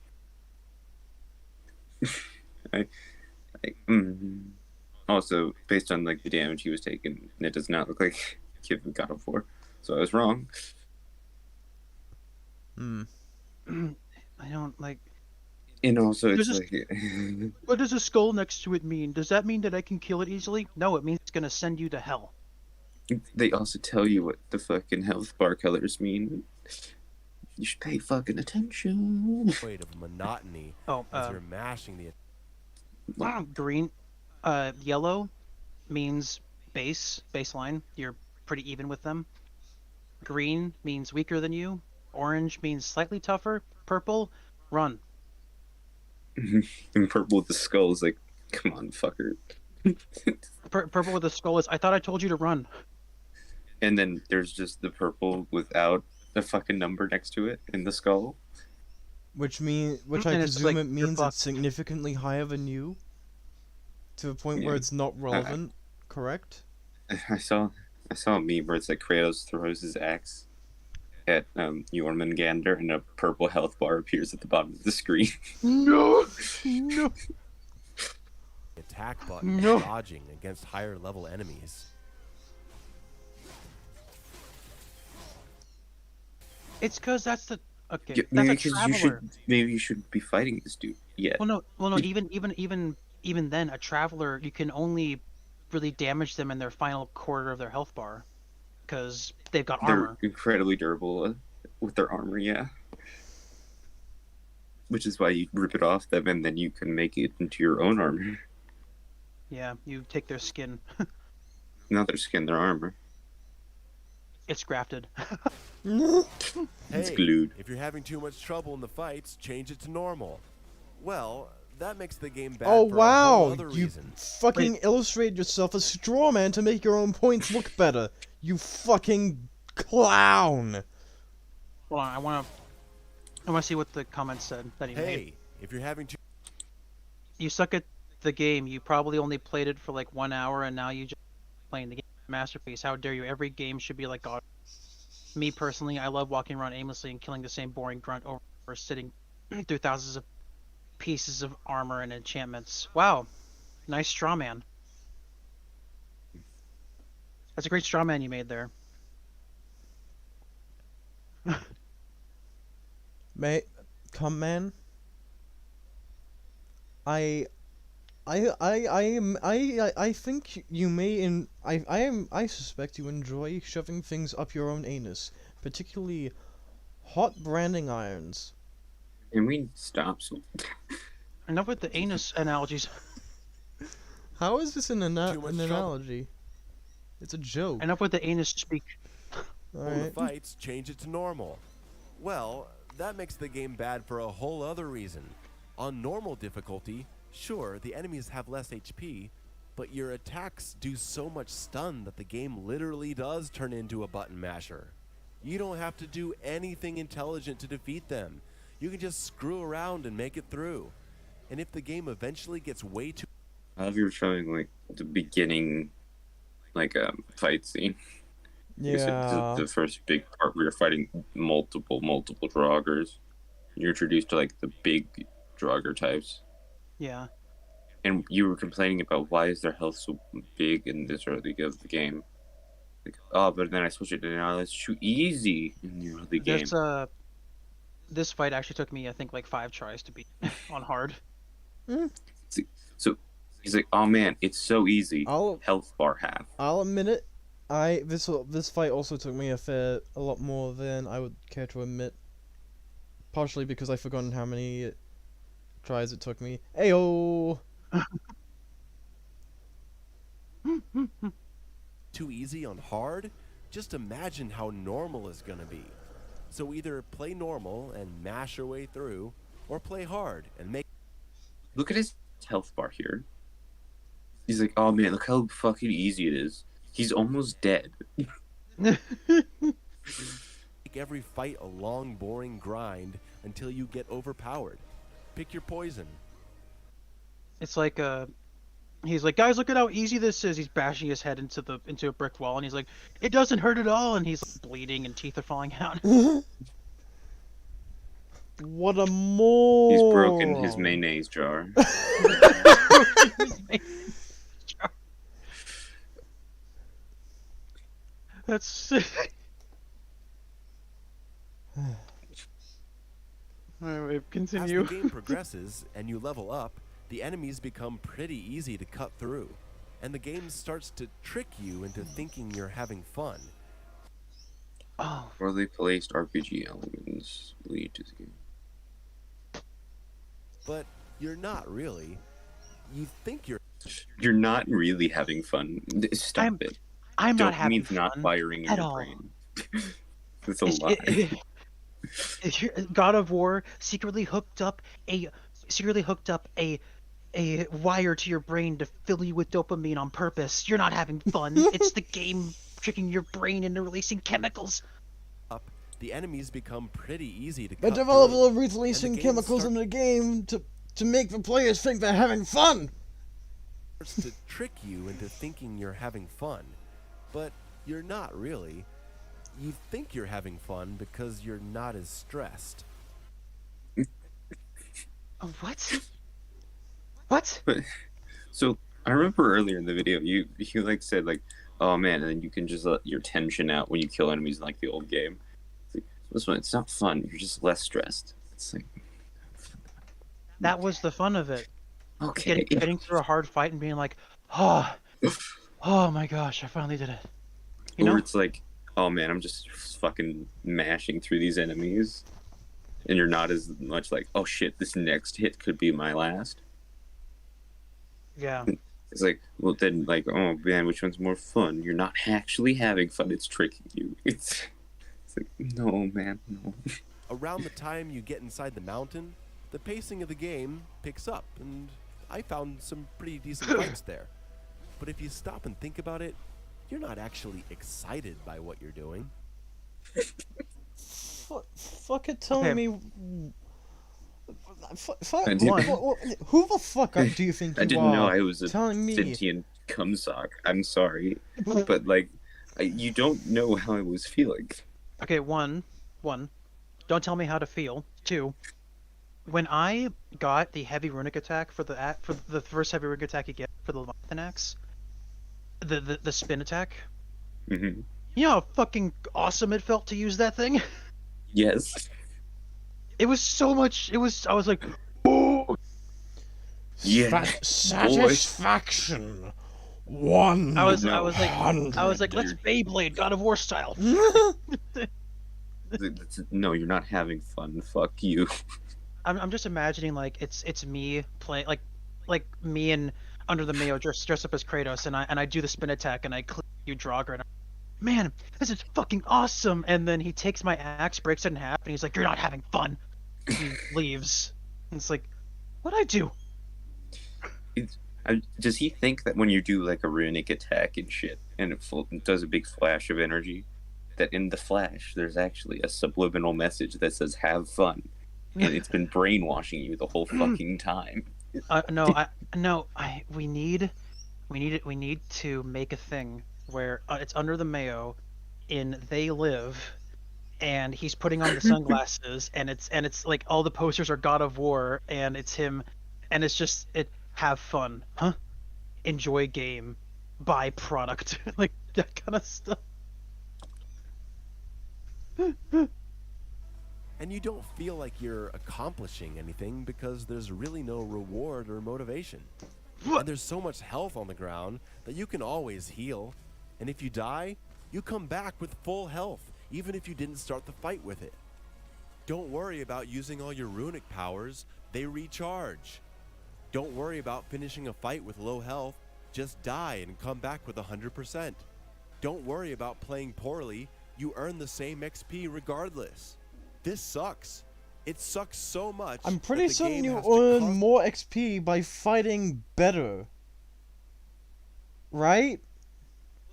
Also, based on like the damage he was taking, it does not look like Giving God of War. So I was wrong. I don't like. And also, it's There's like What does a skull next to it mean? Does that mean that I can kill it easily? No, it means it's gonna send you to hell. they also tell you what the fucking health bar colors mean. You should pay fucking attention. Void of monotony Oh, as you're mashing the. green, yellow means baseline. You're pretty even with them. Green means weaker than you. Orange means slightly tougher. Purple, run. And purple with the skull is like, come on, fucker. Purple with the skull is. I thought I told you to run. And then there's just the purple without a fucking number next to it in the skull. which I And it's presume like, it you're means fucked. it's significantly higher than you, to the point where Yeah. it's not relevant. Correct? I saw a meme where it's like Kratos throws his axe at Jormungandr and a purple health bar appears at the bottom of the screen. No. Attack button No. dodging against higher level enemies. It's because that's the okay. Yeah, That's a maybe 'cause traveler. maybe you shouldn't be fighting this dude yet. Well, no. Even then, a traveler, you can only really damage them in their final quarter of their health bar, because they've got They're armor. incredibly durable with their armor, yeah. Which is why you rip it off them and then you can make it into your own armor. Yeah, you take their skin. Not their skin, their armor. It's grafted. It's Hey, glued. if you're having too much trouble in the fights, change it to normal. Well, that makes the game bad Oh for a wow! whole other You reason. fucking illustrated yourself as straw man to make your own points look better. You fucking clown! Hold on, I wanna see what the comments said that he made. Hey, if you're having too You suck at the game. You probably only played it for like 1 hour, and now you just playing the game. Masterpiece. How dare you? Every game should be like God. Me personally, I love walking around aimlessly and killing the same boring grunt over sitting through thousands of pieces of armor and enchantments. Wow, nice straw man. That's a great straw man you made there. Come man. I think you may I suspect you enjoy shoving things up your own anus, particularly hot branding irons. Can we stop? Enough with the anus analogies. How is this an Too much trouble. analogy? It's a joke. Enough with the anus speak. On the Alright. fights, change it to normal. Well, that makes the game bad for a whole other reason. On normal difficulty, sure, the enemies have less HP, but your attacks do so much stun that the game literally does turn into a button masher. You don't have to do anything intelligent to defeat them. You can just screw around and make it through. And if the game eventually gets way too... I love you were showing like the beginning, like fight scene. Yeah. The first big part where you're fighting multiple Draugrs. You're introduced to like the big Draugr types. Yeah. And you were complaining about why is their health so big in this early of the game. Like, oh, but then I switched it to now it's too easy in the early game. This fight actually took me, I think, like 5 tries to beat on hard. So he's like, oh man, it's so easy. I'll Health bar half. I'll admit it. This fight also took me a lot more than I would care to admit. Partially because I've forgotten how many tries it took me. Ayo! too easy on hard, just imagine how normal is gonna be. So either play normal and mash your way through, or play hard and make... Look at his health bar here. He's like, oh man, look how fucking easy it is. He's almost dead. Make every fight a long, boring grind until you get overpowered. Pick your poison. It's like he's like, guys, look at how easy this is. He's bashing his head into a brick wall, and he's like, it doesn't hurt at all, and he's like, bleeding and teeth are falling out. What a moron! He's broken his mayonnaise jar. That's sick. Alright, continue. As the game progresses and you level up, the enemies become pretty easy to cut through, and the game starts to trick you into thinking you're having fun. Oh. Poorly placed RPG elements lead to the game. But you're not really. You think you're... You're not really having fun. Stop it. I'm Don't not having means fun not firing in at your all. brain. That's a lie. God of War secretly hooked up a wire to your brain to fill you with dopamine on purpose. You're not having fun. It's the game tricking your brain into releasing chemicals. The enemies become pretty easy to The cut developer through, of releasing and the game chemicals in the game to make the players think they're having fun. starts to trick you into thinking you're having fun. But you're not really. You think you're having fun because you're not as stressed. What? What? But so I remember earlier in the video, you like said like, oh man, and then you can just let your tension out when you kill enemies in like the old game. It's like, this one, it's not fun. You're just less stressed. It's like That was the fun of it. okay. Getting through a hard fight and being like, oh my gosh, I finally did it. You know? Or it's like, oh man, I'm just fucking mashing through these enemies, and you're not as much like, oh shit, this next hit could be my last. Yeah. It's like, well then, like, oh man, which one's more fun? You're not actually having fun. It's tricking you. It's like, no man, no. Around the time you get inside the mountain, the pacing of the game picks up, and I found some pretty decent fights there. But if you stop and think about it, you're not actually excited by what you're doing. Fuck it, telling Okay. me. Fuck. I didn't- Who the fuck do you think you I are? didn't know I was a telling me. sentient cumsock. I'm sorry, but like, you don't know how I was feeling. Okay, one. Don't tell me how to feel. 2. when I got the heavy runic attack for the first heavy runic attack you get for the Leviathan axe, the spin attack. Hmm. You know how fucking awesome it felt to use that thing? Yes. It was so much. I was like, oh. Yeah, Satisfaction. 100. I was like, let's Beyblade God of War style. No, you're not having fun. Fuck you. I'm just imagining like it's me playing like me and Under the Mayo dress up as Kratos, and I do the spin attack and I click you Draugr, and man, this is fucking awesome. And then he takes my axe, breaks it in half, and he's like, you're not having fun. And he leaves. And it's like, what'd I do? Does he think that when you do like a runic attack and shit, and it does a big flash of energy, that in the flash there's actually a subliminal message that says "have fun," and it's been brainwashing you the whole fucking time? We need to make a thing where it's Under the Mayo in They Live, and he's putting on the sunglasses, and it's like all the posters are God of War, and it's him, and it's just have fun, huh? Enjoy game, buy product, like that kind of stuff. And you don't feel like you're accomplishing anything because there's really no reward or motivation. And there's so much health on the ground that you can always heal. And if you die, you come back with full health, even if you didn't start the fight with it. Don't worry about using all your runic powers, they recharge. Don't worry about finishing a fight with low health, just die and come back with 100%. Don't worry about playing poorly, you earn the same XP regardless. This sucks. It sucks so much. I'm pretty that the certain game you has to earn cost- more XP by fighting better. Right?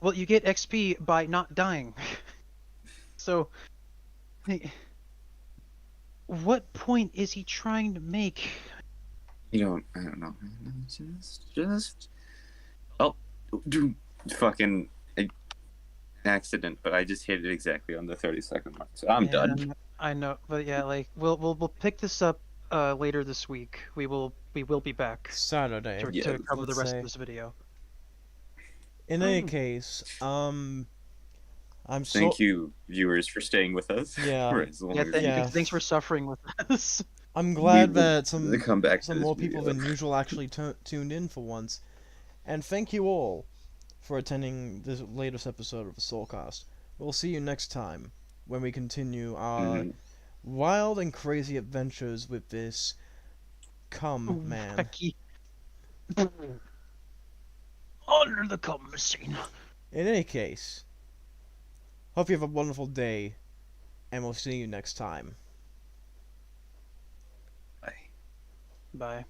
Well, you get XP by not dying. So, what point is he trying to make? I don't know. Just. Oh, dude, fucking accident, but I just hit it exactly on the 30-second mark, so I'm done. I know, but yeah, like we'll pick this up later this week. We will be back Saturday. to cover the let's rest say. of this video. In any case, Thank you, viewers, for staying with us. Yeah. for as long Yeah, as you- thanks for suffering with us. I'm glad will that some come back to this more people video. than usual actually tuned in for once. And thank you all for attending this latest episode of the Soulcast. We'll see you next time when we continue our wild and crazy adventures with this man. Becky. Under the cum machine. In any case, hope you have a wonderful day, and we'll see you next time. Bye. Bye.